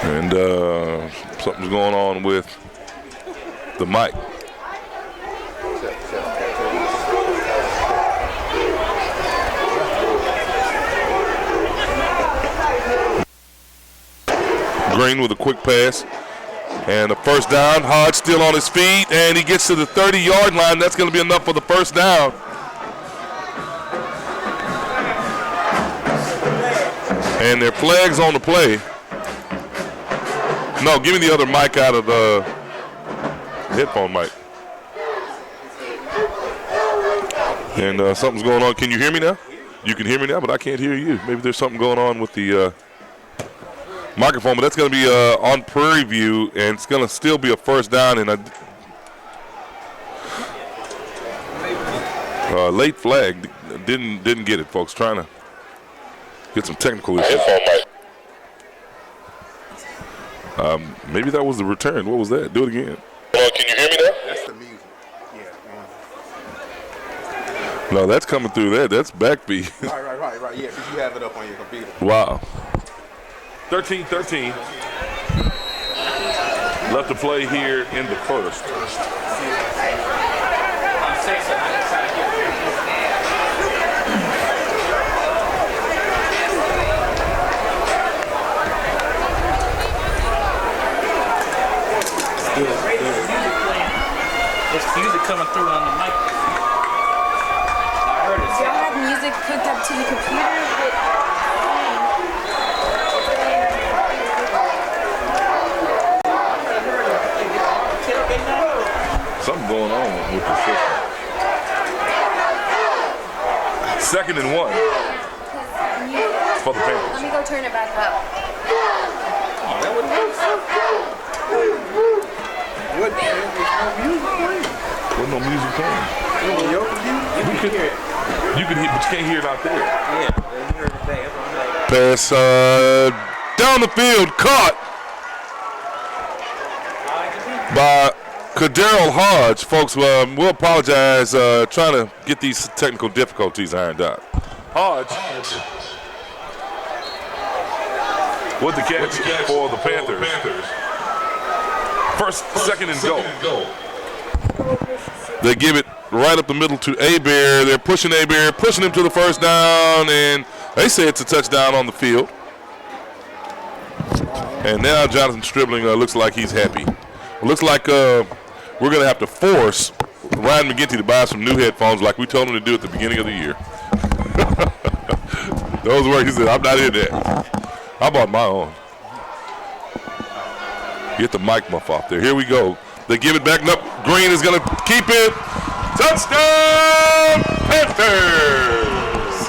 And something's going on with the mic. Green with a quick pass. And the first down. Hodge still on his feet, and he gets to the 30-yard line. That's going to be enough for the first down. And their flags on the play. No, give me the other mic out of the headphone mic. And something's going on. Can you hear me now? You can hear me now, but I can't hear you. Maybe there's something going on with the microphone, but that's going to be on Prairie View, and it's going to still be a first down. And a late flag. Didn't get it, folks. Trying to get some technical issues. Maybe that was the return. What was that? Do it again. Can you hear me now? That's the music. Yeah. No, that's coming through there. That's backbeat. Right. Yeah, because you have it up on your computer. Wow. 13-13. Left to play here in the first. There's music coming through on the mic. I heard it. Do y'all have music hooked up to the computer? Something going on with the system. 2nd and 1 for the Panthers. Let me go turn it back up. There's no music playing. You can hear it. You can hear, but you can't hear it out there. Yeah, they heard it today. Pass down the field, caught by Kaderrell Hodge. Folks, we'll apologize, trying to get these technical difficulties ironed out. Hodge with the catch for the Panthers. First, second and go. They give it right up the middle to Abear. They're pushing Abear, pushing him to the first down, and they say it's a touchdown on the field. And now Jonathan Stribling looks like he's happy. It looks like we're going to have to force Ryan McGinty to buy some new headphones like we told him to do at the beginning of the year. Those were, he said, I'm not in that. I bought my own. Get the mic muff off there. Here we go. They give it back. Nope. Green is going to keep it. Touchdown, Panthers!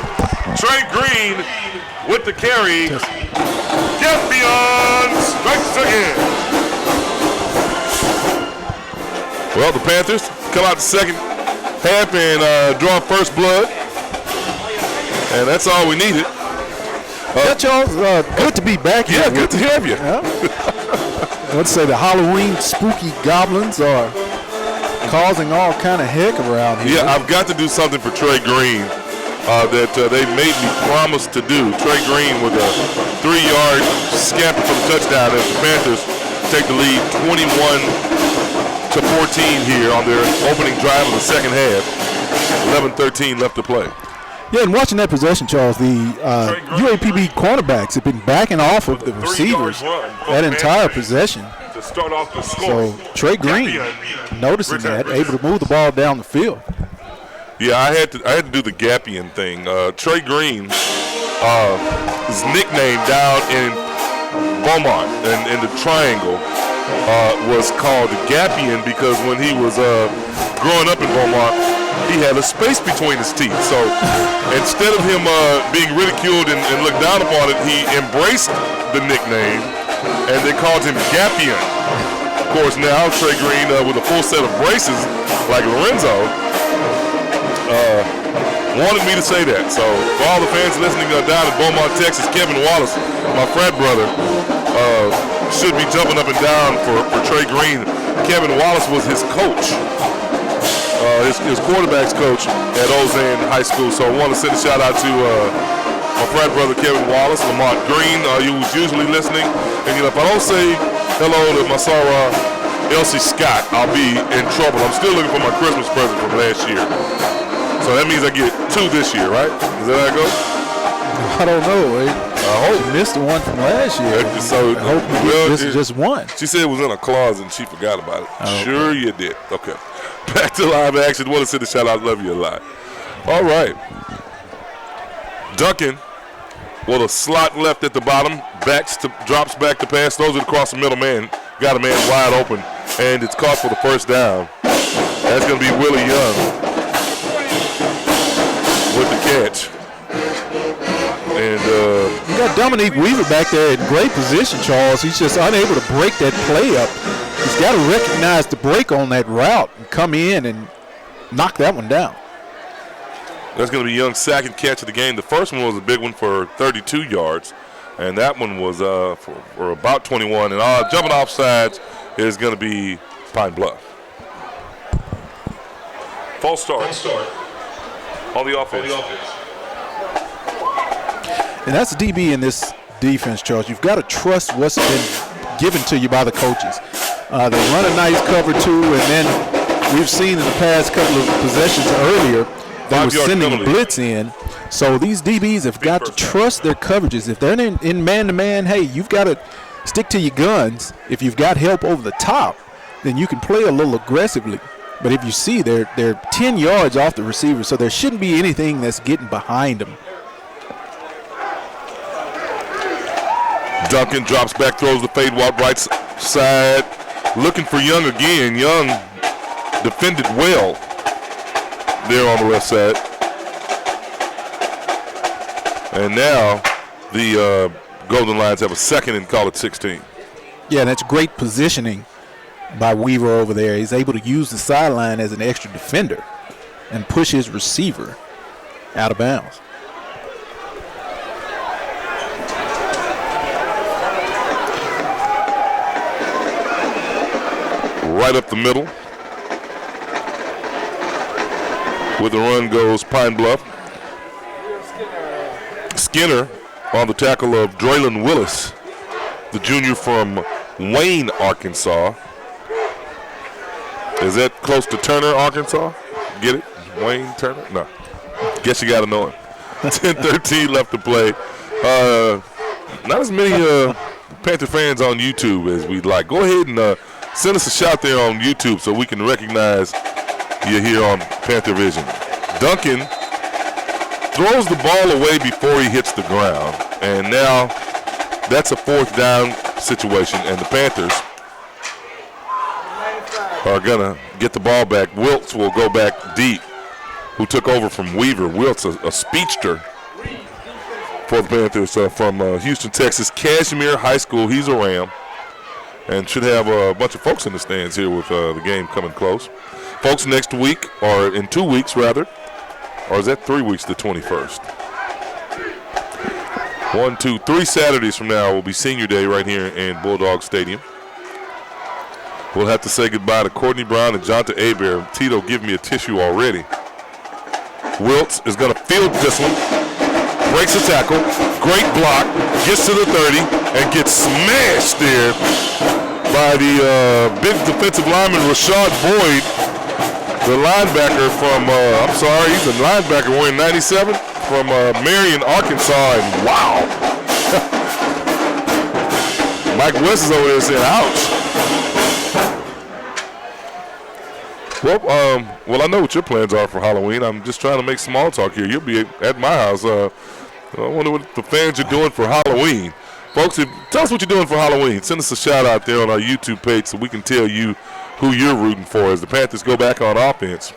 Trey Green with the carry. Get beyond. Strikes again. Well, the Panthers come out the second half and draw first blood. And that's all we needed. Charles, good to be back here. Yeah, good to have you. Yeah. Let's say the Halloween spooky goblins are causing all kind of heck around here. Yeah, I've got to do something for Trey Green that they made me promise to do. Trey Green with a 3-yard scamper for the touchdown as the Panthers take the lead 21-14 here on their opening drive of the second half. 11-13 left to play. Yeah, and watching that possession, Charles, the UAPB cornerbacks have been backing off of the receivers that entire possession. To start off the score. So Trey Green noticing that, able to move the ball down the field. Yeah, I had to do the Gapian thing. Trey Green, his nickname down in Beaumont and in the Triangle was called the Gapian because when he was growing up in Beaumont, he had a space between his teeth. So instead of him being ridiculed and looked down upon it, he embraced the nickname, and they called him Gapian. Of course, now Trey Green with a full set of braces like Lorenzo wanted me to say that. So for all the fans listening down in Beaumont, Texas, Kevin Wallace, my frat brother, should be jumping up and down for Trey Green. Kevin Wallace was his coach. His quarterback's coach at Ozane High School. So I want to send a shout out to my frat brother Kevin Wallace, Lamont Green, you was usually listening. And if I don't say hello to Masara Elsie Scott, I'll be in trouble. I'm still looking for my Christmas present from last year. So that means I get 2 this year, right? Is that how it goes? I don't know. I hope you missed the one from last year. So I hope you get this is just one. She said it was in a closet and she forgot about it. Oh, sure you did. Okay. Back to live action. Want to send a shout out. Love you a lot. All right. Duncan with a slot left at the bottom. Drops back to pass. Throws it across the middle man. Got a man wide open. And it's caught for the first down. That's going to be Willie Young with the catch. And you got Dominique Weaver back there in great position, Charles. He's just unable to break that play up. He's got to recognize the break on that route and come in and knock that one down. That's going to be Young's second catch of the game. The first one was a big one for 32 yards, and that one was for about 21. And jumping off sides is going to be Pine Bluff. False start on the offense. And that's the DB in this defense, Charles. You've got to trust what's been given to you by the coaches. They run a nice cover too, and then we've seen in the past couple of possessions earlier, they were sending blitz in. So these DBs have got to trust their coverages. If they're in man-to-man, hey, you've got to stick to your guns. If you've got help over the top, then you can play a little aggressively. But if you see they're 10 yards off the receiver, so there shouldn't be anything that's getting behind them. Duncan drops back, throws the fade out right side. Looking for Young again. Young defended well there on the left side. And now the Golden Lions have a second and call it 16. Yeah, that's great positioning by Weaver over there. He's able to use the sideline as an extra defender and push his receiver out of bounds. Right up the middle. With the run goes Pine Bluff. Skinner on the tackle of Draylon Willis, the junior from Wayne, Arkansas. Is that close to Turner, Arkansas? Get it? Wayne Turner? No. Guess you got to know him. 10-13 left to play. Not as many Panther fans on YouTube as we'd like. Go ahead and send us a shout there on YouTube so we can recognize you here on Panther Vision. Duncan throws the ball away before he hits the ground. And now that's a 4th down situation, and the Panthers are going to get the ball back. Wiltz will go back deep, who took over from Weaver. Wiltz, a speedster for the Panthers from Houston, Texas. Cashmere High School. He's a Ram and should have a bunch of folks in the stands here with the game coming close. Folks, next week, or in 2 weeks rather, or is that 3 weeks, the 21st? 1, 2, 3 Saturdays from now will be Senior Day right here in Bulldog Stadium. We'll have to say goodbye to Courtney Brown and Jonta Hebert. Tito, give me a tissue already. Wiltz is going to field this one. Breaks a tackle. Great block. Gets to the 30 and gets smashed there by the big defensive lineman, Rashad Boyd, the linebacker from, he's a linebacker wearing 97 from Marion, Arkansas. And wow. Mike West is over there saying, ouch. Well, I know what your plans are for Halloween. I'm just trying to make small talk here. You'll be at my house. I wonder what the fans are doing for Halloween. Folks, tell us what you're doing for Halloween. Send us a shout out there on our YouTube page so we can tell you who you're rooting for as the Panthers go back on offense.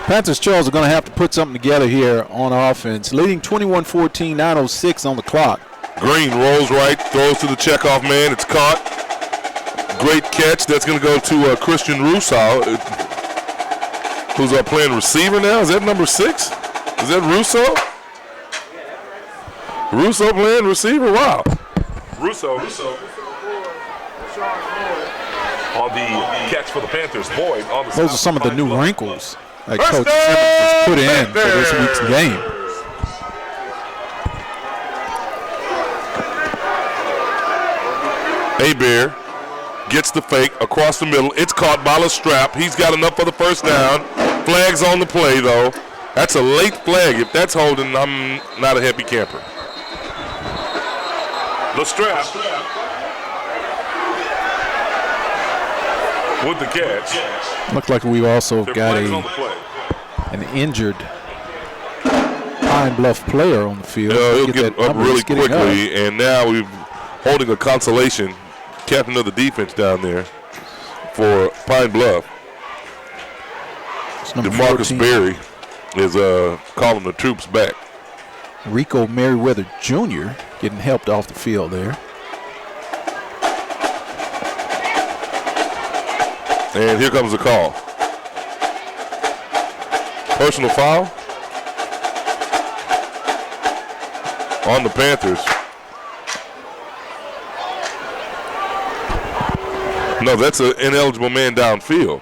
Panthers, Charles, are going to have to put something together here on offense. Leading 21-14, 9:06 on the clock. Green rolls right, throws to the checkoff man. It's caught. Great catch. That's going to go to Christian Russo, who's playing receiver now. Is that number 6? Is that Russo? Russo playing receiver? Wow. Russo. On the catch for the Panthers. Boyd on the Those are some of the new wrinkles that Coach Simmons has put in for this week's game. Hebert gets the fake across the middle. It's caught by Lestrap. He's got enough for the first down. Flags on the play, though. That's a late flag. If that's holding, I'm not a happy camper. Lestrap with the catch. Looked like we also got an injured Pine Bluff player on the field. He'll get up really quickly, and now we're holding a consolation. Captain of the defense down there for Pine Bluff. DeMarcus Berry is calling the troops back. Rico Merriweather Jr. getting helped off the field there. And here comes the call. Personal foul on the Panthers. No, that's an ineligible man downfield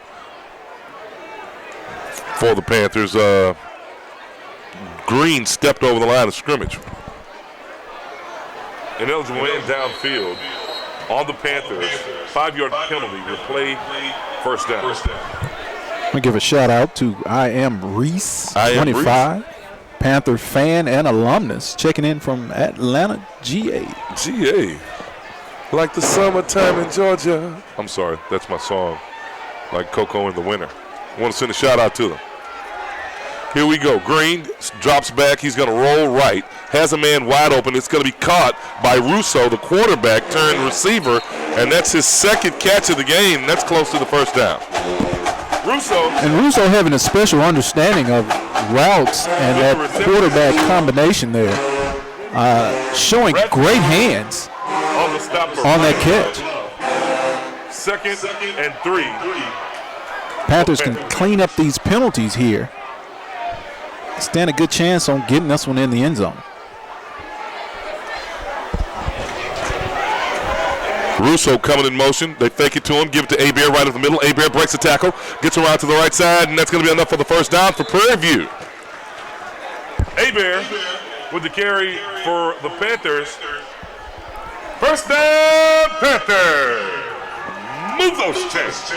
for the Panthers. Green stepped over the line of scrimmage. Ineligible man downfield on the Panthers. 5-yard penalty. Replay, first down. I'm going to give a shout out to I Am Reese, 25, Panther fan and alumnus, checking in from Atlanta, GA. GA. Like the summertime in Georgia. I'm sorry, that's my song. Like Coco in the winter. I want to send a shout out to them. Here we go. Green drops back. He's going to roll right. Has a man wide open. It's going to be caught by Russo, the quarterback turned receiver, and that's his second catch of the game. That's close to the first down. Russo having a special understanding of routes and that quarterback combination there. Showing great hands on that catch. Second and 3. Panthers can clean up these penalties here. Stand a good chance on getting this one in the end zone. Russo coming in motion. They fake it to him, give it to Abear right in the middle. Abear breaks the tackle, gets around to the right side, and that's going to be enough for the first down for Prairie View. Abear with the carry for the Panthers. First down, Panthers. Move those chests.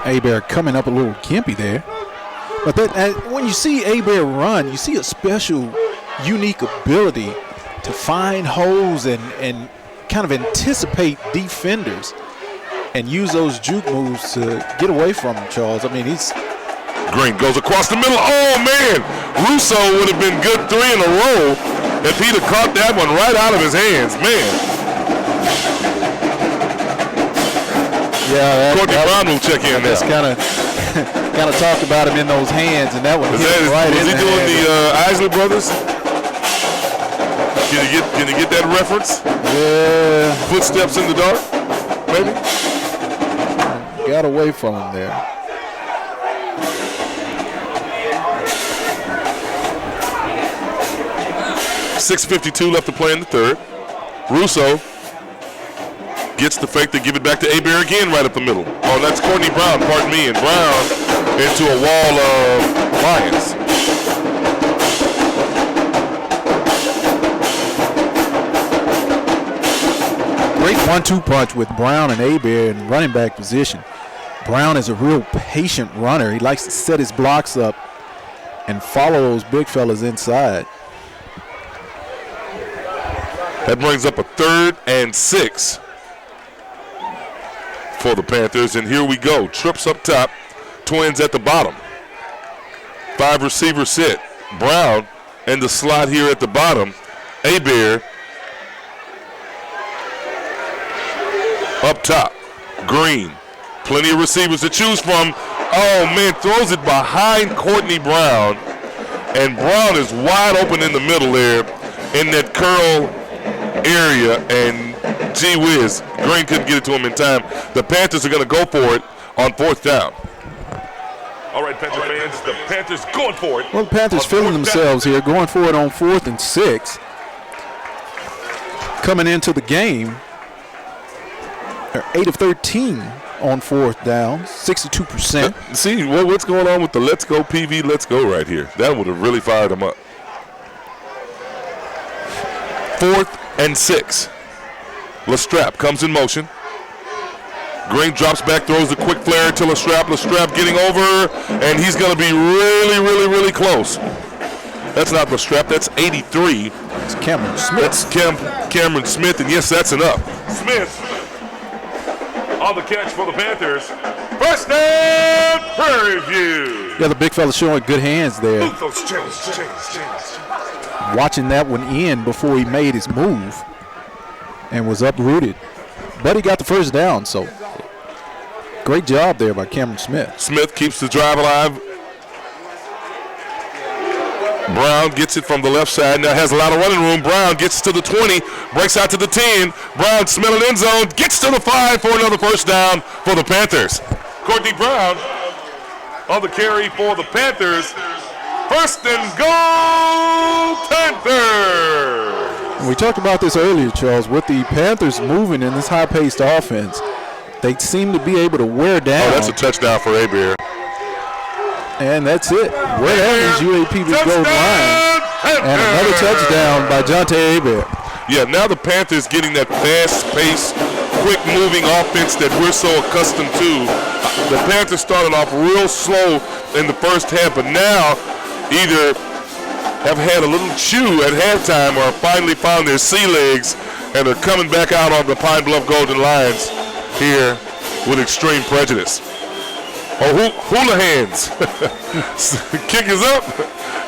Abear coming up a little gimpy there. But when you see Abear run, you see a special, unique ability to find holes and kind of anticipate defenders and use those juke moves to get away from him, Charles. I mean, he's... Green goes across the middle. Oh, man. Russo would have been good 3 in a row if he'd have caught that one right out of his hands. Man. Yeah, Courtney Brown will check in that's now. Kind of talked about him in those hands, and that one hit right in the Was he doing the Isley Brothers? Can you get that reference? Yeah. Footsteps in the dark, maybe? Got away from him there. .6:52 left to play in the third. Russo gets the fake to give it back to Abear again right up the middle. Oh, that's Courtney Brown, pardon me, and Brown into a wall of Lions. Great 1-2 punch with Brown and Abear in running back position. Brown is a real patient runner. He likes to set his blocks up and follow those big fellas inside. That brings up a 3rd and 6 for the Panthers, and here we go. Trips up top, Twins at the bottom. 5 receiver set. Brown in the slot here at the bottom. Abear up top. Green. Plenty of receivers to choose from. Oh, man, throws it behind Courtney Brown, and Brown is wide open in the middle there in that curl area, and gee whiz, Green couldn't get it to him in time. The Panthers are going to go for it on 4th down. All right, Panther fans, the Panthers going for it. Well, the Panthers feeling themselves here, going for it on 4th and 6. Coming into the game, they're 8 of 13 on 4th down, 62%. See, what's going on with the Let's Go PV, Let's Go right here? That would have really fired them up. 4th and 6. Lestrap comes in motion. Green drops back, throws the quick flare to Lestrap. Lestrap getting over, and he's going to be really, really, really close. That's not Lestrap, that's 83. It's Cameron Smith. That's Cameron Smith, and yes, that's enough. Smith on the catch for the Panthers. First down, Prairie View. Yeah, the big fella showing good hands there. Watching that one in before he made his move and was uprooted. But he got the first down, so great job there by Cameron Smith. Smith keeps the drive alive. Brown gets it from the left side. Now has a lot of running room. Brown gets to the 20, breaks out to the 10. Brown smelling end zone, gets to the 5 for another first down for the Panthers. Courtney Brown on the carry for the Panthers. First and goal, Panthers. We talked about this earlier, Charles. With the Panthers moving in this high-paced offense, they seem to be able to wear down. Oh, that's a touchdown for Hebert. And that's it. We're down UAPB goal line. And another touchdown by Jonte Hebert. Yeah, now the Panthers getting that fast-paced, quick-moving offense that we're so accustomed to. The Panthers started off real slow in the first half, but now either have had a little chew at halftime or finally found their sea legs and are coming back out on the Pine Bluff Golden Lions here with extreme prejudice. Oh, hula hands. Kick is up,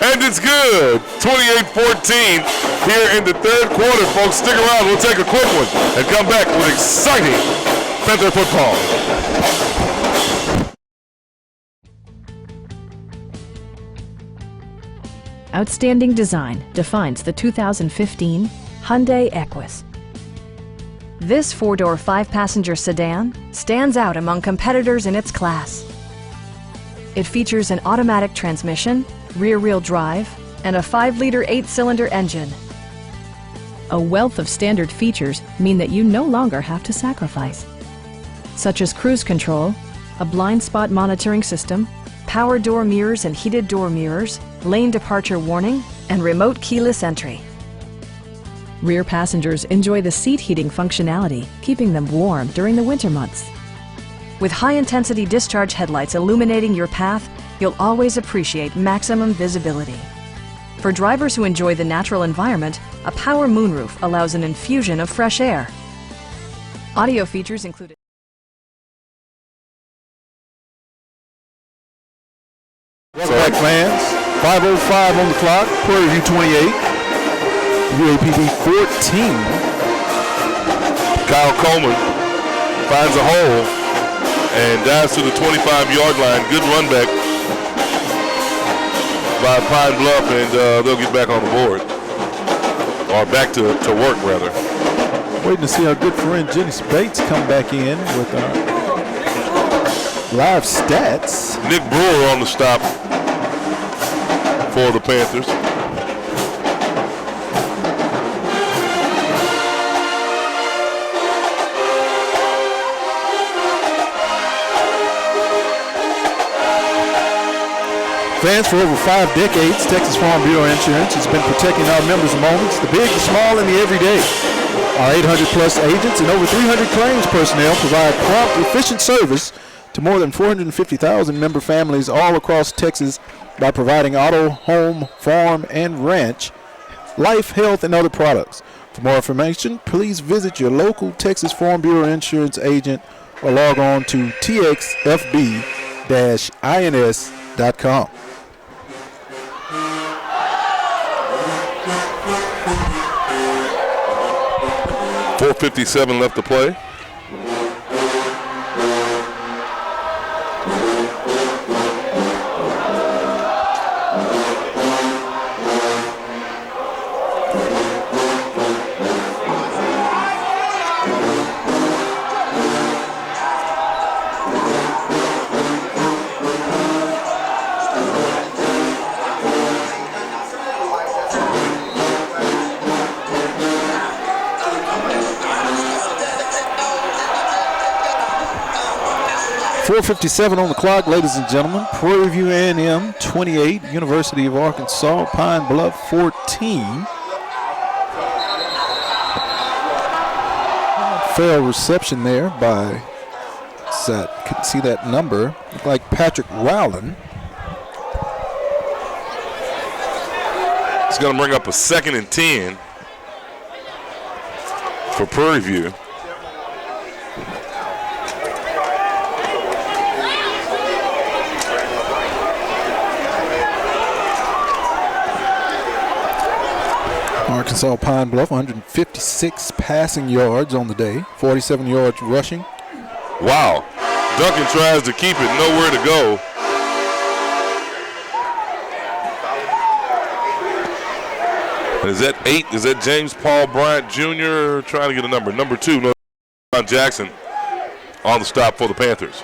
and it's good. 28-14 here in the third quarter, folks. Stick around. We'll take a quick one and come back with exciting Panther football. Outstanding design defines the 2015 Hyundai Equus. This four-door, five-passenger sedan stands out among competitors in its class. It features an automatic transmission, rear-wheel drive, and a 5-liter 8-cylinder engine. A wealth of standard features mean that you no longer have to sacrifice, such as cruise control, a blind spot monitoring system, power door mirrors and heated door mirrors, lane departure warning, and remote keyless entry. Rear passengers enjoy the seat heating functionality, keeping them warm during the winter months. With high-intensity discharge headlights illuminating your path, you'll always appreciate maximum visibility. For drivers who enjoy the natural environment, a power moonroof allows an infusion of fresh air. Audio features include Welcome back, fans. 5:05 on the clock. Prairie View 28. UAPB 14. Kyle Coleman finds a hole and dives to the 25-yard line. Good run back by Pine Bluff, and they'll get back on the board. Or back to work, rather. Waiting to see our good friend Jenny Spates come back in with live stats. Nick Brewer on the stop for the Panthers. Fans, for over 5 decades, Texas Farm Bureau Insurance has been protecting our members' moments, the big, the small, and the everyday. Our 800-plus agents and over 300 claims personnel provide prompt, efficient service to more than 450,000 member families all across Texas by providing auto, home, farm, and ranch, life, health, and other products. For more information, please visit your local Texas Farm Bureau Insurance agent or log on to txfb-ins.com. 4:57 left to play. .57 on the clock, ladies and gentlemen. Prairie View A&M 28, University of Arkansas, Pine Bluff 14. Failed reception there by that? Couldn't see that number. Looked like Patrick Rowland. It's going to bring up a 2nd and 10 for Prairie View. Arkansas Pine Bluff, 156 passing yards on the day, 47 yards rushing. Wow. Duncan tries to keep it, nowhere to go. And is that 8? Is that James Paul Bryant Jr. trying to get a number? Number 2, no, Jackson on the stop for the Panthers.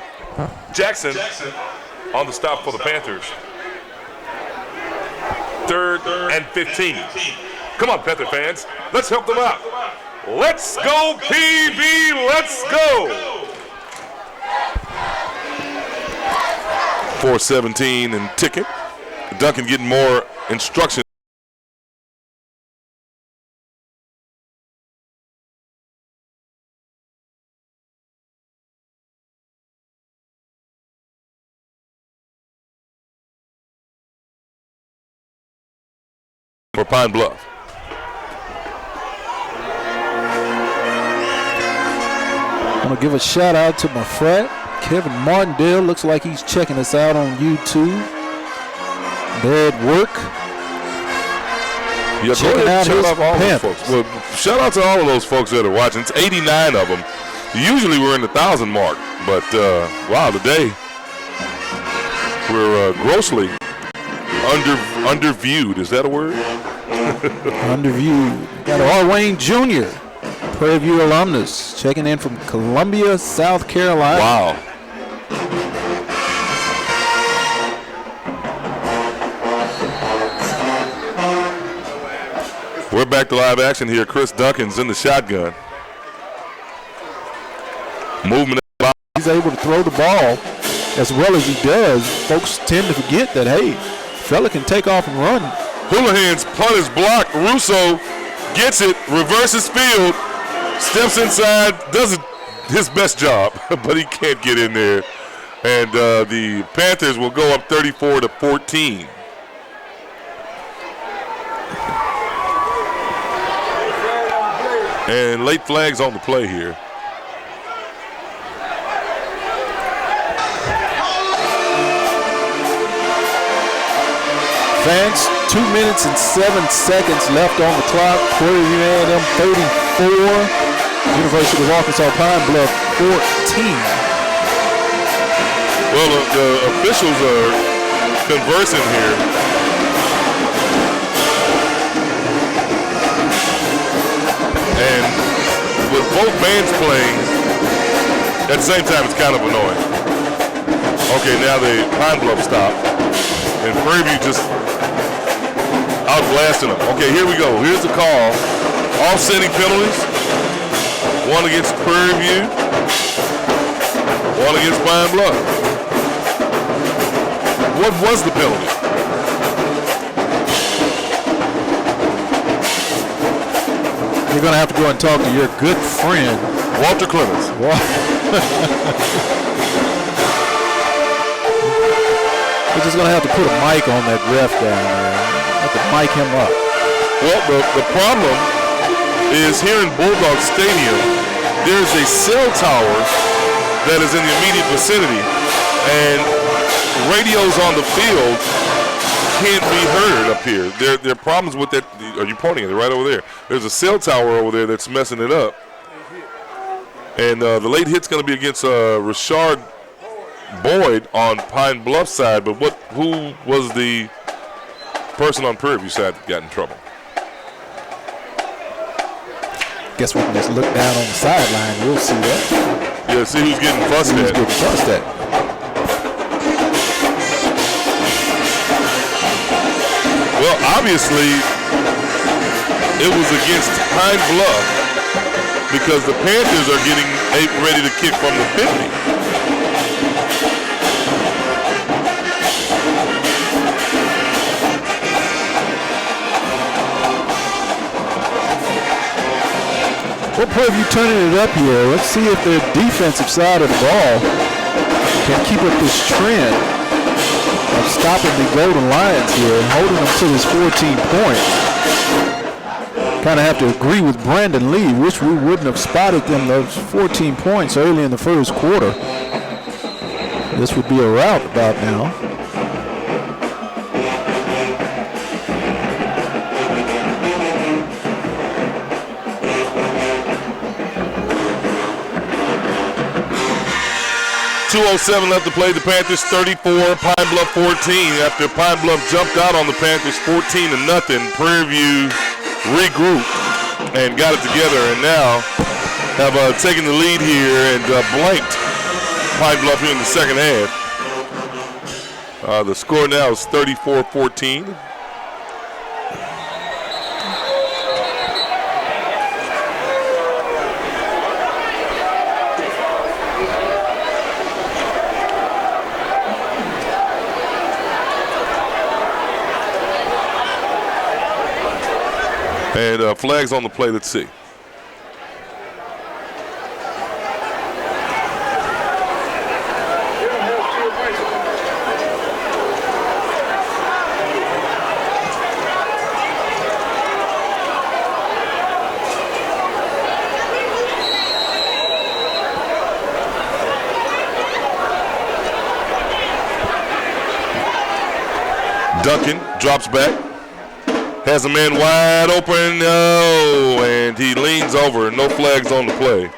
Jackson on the stop for the Panthers. 3rd and 15. Come on, Panther fans. Let's help them out. Let's go, PV. Let's go. 4:17 and ticking. Duncan getting more instruction. For Pine Bluff. I want to give a shout out to my frat, Kevin Martindale. Looks like he's checking us out on YouTube. They're at work. Yeah, checking out shout his out all those Panthers. folks. Well, shout out to all of those folks that are watching. It's 89 of them. Usually we're in the 1,000 mark, but wow, today we're grossly underviewed. Is that a word? Underviewed. Got R. Wayne Jr., Prairie View alumnus, checking in from Columbia, South Carolina. Wow. We're back to live action here. Chris Duncan's in the shotgun. Movement. He's able to throw the ball as well as he does. Folks tend to forget that, hey, fella can take off and run. Houlihan's punt is blocked. Russo gets it, reverses field, steps inside, does his best job, but he can't get in there. And the Panthers will go up 34-14. And late flags on the play here. Fans, 2 minutes and 7 seconds left on the clock. Prairie View A&M 34, University of Arkansas Pine Bluff 14. Well, the officials are conversing here. And with both bands playing at the same time, it's kind of annoying. Okay, now the Pine Bluff stopped. And Prairie View just outblasting them. Okay, here we go. Here's the call. Offsetting penalties. One against Prairie View. One against Pine Bluff. What was the penalty? You're going to have to go and talk to your good friend, Walter Clemens. We're just going to have to put a mic on that ref down there. Have to mic him up. Well, the problem is here in Bulldog Stadium, there's a cell tower that is in the immediate vicinity, and radios on the field can't be heard up here. There are problems with that. Are you pointing at it right over there? There's a cell tower over there that's messing it up. And the late hit's going to be against Rashard Boyd on Pine Bluff side, but who was the person on Prairie View side that got in trouble? Guess we can just look down on the sideline. We'll see that. Yeah, see who's getting fussed at. Who's getting fussed at. Well, obviously, it was against Pine Bluff because the Panthers are getting ready to kick from the 50. What Prairie View turning it up here? Let's see if their defensive side of the ball can keep up this trend of stopping the Golden Lions here, holding them to this 14 points. Kind of have to agree with Brandon Lee. Wish we wouldn't have spotted them those 14 points early in the first quarter. This would be a rout about now. .207 left to play. The Panthers 34, Pine Bluff 14. After Pine Bluff jumped out on the Panthers 14-0, Prairie View regrouped and got it together, and now have taken the lead here and blanked Pine Bluff here in the second half. The score now is 34-14. And flags on the play. Let's see. Duncan drops back. Has a man wide open, and he leans over. No flags on the play.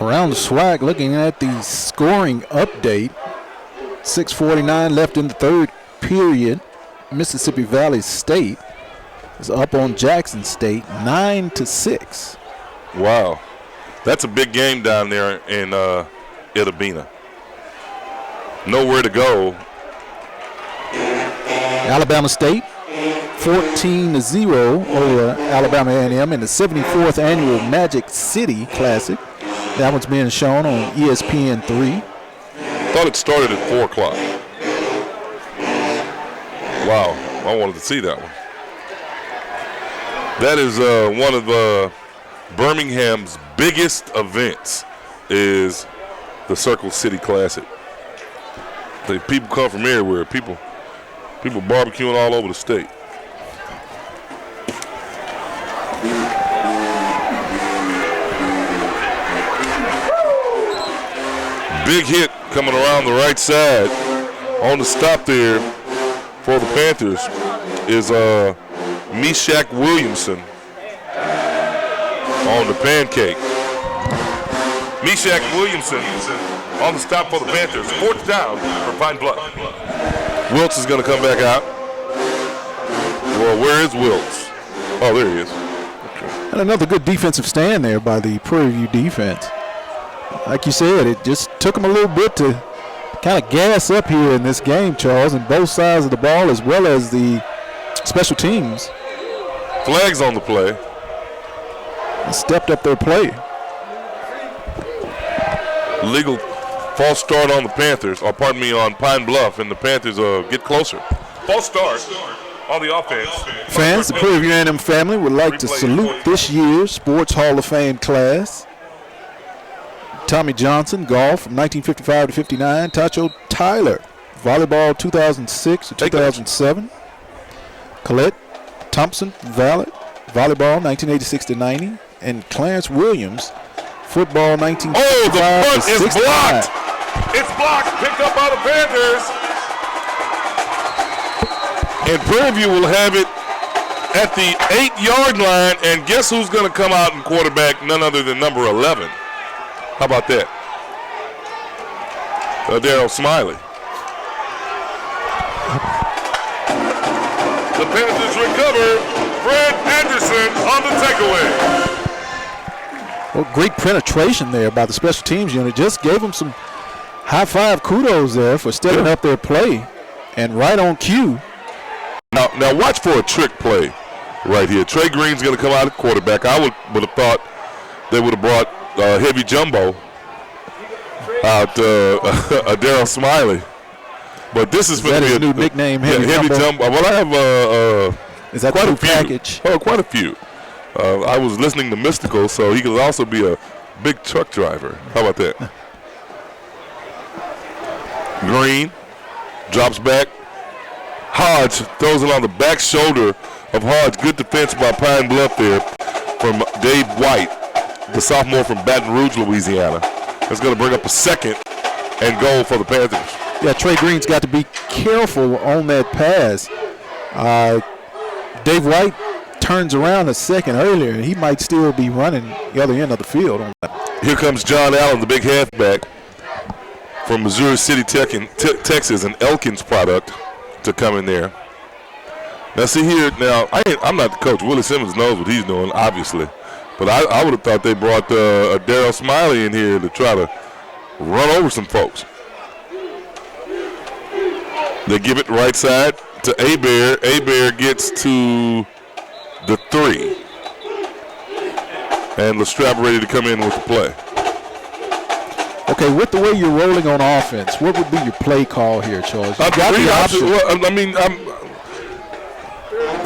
Around the SWAC, looking at the scoring update. 6:49 left in the third period. Mississippi Valley State is up on Jackson State 9-6. Wow, that's a big game down there in Itta Bena. Nowhere to go. Alabama State 14-0 over Alabama A&M in the 74th annual Magic City Classic. That one's being shown on ESPN3. Thought it started at 4 o'clock. Wow, I wanted to see that one. That is one of Birmingham's biggest events, is the Circle City Classic. The people come from everywhere. People barbecuing all over the state. Big hit coming around the right side. On the stop there for the Panthers is Meshach Williamson on the pancake. Meshach Williamson on the stop for the Panthers. Fourth down for Pine Bluff. Wiltz is going to come back out. Well, where is Wiltz? Oh, there he is. Okay. And another good defensive stand there by the Prairie View defense. Like you said, it just took them a little bit to kind of gas up here in this game, Charles, on both sides of the ball as well as the special teams. Flags on the play. They stepped up their play. Legal false start on the Panthers, or pardon me, on Pine Bluff, and the Panthers get closer. False start on the offense. Fans, the Prairie View A&M family would like to salute this year's Sports Hall of Fame class. Tommy Johnson, golf from 1955 to 59. Tacho Tyler, volleyball 2006 to 2007. Colette Thompson, volleyball 1986 to 90. And Clarence Williams, football 1955 to 69. Oh, the punt is blocked. It's blocked. Picked up by the Panthers. And Prairie View will have it at the 8-yard line. And guess who's going to come out and quarterback? None other than number 11. How about that? Daryl Smiley. The Panthers recover. Fred Anderson on the takeaway. Well, great penetration there by the special teams unit. Just gave them some high-five kudos there for stepping up their play. And right on cue. Now watch for a trick play right here. Trey Green's going to come out at quarterback. I would have thought they would have brought Heavy Jumbo. out Daryl Smiley. But this is that his new nickname, Heavy Jumbo. Well, I have is that quite a few. package? Oh, quite a few. I was listening to Mystical, so he could also be a big truck driver. How about that? Green drops back. Hodge throws it on the back shoulder of Hodge. Good defense by Pine Bluff there from Dave White, the sophomore from Baton Rouge, Louisiana. That's going to bring up a second and goal for the Panthers. Yeah, Trey Green's got to be careful on that pass. Dave White turns around a second earlier. He might still be running the other end of the field on that. Here comes John Allen, the big halfback from Missouri City, Texas, an Elkins product to come in there. Now, see here, I'm not the coach. Willie Simmons knows what he's doing, obviously. But I would have thought they brought Daryl Smiley in here to try to run over some folks. They give it right side to Abear. Abear gets to the 3. And Lestrap ready to come in with the play. Okay, with the way you're rolling on offense, what would be your play call here, Charles?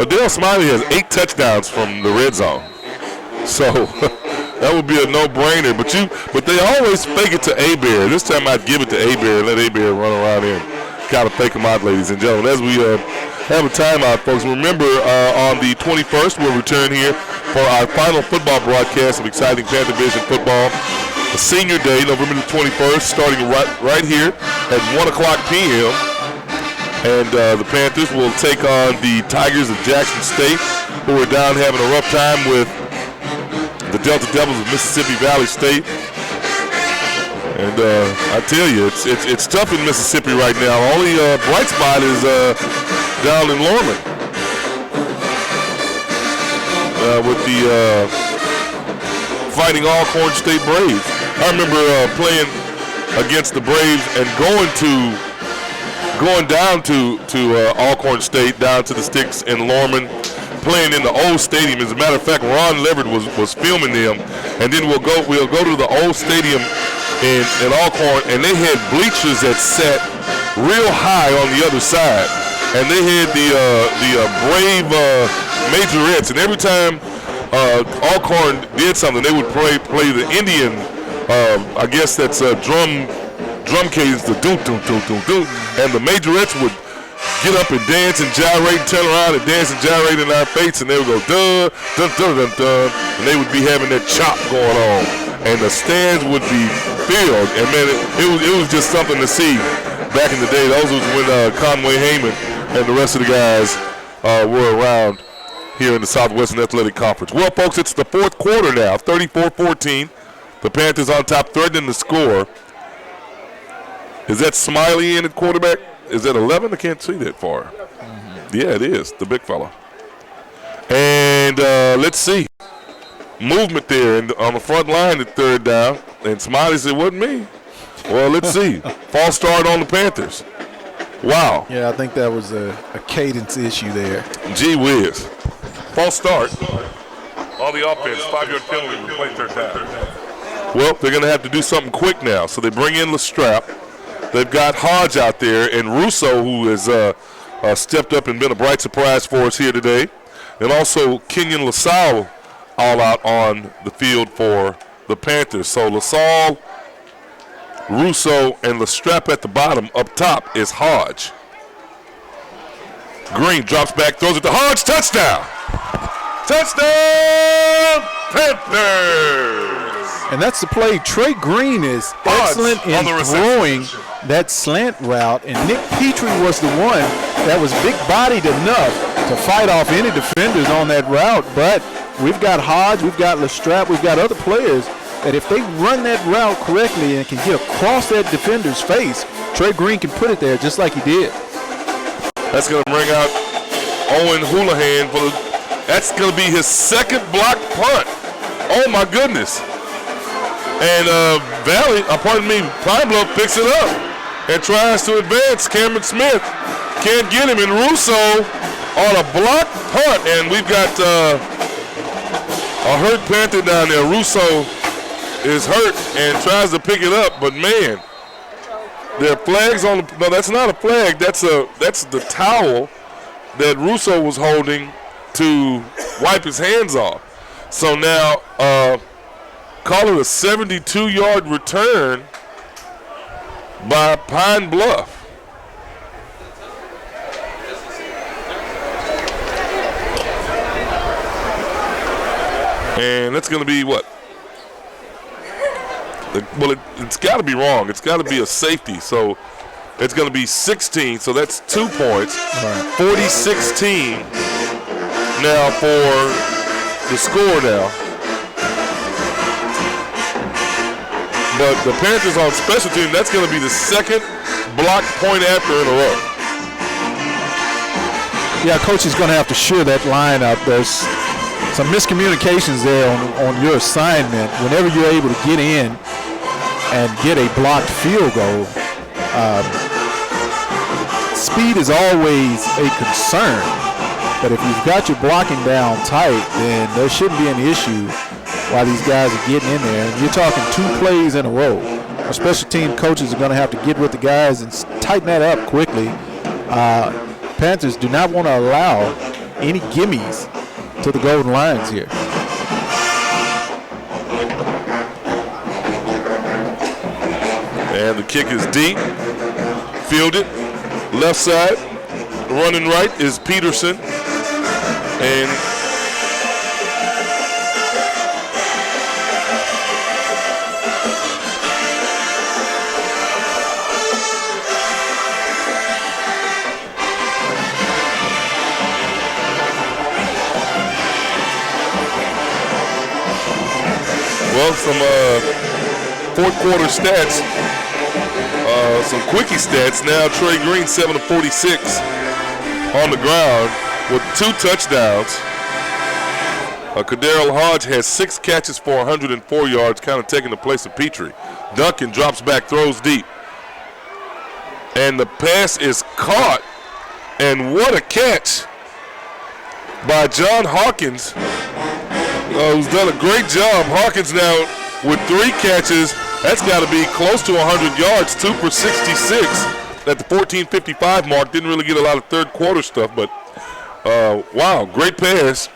Daryl Smiley has 8 touchdowns from the red zone. So that would be a no-brainer. But they always fake it to Abear. This time I'd give it to Abear and let Abear run around here and kind of fake them out, ladies and gentlemen. As we have a timeout, folks, remember on the 21st we'll return here for our final football broadcast of exciting Panther Division football. A senior day, November the 21st, starting right here at 1 o'clock p.m. And the Panthers will take on the Tigers of Jackson State, who are down having a rough time with the Delta Devils of Mississippi Valley State. And I tell you, it's tough in Mississippi right now. Only bright spot is down in Lorman with the Fighting Alcorn State Braves. I remember playing against the Braves and going down to Alcorn State, down to the Sticks in Lorman, playing in the old stadium. As a matter of fact, Ron Leverett was filming them, and then we'll go to the old stadium in Alcorn, and they had bleachers that sat real high on the other side, and they had the Brave majorettes, and every time Alcorn did something, they would play the Indian. I guess that's drum cadence, the doom, and the majorettes would get up and dance and gyrate and turn around and dance and gyrate in our face, and they would go dun, dun, dun, dun, dun, and they would be having that chop going on, and the stands would be filled, and man, it was just something to see back in the day. Those was when Conway Heyman and the rest of the guys were around here in the Southwestern Athletic Conference. Well, folks, it's the fourth quarter now, 34-14. The Panthers on top, threatening the score. Is that Smiley in at quarterback? Is that 11? I can't see that far. Mm-hmm. Yeah, it is, the big fella. And let's see. Movement there on the front line at third down. And Smiley said, wasn't me. Well, let's see. False start on the Panthers. Wow. Yeah, I think that was a cadence issue there. Gee whiz. False start on the offense. 5-yard penalty with play third down. Well, they're going to have to do something quick now. So they bring in Lestrap. They've got Hodge out there and Russo, who has stepped up and been a bright surprise for us here today. And also Kenyon LaSalle all out on the field for the Panthers. So LaSalle, Russo, and Lestrap at the bottom. Up top is Hodge. Green drops back, throws it to Hodge. Touchdown! Touchdown, Panthers! And that's the play. Trey Green is excellent in throwing that slant route, and Nick Petrie was the one that was big-bodied enough to fight off any defenders on that route. But we've got Hodge, we've got Lestrap, we've got other players that if they run that route correctly and can get across that defender's face, Trey Green can put it there just like he did. That's going to bring out Owen Houlihan for that's going to be his second block punt. Oh my goodness. And Pine Bluff picks it up and tries to advance. Cameron Smith can't get him, and Russo on a block punt, and we've got a hurt Panther down there. Russo is hurt and tries to pick it up, but man, there are flags on the – no, that's not a flag. That's the towel that Russo was holding to wipe his hands off. So now call it a 72-yard return by Pine Bluff. And that's going to be what? Well, it's got to be wrong. It's got to be a safety. So it's going to be 16. So that's 2 points. 40-16 now for the score now. But the Panthers on special team, that's going to be the second blocked point after in a row. Yeah, coach is going to have to shore that line up. There's some miscommunications there on your assignment. Whenever you're able to get in and get a blocked field goal, speed is always a concern. But if you've got your blocking down tight, then there shouldn't be any issue while these guys are getting in there. And you're talking 2 plays in a row. Our special team coaches are going to have to get with the guys and tighten that up quickly. Panthers do not want to allow any gimmies to the Golden Lions here. And the kick is deep, fielded, left side, running right is Peterson, and well, some fourth quarter stats, some quickie stats. Now Trey Green 7 of 46 on the ground with 2 touchdowns. Kadarrell Hodge has 6 catches for 104 yards, kind of taking the place of Petrie. Duncan drops back, throws deep. And the pass is caught. And what a catch by John Hawkins, who's done a great job. Hawkins now with 3 catches. That's got to be close to 100 yards, 2 for 66 at the 14:55 mark. Didn't really get a lot of third quarter stuff, but wow, great pass.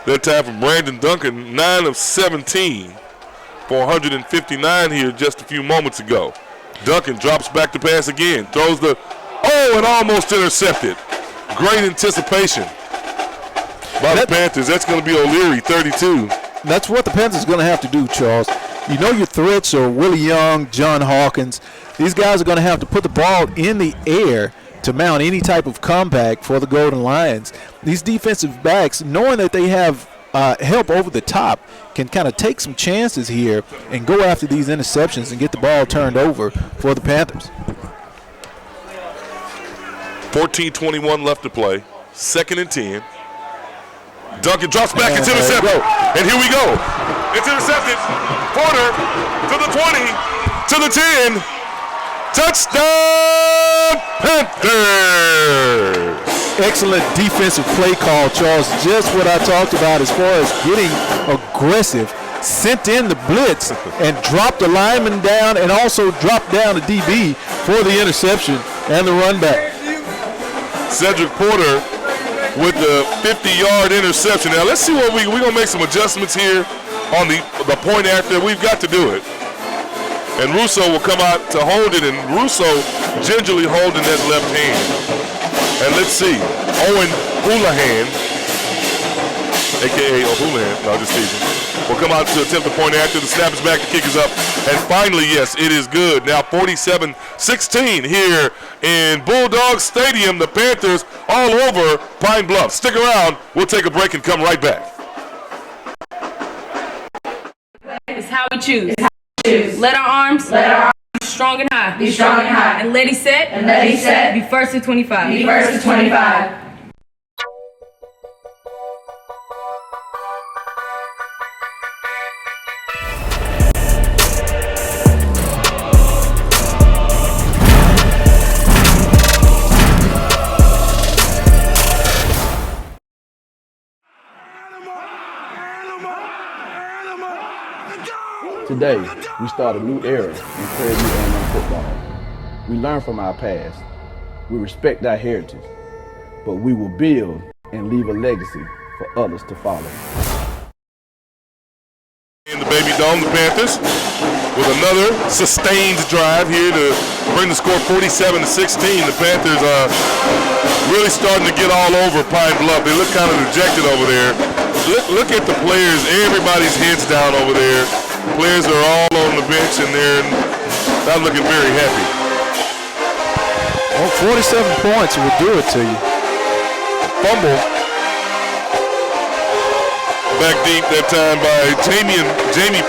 That time from Brandon Duncan, 9 of 17 for 159 here just a few moments ago. Duncan drops back to pass again, throws the, and almost intercepted. Great anticipation by the Panthers. That's going to be O'Leary, 32. That's what the Panthers are going to have to do, Charles. You know your threats are Willie Young, John Hawkins. These guys are going to have to put the ball in the air to mount any type of comeback for the Golden Lions. These defensive backs, knowing that they have help over the top, can kind of take some chances here and go after these interceptions and get the ball turned over for the Panthers. 14:21 left to play. 2nd and 10. Duncan drops back, it's intercepted. And here we go. It's intercepted. Porter to the 20, to the 10. Touchdown, Panthers. Excellent defensive play call, Charles. Just what I talked about as far as getting aggressive. Sent in the blitz and dropped the lineman down and also dropped down the DB for the interception and the run back. Cedric Porter with the 50-yard interception. Now let's see what we're going to make some adjustments here on the point after. We've got to do it. And Russo will come out to hold it, and Russo gingerly holding that left hand. And let's see, Owen Houlihan, a.k.a. O'Houlihan, no, just teasing, will come out to attempt the point after. The snap is back, the kick is up, and finally, yes, it is good. Now 47-16 here in Bulldog Stadium. The Panthers all over Pine Bluff. Stick around. We'll take a break and come right back. It's how we choose. Let our arms be strong and high. Be strong and high. And let it set. And let it set. Be first to 25. Be first to 25. Go! Today, we start a new era in Prairie View A&M football. We learn from our past. We respect our heritage. But we will build and leave a legacy for others to follow. In the Baby Dome, the Panthers with another sustained drive here to bring the score 47-16. The Panthers are really starting to get all over Pine Bluff. They look kind of dejected over there. Look at the players. Everybody's heads down over there. Players are all on the bench and they're not looking very happy. Well, 47 points will do it to you. Fumble. Back deep that time by Jamie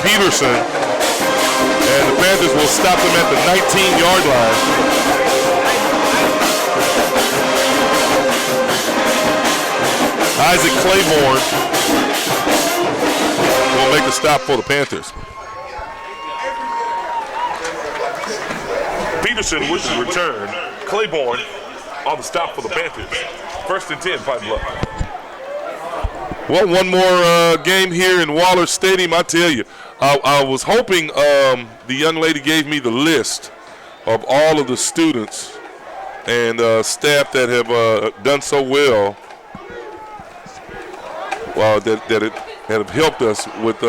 Peterson. And the Panthers will stop them at the 19-yard line. Isaac Claiborne will make the stop for the Panthers. Peterson with the return. Claiborne on the stop for the Panthers. 1st and 10, Pine Bluff. Well, one more game here in Waller Stadium. I tell you, I was hoping the young lady gave me the list of all of the students and staff that have done so well, that have helped us with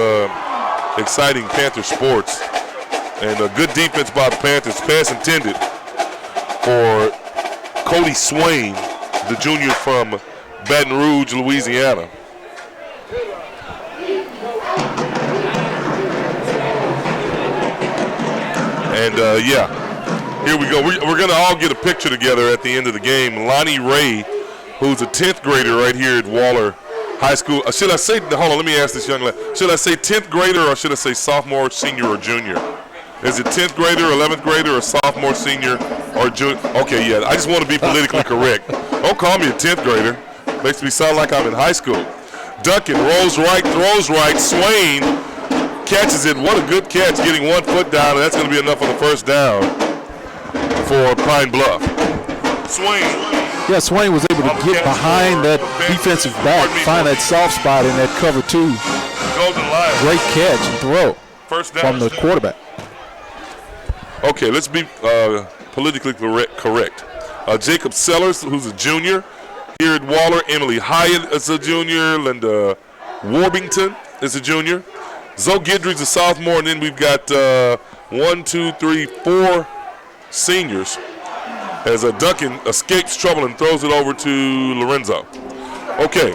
exciting Panther sports. And a good defense by the Panthers. Pass intended for Cody Swain, the junior from Baton Rouge, Louisiana. And here we go. We're going to all get a picture together at the end of the game. Lonnie Ray, who's a 10th grader right here at Waller High School. Should I say, hold on, let me ask this young lady. Should I say 10th grader or should I say sophomore, senior, or junior? Is it 10th grader, 11th grader, or sophomore, senior, or junior? Okay, yeah, I just want to be politically correct. Don't call me a 10th grader. Makes me sound like I'm in high school. Duncan rolls right, throws right. Swain catches it. What a good catch, getting 1 foot down, and that's going to be enough for the first down for Pine Bluff. Swain. Yeah, Swain was able to get behind that defensive back, find that soft spot in that cover 2. Golden line. Great catch and throw first down from the quarterback. Okay, let's be politically correct. Jacob Sellers, who's a junior here at Waller. Emily Hyatt is a junior. Linda Warbington is a junior. Zoe Guidry's a sophomore, and then we've got 4 seniors as Duncan escapes trouble and throws it over to Lorenzo. Okay,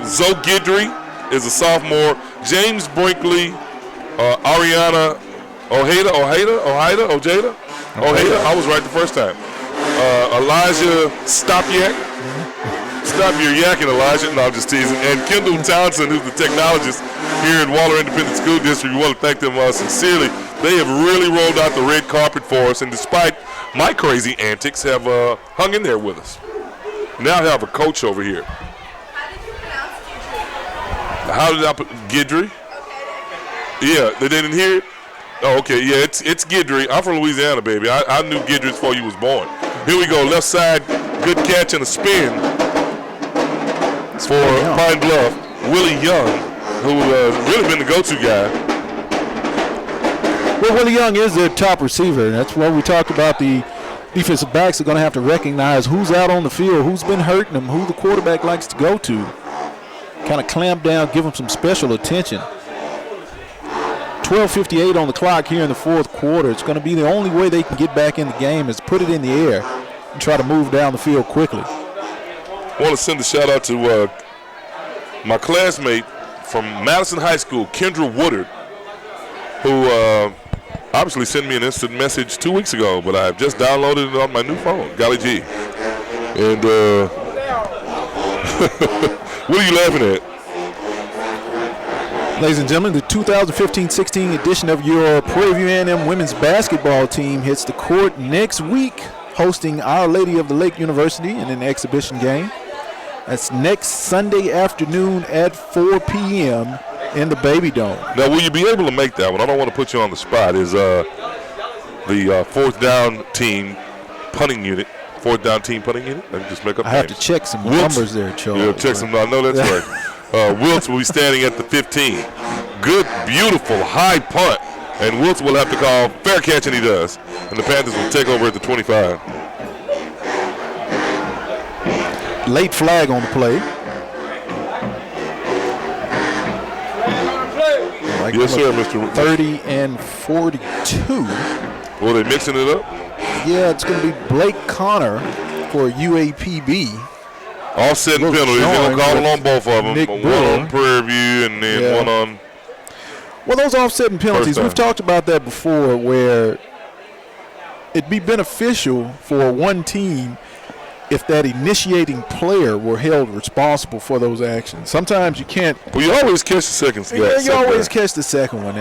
Zoe Guidry is a sophomore. James Brinkley, Ariana Ojeda, I was right the first time. Elijah Stopyak. Stop your yakking, Elijah. No, I'm just teasing. And Kendall Townsend, who's the technologist here at Waller Independent School District. We want to thank them sincerely. They have really rolled out the red carpet for us, and despite my crazy antics, have hung in there with us. Now I have a coach over here. How did I put Guidry? Yeah, they didn't hear it? Oh, okay, yeah, it's Guidry. I'm from Louisiana, baby. I knew Guidry before you was born. Here we go, left side, good catch and a spin for Pine Bluff. Willie Young, who really been the go-to guy. Well, Willie Young is their top receiver. That's what we talked about. The defensive backs are going to have to recognize who's out on the field, who's been hurting them, who the quarterback likes to go to. Kind of clamp down, give them some special attention. 12:58 on the clock here in the fourth quarter. It's going to be the only way they can get back in the game is put it in the air and try to move down the field quickly. I want to send a shout out to my classmate from Madison High School, Kendra Woodard, who obviously sent me an instant message 2 weeks ago, but I've just downloaded it on my new phone, golly gee. And what are you laughing at? Ladies and gentlemen, the 2015-16 edition of your Prairie View A&M women's basketball team hits the court next week, hosting Our Lady of the Lake University in an exhibition game. That's next Sunday afternoon at 4 p.m. in the Baby Dome. Now, will you be able to make that one? I don't want to put you on the spot. Is the fourth down team punting unit? Fourth down team punting unit? Let me just make up names. I have to check some numbers there, Charles. Yeah, check some. I know that's right. Wiltz will be standing at the 15. Good, beautiful, high punt And Wilkes will have to call fair catch, and he does. And the Panthers will take over at the 25. Late flag on the play. Yes, sir, Mr. 30 and 42. Well, they mixing it up? Yeah, it's going to be Blake Connor for UAPB. Offset penalties. They're going to call it on both of them. Nick One Brewer. on Prairie View and then one on. Well, those offsetting penalties, we've talked about that before, where it'd be beneficial for one team if that initiating player were held responsible for those actions. Sometimes you can't. Well, you always catch the second. Yeah, you always catch the second one.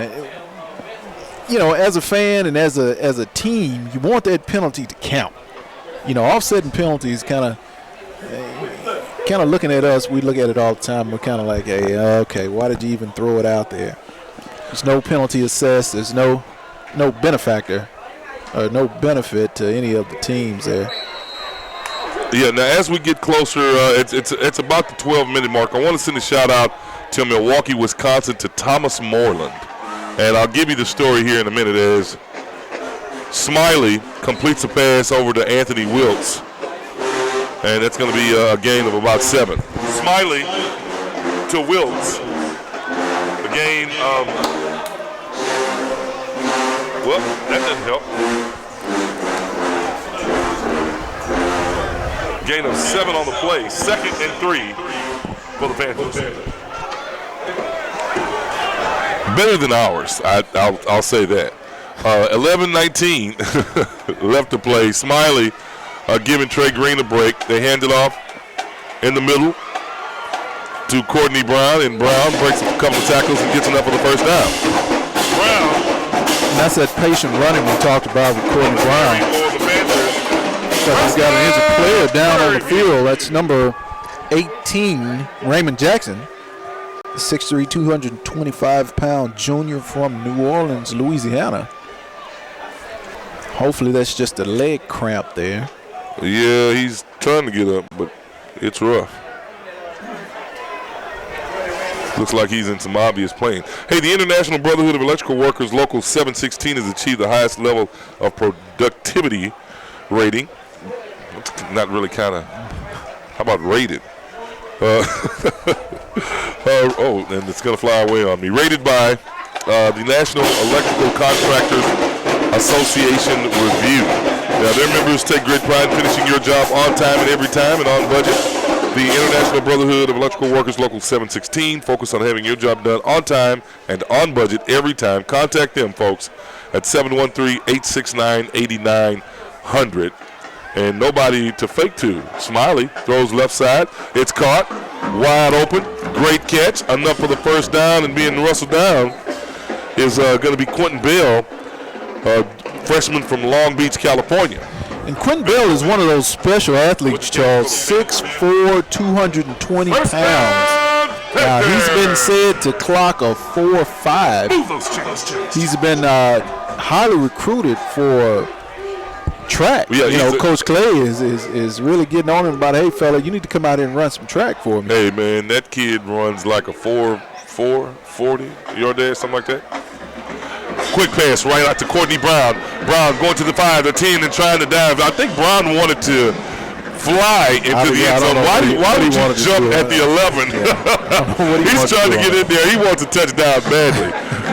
You know, as a fan and as a team, you want that penalty to count. You know, offsetting penalties kind of looking at us. We look at it all the time. We're kind of like, hey, okay, why did you even throw it out there? There's no penalty assessed. There's no benefactor or no benefit to any of the teams there. Yeah, now as we get closer, it's about the 12-minute mark. I want to send a shout-out to Milwaukee, Wisconsin, to Thomas Moreland. And I'll give you the story here in a minute as Smiley completes a pass over to Anthony Wilkes. And that's going to be a gain of about 7. Smiley to Wilkes. A gain of, well, that doesn't help. Gain of 7 on the play. 2nd and 3 for the Panthers. Better than ours, I'll say that. 11-19 left to play. Smiley giving Trey Green a break. They hand it off in the middle to Courtney Brown, and Brown breaks a couple of tackles and gets enough for the first down. Brown. And that's that patient running we talked about with Courtney Brown. He's got an injured player down on the field. That's number 18, Raymond Jackson. 6'3", 225-pound junior from New Orleans, Louisiana. Hopefully that's just a leg cramp there. Yeah, he's trying to get up, but it's rough. Looks like he's in some obvious pain. Hey, the International Brotherhood of Electrical Workers Local 716 has achieved the highest level of productivity rating. It's not really kind of, how about rated? And it's going to fly away on me. Rated by the National Electrical Contractors Association Review. Now, their members take great pride in finishing your job on time and every time and on budget. The International Brotherhood of Electrical Workers Local 716 focus on having your job done on time and on budget every time. Contact them, folks, at 713-869-8900. And nobody to fake to. Smiley throws left side. It's caught. Wide open. Great catch. Enough for the first down, and being wrestled down is going to be Quentin Bell, freshman from Long Beach, California. And Quentin Bell is one of those special athletes, Charles. 6'4", 220 pounds. Now, he's been said to clock a 4.5. He's been highly recruited for track. Yeah, you know, Coach Clay is really getting on him about, hey, fella, you need to come out here and run some track for me. Hey, man, that kid runs like a 4.40 yard dash, something like that. Quick pass right out to Courtney Brown. Brown going to the 5, the 10, and trying to dive. I think Brown wanted to fly into the end zone. Why would you jump at the 11? Yeah. He's trying to get in there. He wants a touchdown badly.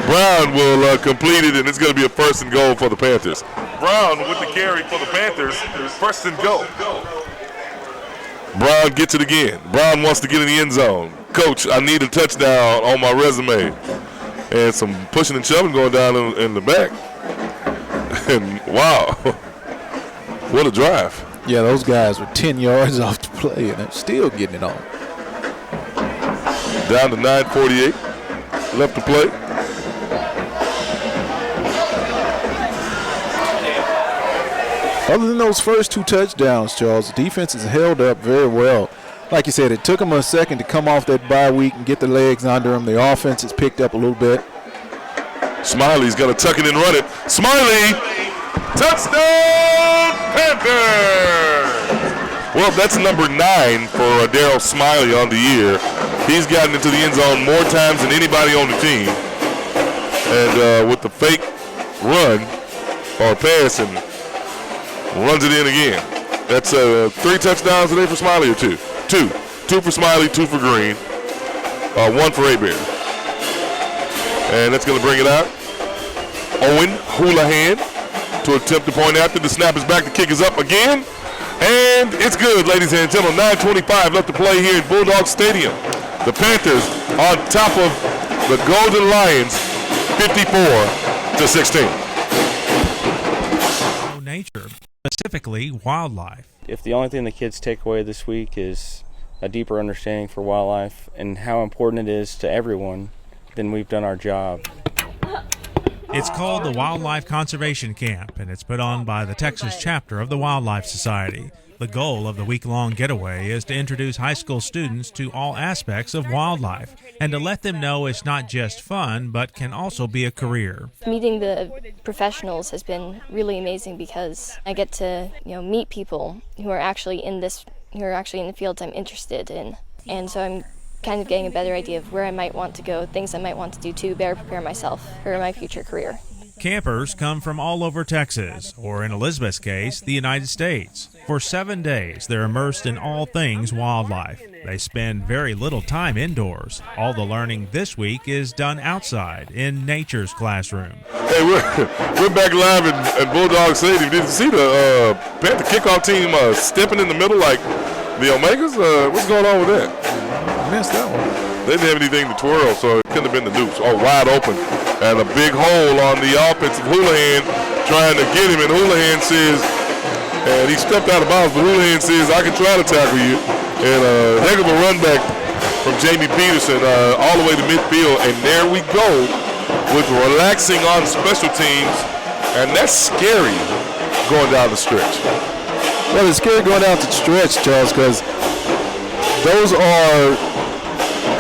Brown will complete it, and it's going to be a 1st and goal for the Panthers. Brown with the carry for the Panthers. 1st and goal. Brown gets it again. Brown wants to get in the end zone. Coach, I need a touchdown on my resume. And some pushing and shoving going down in the back. And wow, what a drive. Yeah, those guys were 10 yards off the play, and they're still getting it on. Down to 9:48 left to play. Other than those first 2 touchdowns, Charles, the defense has held up very well. Like you said, it took them a second to come off that bye week and get the legs under them. The offense has picked up a little bit. Smiley's going to tuck it and run it. Smiley, touchdown, Panthers! Well, that's number 9 for Darryl Smiley on the year. He's gotten into the end zone more times than anybody on the team. And with the fake run or pass and runs it in again. That's 3 touchdowns today for Smiley or 2? 2. 2 for Smiley, 2 for Green, 1 for Abear. And that's going to bring it out. Owen Houlihan to attempt to point after. The snap is back. The kick is up again. And it's good, ladies and gentlemen. 9:25 left to play here in Bulldog Stadium. The Panthers on top of the Golden Lions, 54-16. Nature, specifically wildlife. If the only thing the kids take away this week is a deeper understanding for wildlife and how important it is to everyone, then we've done our job. It's called the Wildlife Conservation Camp, and it's put on by the Texas chapter of the Wildlife Society. The goal of the week-long getaway is to introduce high school students to all aspects of wildlife and to let them know it's not just fun, but can also be a career. Meeting the professionals has been really amazing because I get to, meet people who are actually in the fields I'm interested in. And so I'm kind of getting a better idea of where I might want to go, things I might want to do to better prepare myself for my future career. Campers come from all over Texas, or in Elizabeth's case, the United States. For 7 days, they're immersed in all things wildlife. They spend very little time indoors. All the learning this week is done outside, in nature's classroom. Hey, we're back live at Bulldog Stadium. Did you see the Panther kickoff team stepping in the middle like the Omegas? What's going on with that? Missed that one. They didn't have anything to twirl, so it couldn't have been the Dukes. Oh, wide open. And a big hole on the offensive Houlihan trying to get him. And Houlihan says, and he stepped out of bounds, but Houlihan says, I can try to tackle you. And a heck of a run back from Jamie Peterson all the way to midfield. And there we go with relaxing on special teams. And that's scary going down the stretch. Well, it's scary going down the stretch, Charles, because those are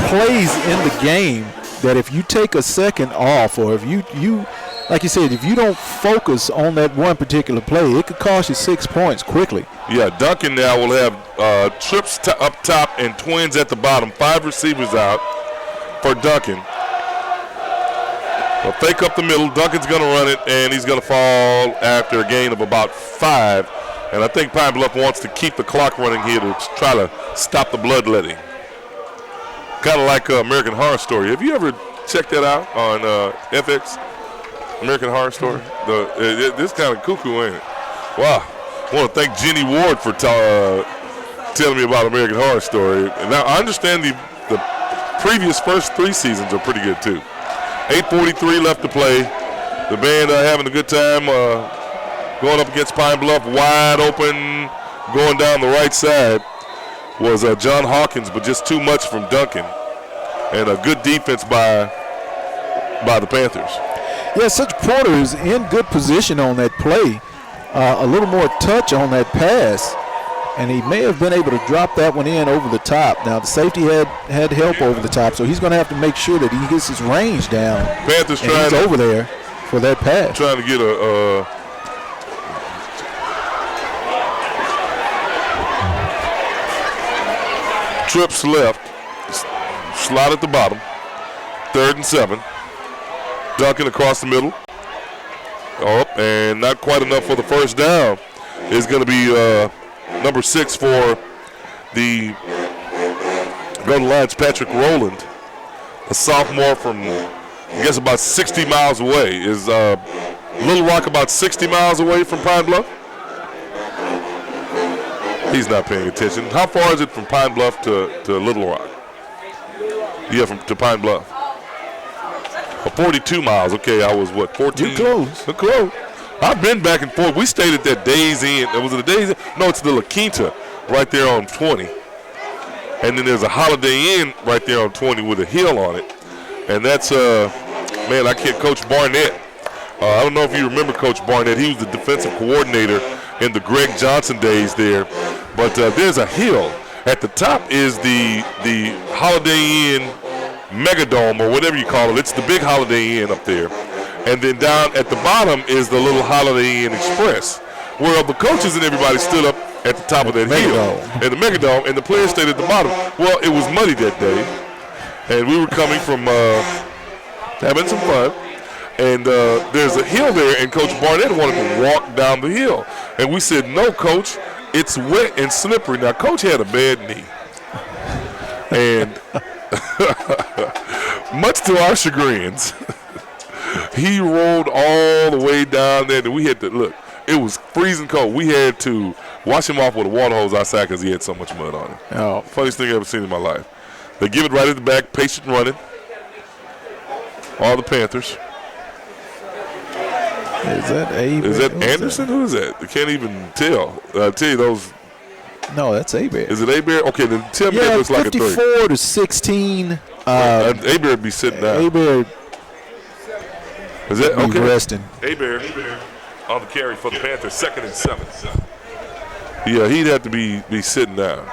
plays in the game that if you take a second off, or if you like you said, if you don't focus on that one particular play, it could cost you 6 points quickly. Yeah, Duncan now will have trips up top and twins at the bottom. 5 receivers out for Duncan. A fake up the middle. Duncan's going to run it, and he's going to fall after a gain of about 5. And I think Pine Bluff wants to keep the clock running here to try to stop the bloodletting. Kind of like American Horror Story. Have you ever checked that out on FX? American Horror Story? This kind of cuckoo, ain't it? Wow. I want to thank Jenny Ward for telling me about American Horror Story. And now I understand the previous first 3 seasons are pretty good too. 8:43 left to play. The band having a good time going up against Pine Bluff. Wide open, going down the right side was John Hawkins, but just too much from Duncan. And a good defense by the Panthers. Yeah, such Porter is in good position on that play. A little more touch on that pass, and he may have been able to drop that one in over the top. Now, the safety had help over the top, so he's going to have to make sure that he gets his range down. Panthers and he's over there for that pass. Trying to get a trips left, slot at the bottom, 3rd and 7. Duncan across the middle. Oh, and not quite enough for the first down. Is going to be number 6 for the Golden Lions, Patrick Rowland, a sophomore from, I guess, about 60 miles away. Is Little Rock about 60 miles away from Pine Bluff? He's not paying attention. How far is it from Pine Bluff to Little Rock? Yeah, to Pine Bluff. 42 miles. Okay, I was, 14? You're close. You're close. I've been back and forth. We stayed at that Days Inn. Was it a Days Inn? No, it's the La Quinta right there on 20. And then there's a Holiday Inn right there on 20 with a hill on it. And that's, man, I can't, Coach Barnett. I don't know if you remember Coach Barnett. He was the defensive coordinator in the Greg Johnson days there. But there's a hill. At the top is the Holiday Inn Megadome, or whatever you call it. It's the big Holiday Inn up there. And then down at the bottom is the little Holiday Inn Express, where the coaches and everybody stood up at the top of that hill. And the Megadome, and the players stayed at the bottom. Well, it was muddy that day, and we were coming from having some fun. And there's a hill there, and Coach Barnett wanted to walk down the hill. And we said, no, Coach, it's wet and slippery. Now, Coach had a bad knee. And much to our chagrins, he rolled all the way down there. And we had to, look, it was freezing cold. We had to wash him off with a water hose outside because he had so much mud on him. Oh. Funniest thing I've ever seen in my life. They give it right at the back, patient running. All the Panthers. Is that Abe? Is that Anderson? Who is that? I can't even tell. I'll tell you those. No, that's Abear. Is it Abear? Okay, then tell me that looks like a 3. 54 to 16. Abear would be sitting down. Abear is that okay? Resting. Abear on the carry for the Panthers, 2nd and 7. Yeah, he'd have to be sitting down.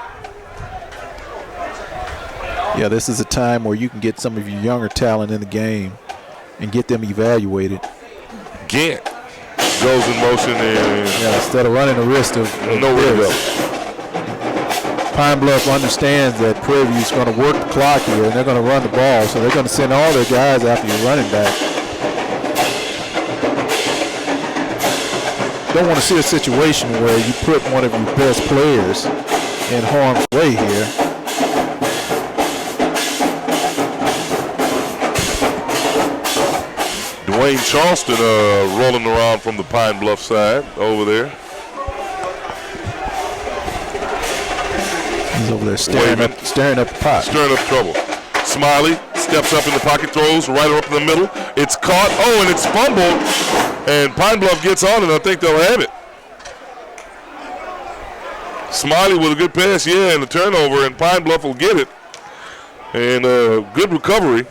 Yeah, this is a time where you can get some of your younger talent in the game and get them evaluated. Gant goes in motion and instead of running the risk of nowhere to go. Pine Bluff understands that Prairie View is going to work the clock here, and they're going to run the ball, so they're going to send all their guys after your running back. Don't want to see a situation where you put one of your best players in harm's way here. Dwayne Charleston rolling around from the Pine Bluff side over there. He's over there staring up the pot. Stirring up trouble. Smiley steps up in the pocket, throws right up in the middle. It's caught. Oh, and it's fumbled. And Pine Bluff gets on it. I think they'll have it. Smiley with a good pass, and a turnover, and Pine Bluff will get it. And good recovery.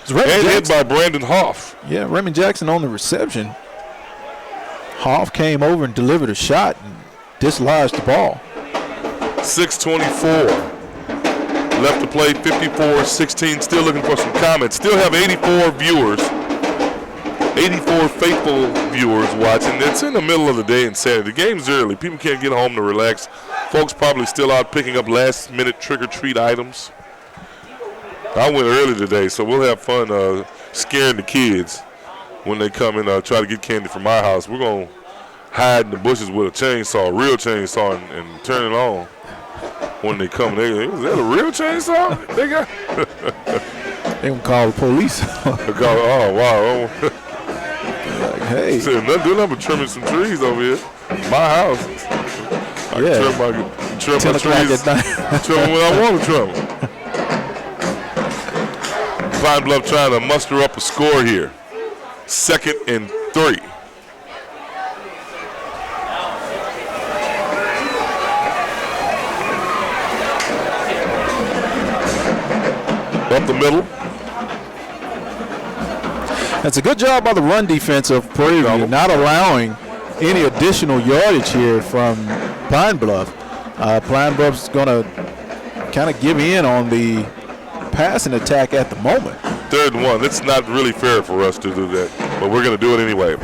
And hit by Brandon Hoff. Yeah, Raymond Jackson on the reception. Hoff came over and delivered a shot and dislodged the ball. 6:24 left to play, 54-16. Still looking for some comments. Still have 84 viewers, 84 faithful viewers watching. It's in the middle of the day and Saturday. The game's early. People can't get home to relax. Folks probably still out picking up last-minute trick-or-treat items. I went early today, so we'll have fun scaring the kids when they come and try to get candy from my house. We're going to hide in the bushes with a chainsaw, a real chainsaw, and turn it on when they come. Is that a real chainsaw they got? They gonna call the police. Oh, wow. Like, hey. Nothing doing nothing but trimming some trees over here. My house. I can trim my trees. Trim them when I want to trim them. Pine Bluff trying to muster up a score here. 2nd and 3. Up the middle. That's a good job by the run defense of Prairie View, not allowing any additional yardage here from Pine Bluff. Pine Bluff's going to kind of give in on the passing attack at the moment. 3rd and 1. It's not really fair for us to do that, but we're going to do it anyway.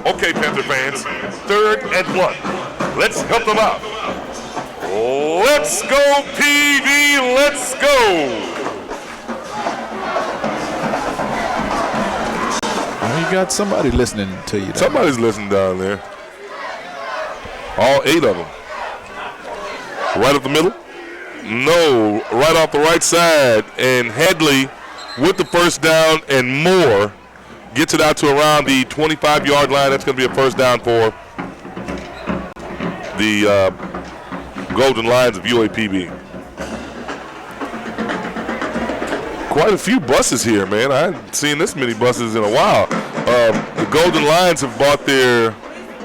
Okay, Panther fans, 3rd and 1. Let's help them out. Let's go, PV. Let's go. You got somebody listening to you. Somebody's listening down there. All 8 of them. Right up the middle. No, right off the right side. And Headley with the first down and more gets it out to around the 25-yard line. That's going to be a first down for the Golden Lions of UAPB. Quite a few buses here, man. I haven't seen this many buses in a while. The Golden Lions have bought their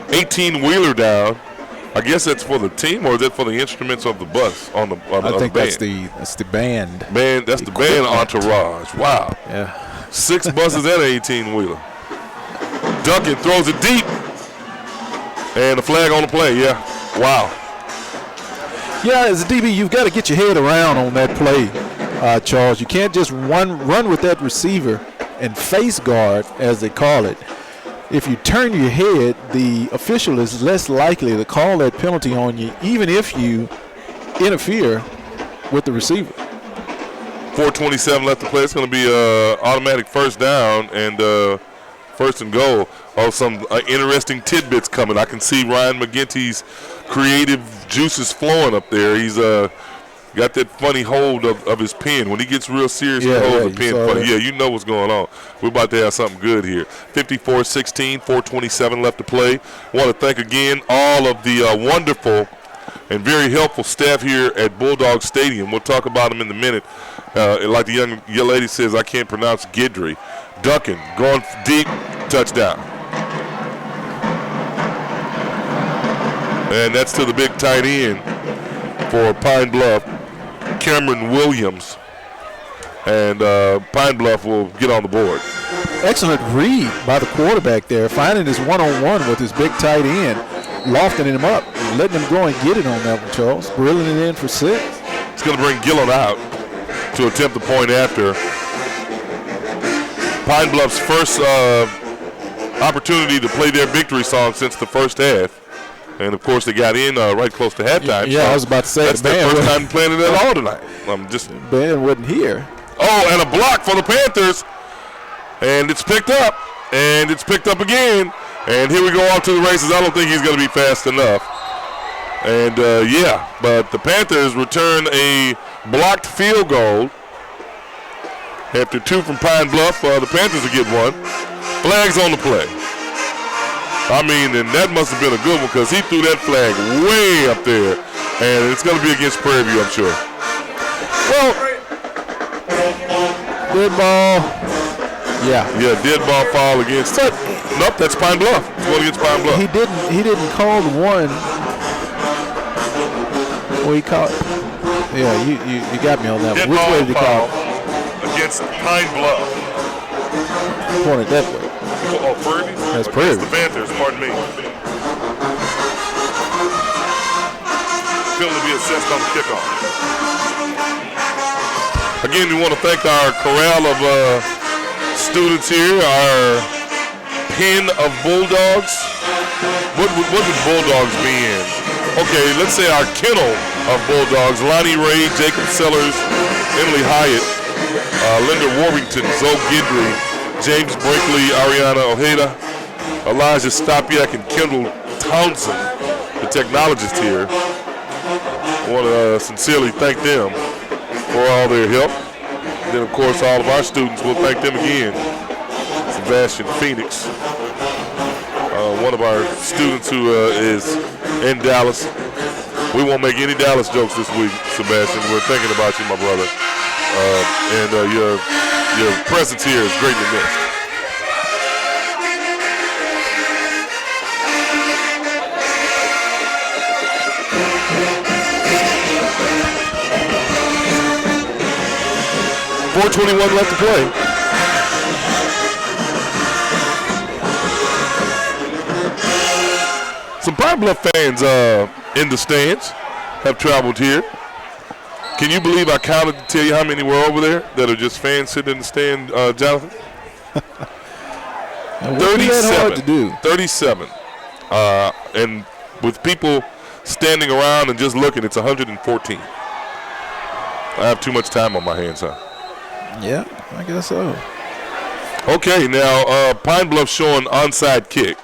18-wheeler down. I guess that's for the team, or is that for the instruments of the bus on the I think band? that's the band. That's the band entourage. Wow. Yeah. 6 buses and an 18-wheeler. Duncan throws it deep. And a flag on the play, yeah. Wow. Yeah, as a DB, you've got to get your head around on that play, Charles. You can't just run with that receiver and face guard, as they call it. If you turn your head, the official is less likely to call that penalty on you, even if you interfere with the receiver. 4:27 left to play. It's going to be an automatic first down, and first and goal. Oh, some interesting tidbits coming. I can see Ryan McGinty's creative juices flowing up there. He's got that funny hold of his pen. When he gets real serious, he holds the pen funny. Yeah, you know what's going on. We're about to have something good here. 54-16, 4:27 left to play. Want to thank again all of the wonderful and very helpful staff here at Bulldog Stadium. We'll talk about them in a minute. Like the young lady says, I can't pronounce Guidry. Duncan going deep, touchdown. And that's to the big tight end for Pine Bluff, Cameron Williams. And Pine Bluff will get on the board. Excellent read by the quarterback there, finding his one-on-one with his big tight end, lofting him up, letting him go and get it on that one, Charles. Drilling it in for 6. It's going to bring Gillon out to attempt the point after. Pine Bluff's first opportunity to play their victory song since the first half. And, of course, they got in right close to halftime. Yeah, so I was about to say. that's their first time playing it at all tonight. Ben wasn't here. Oh, and a block for the Panthers. And it's picked up. And it's picked up again. And here we go off to the races. I don't think he's going to be fast enough. And, but the Panthers return a blocked field goal. After 2 from Pine Bluff, the Panthers will get 1. Flags on the play. I mean, and that must have been a good one because he threw that flag way up there. And it's going to be against Prairie View, I'm sure. Well, dead ball. Yeah, dead ball foul against. Nope, that's Pine Bluff. It's going against Pine Bluff. He didn't call the one. Well, he called. Yeah, you got me on that Dead one. Which way did he call? Against Pine Bluff. Pointed that way. Oh, Prairie View? That's Prairie View. The Panthers, pardon me. Penalty to be assessed on the kickoff. Again, we want to thank our corral of students here, our pen of Bulldogs. What would Bulldogs be in? Okay, let's say our kennel of Bulldogs. Lonnie Ray, Jacob Sellers, Emily Hyatt, Linda Warrington, Zoe Guidry, James Brinkley, Ariana Ojeda, Elijah Stopyak, and Kendall Townsend, the technologist here. I want to sincerely thank them for all their help. And then, of course, all of our students, we'll thank them again. Sebastian Phoenix, one of our students who is in Dallas. We won't make any Dallas jokes this week, Sebastian. We're thinking about you, my brother. And your presence here is greatly missed. .421 left to play. Some Pine Bluff fans in the stands have traveled here. Can you believe I counted to tell you how many were over there that are just fans sitting in the stand, Jonathan? 37. Hard to do. 37. And with people standing around and just looking, it's 114. I have too much time on my hands, huh? Yeah, I guess so. Okay, now Pine Bluff showing onside kick.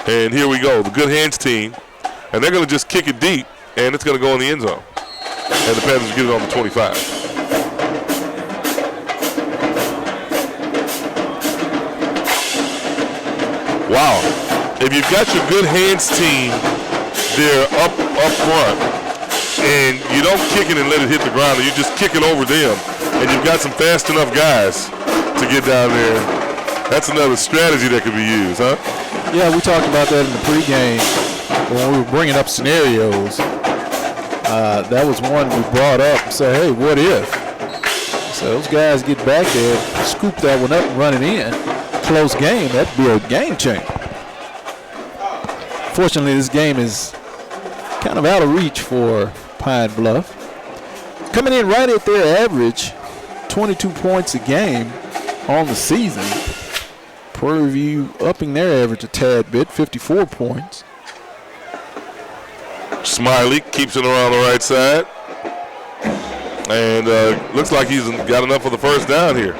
And here we go, the Good Hands team. And they're going to just kick it deep, and it's going to go in the end zone. And the Panthers get it on the 25. Wow. If you've got your Good Hands team there up front, and you don't kick it and let it hit the ground, and you just kick it over them, and you've got some fast enough guys to get down there, that's another strategy that could be used, huh? Yeah, we talked about that in the pregame when we were bringing up scenarios. That was one we brought up and said, hey, what if? So those guys get back there, scoop that one up and run it in. Close game, that'd be a game changer. Fortunately, this game is kind of out of reach for Pine Bluff. Coming in right at their average, 22 points a game on the season. Prairie View upping their average a tad bit, 54 points. Smiley keeps it around the right side. And looks like he's got enough for the first down here.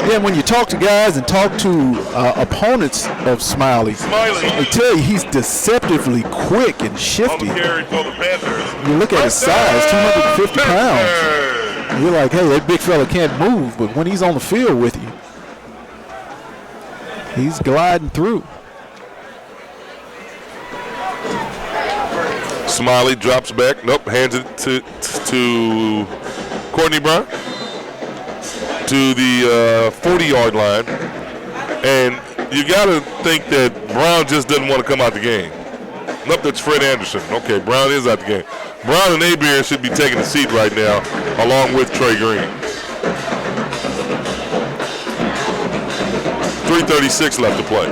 Yeah, when you talk to guys and talk to opponents of Smiley, they tell you he's deceptively quick and shifty. Carry for the Panthers. You look at his size, 250 pounds. You're like, hey, that big fella can't move, but when he's on the field with you, he's gliding through. Smiley drops back. Nope, hands it to Courtney Brown to the 40-yard line. And you got to think that Brown just doesn't want to come out the game. Nope, that's Fred Anderson. Okay, Brown is out the game. Brown and Abeer should be taking a seat right now along with Trey Green. 3:36 left to play.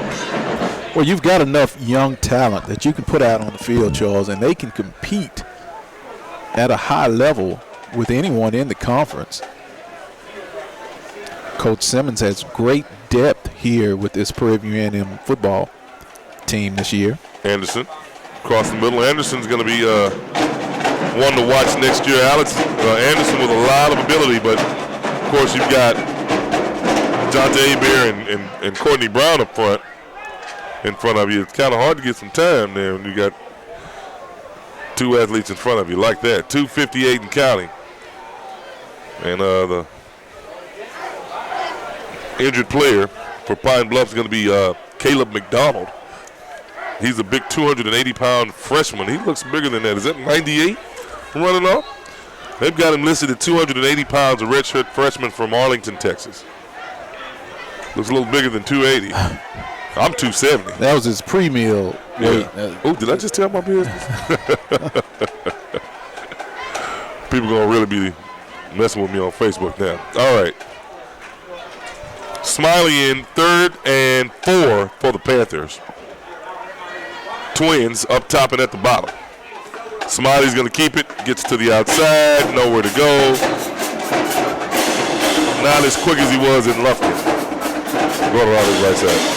Well, you've got enough young talent that you can put out on the field, Charles, and they can compete at a high level with anyone in the conference. Coach Simmons has great depth here with this Prairie View A&M football team this year. Anderson across the middle. Anderson's going to be one to watch next year. Alex Anderson with a lot of ability, but of course you've got Jonte Abeer and Courtney Brown up front. In front of you, it's kind of hard to get some time there when you got two athletes in front of you like that. 2:58 and counting. And the injured player for Pine Bluff is going to be Caleb McDonald. He's a big 280-pound freshman. He looks bigger than that. Is that 98 running off? They've got him listed at 280 pounds, a redshirt freshman from Arlington, Texas. Looks a little bigger than 280. I'm 270. That was his pre-meal weight. Yeah. Oh, did I just tell my business? People going to really be messing with me on Facebook now. All right. Smiley in 3rd and 4 for the Panthers. Twins up top and at the bottom. Smiley's going to keep it. Gets to the outside. Nowhere to go. Not as quick as he was in Lufkin. Going around his right side.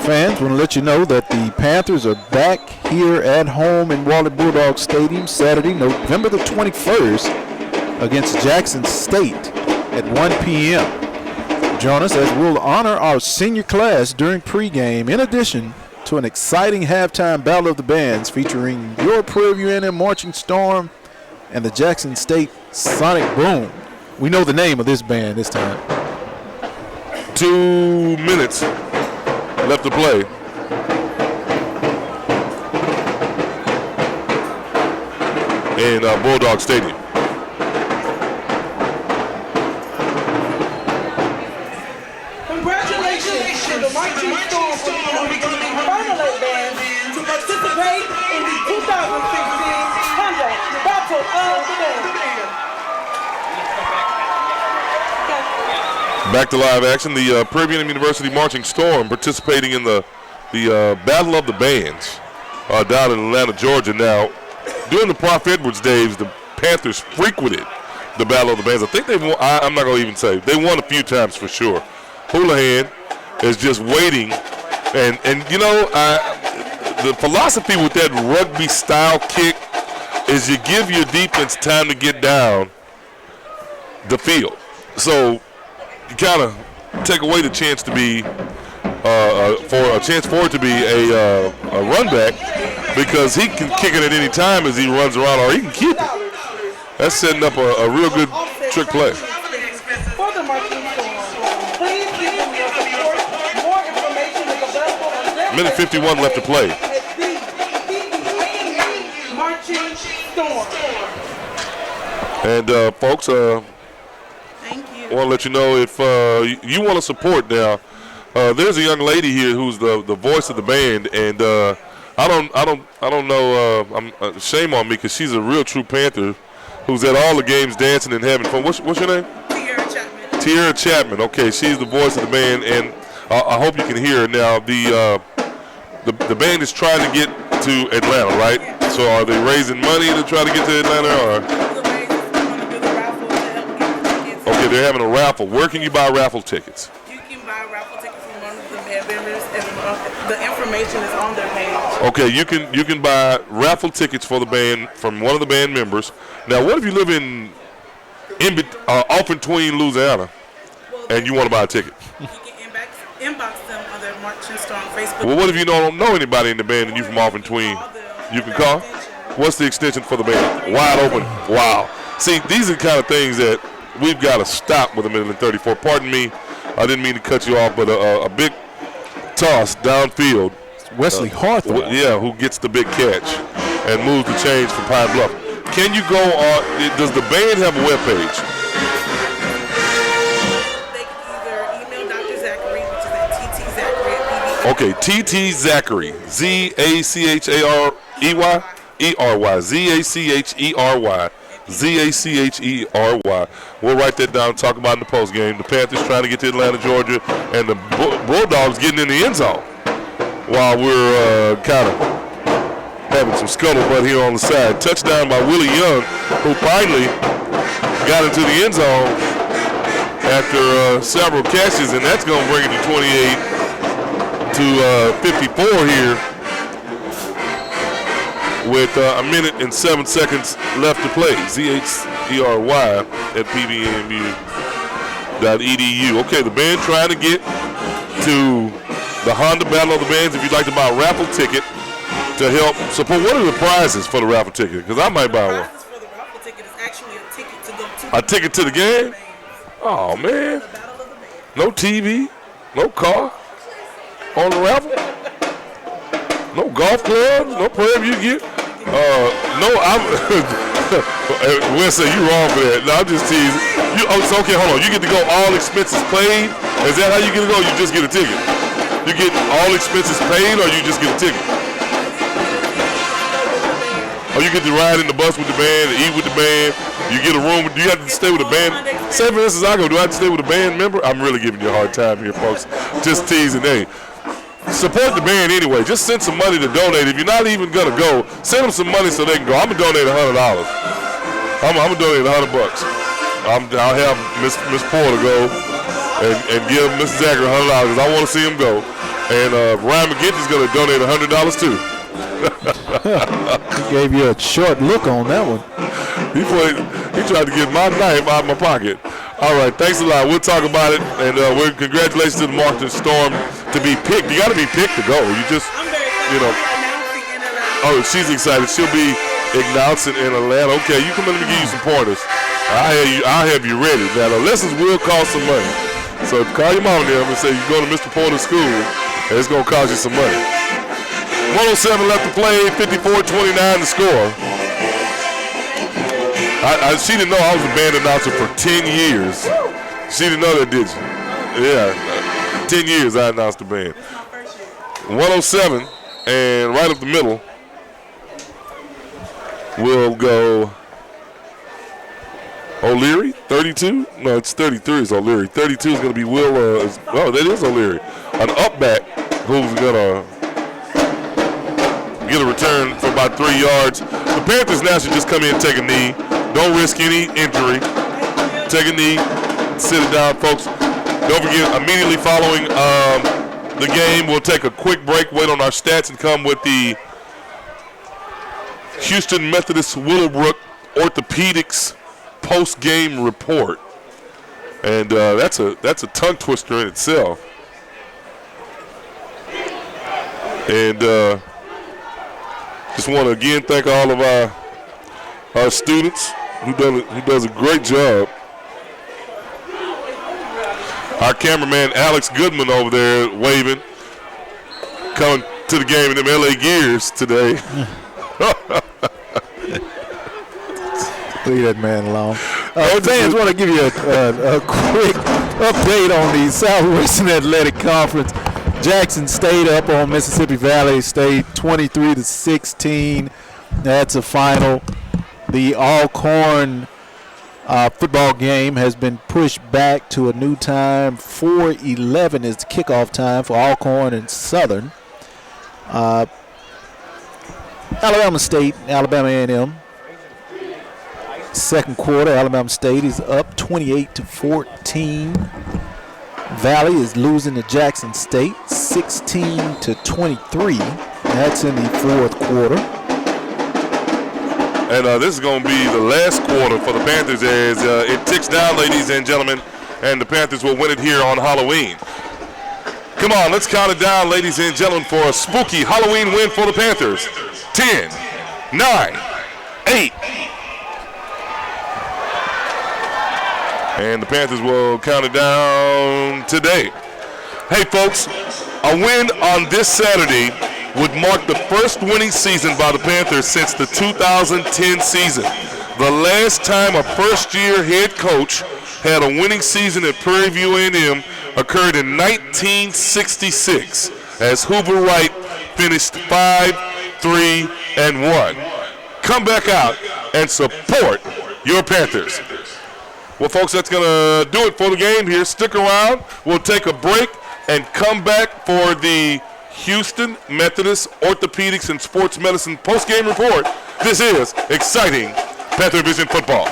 Fans, want to let you know that the Panthers are back here at home in Waller Bulldog Stadium Saturday, November the 21st against Jackson State at 1 p.m. Join us as we'll honor our senior class during pregame, in addition to an exciting halftime battle of the bands featuring your Prairie View A&M Marching Storm and the Jackson State Sonic Boom. We know the name of this band this time. 2 minutes left to play. In Bulldog Stadium. Congratulations to the Marching Storm for becoming permanent band to participate in the 2016 Honda Battle of the Band. Back to live action. The Prairie View University Marching Storm participating in the Battle of the Bands down in Atlanta, Georgia. Now, during the Prof. Edwards days, the Panthers frequented the Battle of the Bands. I think they've won, I'm not going to even say. They won a few times for sure. Houlihan is just waiting. And you know, the philosophy with that rugby-style kick is you give your defense time to get down the field. So you kind of take away the chance to be for it to be a run back, because he can kick it at any time as he runs around, or he can keep it. That's setting up a real good trick play. For the Marching Storm, please give them your support. More information is available on their Minute 51 left to play. Marching Storm. And folks, I want to let you know, if you want to support now, there's a young lady here who's the voice of the band, and I don't know. Shame on me, because she's a real true Panther who's at all the games dancing and having fun. What's your name? Tierra Chapman. Tierra Chapman. Okay, she's the voice of the band, and I hope you can hear her now. The band is trying to get to Atlanta, right? So are they raising money to try to get to Atlanta, or? Okay, they're having a raffle. Where can you buy raffle tickets? You can buy raffle tickets from one of the band members, and The information is on their page. Okay, you can buy raffle tickets for the band from one of the band members. Now, what if you live in off in between Louisiana, and you want to buy a ticket? You can inbox them on their Marching Strong Facebook. Well, what if you don't know anybody in the band and you from off in between? You can call. What's the extension for the band? Wide open. Wow. See, these are the kind of things that we've got to stop with a minute and 34. Pardon me, I didn't mean to cut you off, but a big toss downfield. Wesley Hawthorne. Yeah, who gets the big catch and moves the chains for Pine Bluff. Can you go on? Does the band have a webpage? They can either email Dr. Zachary, which is at ttzachary@pv. Okay, TT Zachary, Zachery, We'll write that down and talk about in the post game. The Panthers trying to get to Atlanta, Georgia, and the Bulldogs getting in the end zone while we're kind of having some scuttlebutt here on the side. Touchdown by Willie Young, who finally got into the end zone after several catches, and that's going to bring it to 28 to 54 here with a minute and 7 seconds left to play. ZHERY at PVAMU.edu. Okay, the band trying to get to the Honda Battle of the Bands. If you'd like to buy a raffle ticket to help support, what are the prizes for the raffle ticket? Because I might buy one. The prizes for the raffle ticket is actually a ticket to go to A ticket to the game? Oh, man. No TV, no car on the raffle, no golf clubs, no Prairie View gear. No, I'm. Winston, you wrong for that. No, I'm just teasing. So okay, hold on. You get to go all expenses paid. Is that how you get to go? You just get a ticket. You get all expenses paid, or you just get a ticket. Or you get to ride in the bus with the band, eat with the band. You get a room. Do you have to stay with a band? Say for instance, I go. Do I have to stay with a band member? I'm really giving you a hard time here, folks. Just teasing. Hey. Support the band anyway. Just send some money to donate. If you're not even going to go, send them some money so they can go. I'm going to donate $100. I'm going to donate $100. I'll have Miss Porter go and give Mr. Zachary $100 because I want to see him go. And Ryan McGinty is going to donate $100 too. He gave you a short look on that one. He tried to get my knife out of my pocket. All right, thanks a lot. We'll talk about it, and congratulations to the Marching Storm to be picked. You got to be picked to go. You just, Oh, she's excited. She'll be announcing in Atlanta. Okay, you come in. Let me give you some pointers. I'll have you ready. Now, the lessons will cost some money. So call your mom there and say you're going to Mr. Porter's school, and it's going to cost you some money. 107 left to play, 54-29 to score. She didn't know I was a band announcer for 10 years. She didn't know that, did she? Yeah, 10 years I announced the band. 107, and right up the middle, we'll go O'Leary, 32? No, it's 33 is O'Leary. 32 is going to be Will, that is O'Leary. An up-back who's going to get a return for about 3 yards. The Panthers now should just come in and take a knee. Don't risk any injury. Take a knee, sit it down, folks. Don't forget, immediately following the game, we'll take a quick break, wait on our stats, and come with the Houston Methodist Willowbrook Orthopedics post-game report. And that's a tongue twister in itself. And just want to again thank all of our students who does a great job. Our cameraman Alex Goodman over there waving, coming to the game in them LA Gears today. Leave that man alone. Fans want to give you a quick update on the Southwestern Athletic Conference. Jackson State up on Mississippi Valley State 23-16. That's a final. The Alcorn football game has been pushed back to a new time. 4:11 is the kickoff time for Alcorn and Southern. Alabama State, Alabama A&M. Second quarter, Alabama State is up 28-14. Valley is losing to Jackson State 16-23. That's in the fourth quarter. And this is going to be the last quarter for the Panthers as it ticks down, ladies and gentlemen, and the Panthers will win it here on Halloween. Come on, let's count it down, ladies and gentlemen, for a spooky Halloween win for the Panthers. 10, 9, 8. And the Panthers will count it down today. Hey, folks, a win on this Saturday would mark the first winning season by the Panthers since the 2010 season. The last time a first-year head coach had a winning season at Prairie View A&M occurred in 1966 as Hoover Wright finished 5-3-1. Come back out and support your Panthers. Well, folks, that's going to do it for the game here. Stick around. We'll take a break and come back for the Houston Methodist Orthopedics and Sports Medicine post-game report. This is exciting Panther Vision football.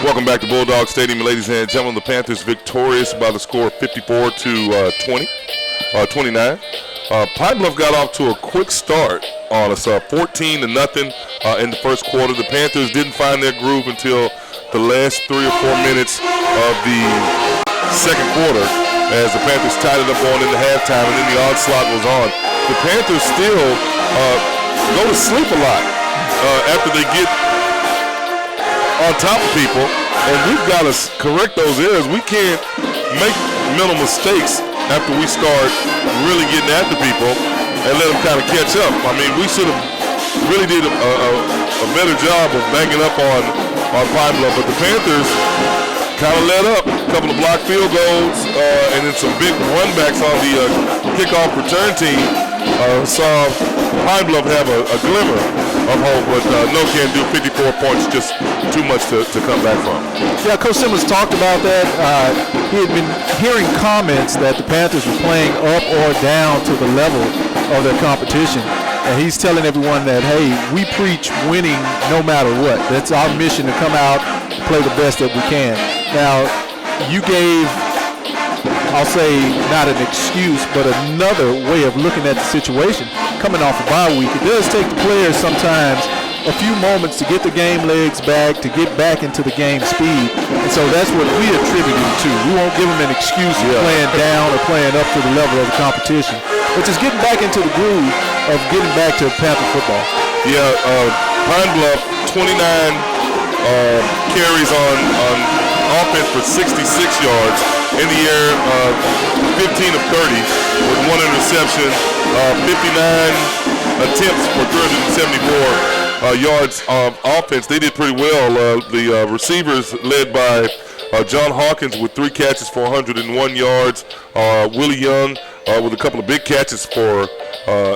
Welcome back to Bulldog Stadium, ladies and gentlemen. The Panthers victorious by the score of 54-29. Pine Bluff got off to a quick start on us, 14-0 in the first quarter. The Panthers didn't find their groove until the last 3 or 4 minutes of the second quarter as the Panthers tied it up going into halftime, and then the onslaught was on. The Panthers still go to sleep a lot after they get on top of people, and we've got to correct those errors. We can't make mental mistakes after we start really getting after people and let them kind of catch up. I mean, we should have really did a better job of banging up on Pine Bluff, but the Panthers kind of let up. A couple of blocked field goals and then some big runbacks on the kickoff return team. Saw Pine Bluff have a glimmer of hope, but no can do. 54 points, just too much to come back from. Yeah, Coach Simmons talked about that. He had been hearing comments that the Panthers were playing up or down to the level of their competition. And he's telling everyone that, hey, we preach winning no matter what. That's our mission, to come out and play the best that we can. Now, you gave, I'll say, not an excuse, but another way of looking at the situation. Coming off a bye week, it does take the players sometimes a few moments to get the game legs back, to get back into the game speed. And so that's what we attribute it to. We won't give them an excuse for playing down or playing up to the level of the competition, but just getting back into the groove of getting back to Panther football. Yeah, Pine Bluff, 29 carries on offense for 66 yards. In the air, 15 of 30 with 1 interception, 59 attempts for 374 yards of offense. They did pretty well. The receivers led by John Hawkins with 3 catches for 101 yards. Willie Young with a couple of big catches for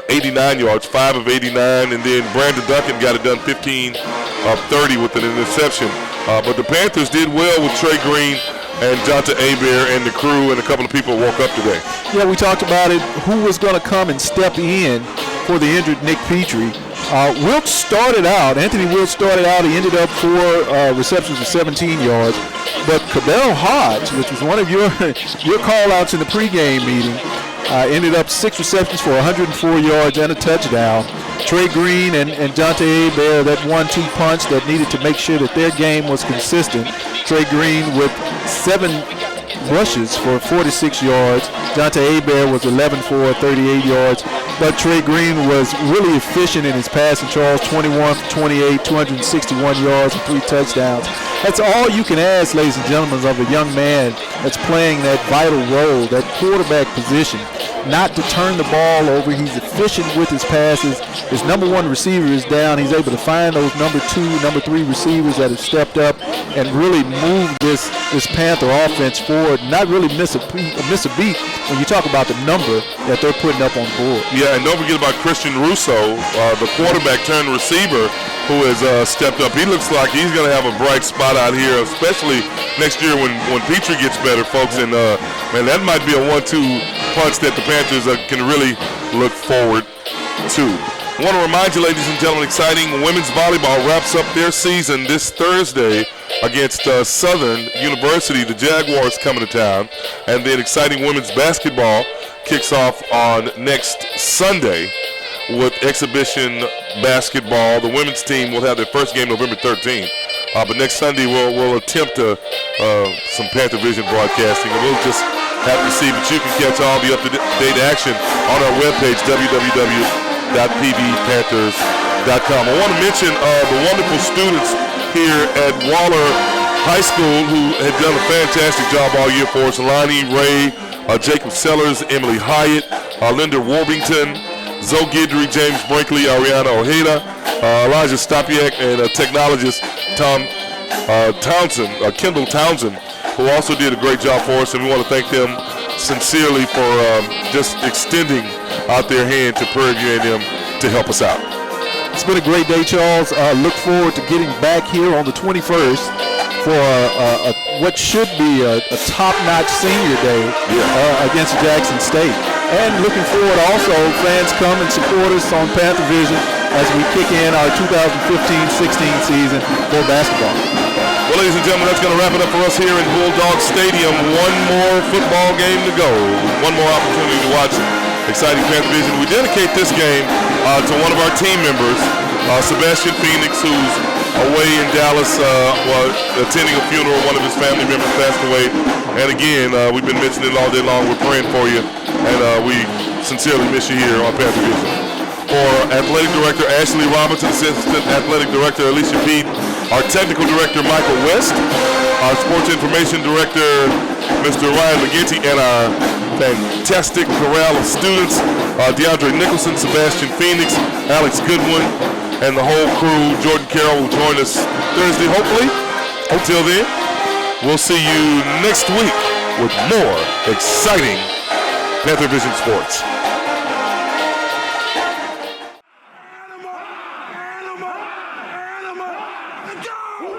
89 yards, 5 of 89. And then Brandon Duncan got it done 15 of 30 with an interception. But the Panthers did well with Trey Green and Jonta Abear and the crew, and a couple of people woke up today. Yeah, we talked about it, who was going to come and step in for the injured Nick Petrie. Wilkes started out, Anthony Wilkes started out, he ended up 4 receptions for 17 yards. But Cabell Hodge, which was one of your call-outs in the pregame meeting, ended up 6 receptions for 104 yards and a touchdown. Trey Green and Jonta Abear, that 1-2 punch that needed to make sure that their game was consistent. Trey Green with 7 rushes for 46 yards. Jonta Abear was 11 for 38 yards. But Trey Green was really efficient in his passing, Charles, 21 for 28, 261 yards and 3 touchdowns. That's all you can ask, ladies and gentlemen, of a young man that's playing that vital role, that quarterback position. Not to turn the ball over. He's efficient with his passes. His number 1 receiver is down. He's able to find those number 2, number 3 receivers that have stepped up and really moved this Panther offense forward. Not really miss a beat when you talk about the number that they're putting up on board. Yeah, and don't forget about Christian Russo, the quarterback turned receiver, who has stepped up. He looks like he's going to have a bright spot out here, especially next year when Petrie gets better, folks. And, man, that might be a 1-2 punch that the Panthers can really look forward to. I want to remind you, ladies and gentlemen, exciting women's volleyball wraps up their season this Thursday against Southern University. The Jaguars coming to town. And then exciting women's basketball kicks off on next Sunday with exhibition basketball. The women's team will have their first game November 13th. But next Sunday we'll attempt some Panther Vision broadcasting, and we'll just have to see. But you can catch all the up-to-date action on our webpage, www.pvpanthers.com. I want to mention the wonderful students here at Waller High School who had done a fantastic job all year for us. Lonnie Ray, Jacob Sellers, Emily Hyatt, Linda Warbington, Zoe Guidry, James Brinkley, Ariana Ojeda, Elijah Stopyak, and technologist Kendall Townsend, who also did a great job for us, and we want to thank them sincerely for just extending out their hand to Prairie View A&M to help us out. It's been a great day, Charles. Look forward to getting back here on the 21st for what should be a top-notch senior day against Jackson State. And looking forward also, fans come and support us on Panther Vision as we kick in our 2015-16 season for basketball. Well, ladies and gentlemen, that's going to wrap it up for us here in Bulldog Stadium. One more football game to go. One more opportunity to watch exciting Panther Vision. We dedicate this game to one of our team members, Sebastian Phoenix, who's away in Dallas attending a funeral. One of his family members passed away. And again, we've been mentioning it all day long. We're praying for you, and we sincerely miss you here on Panther Vision. For Athletic Director Ashley Robinson, Assistant Athletic Director Alicia Pete, our Technical Director Michael West, our Sports Information Director Mr. Ryan McGinty, and our fantastic corral of students, DeAndre Nicholson, Sebastian Phoenix, Alex Goodwin, and the whole crew. Jordan Carroll will join us Thursday, hopefully. Until then, we'll see you next week with more exciting Panther Vision Sports.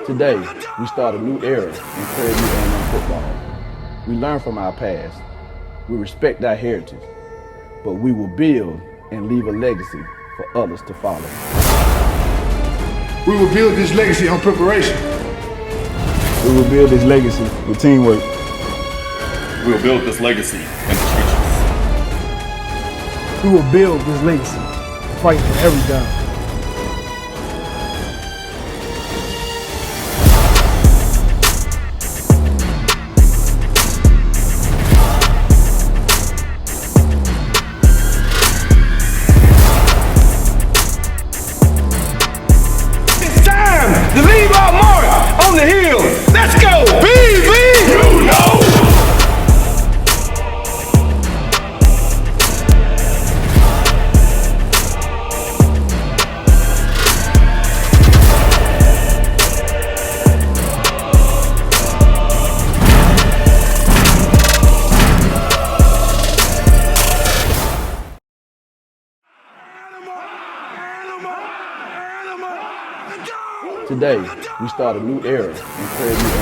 Today, we start a new era in Prairie View A&M football. We learn from our past. We respect our heritage. But we will build and leave a legacy for others to follow. We will build this legacy on preparation. We will build this legacy with teamwork. We will build this legacy in the trenches. We will build this legacy, fighting for every down. On the hill, let's go, PV! You know! Today, we start a new era in Prairie View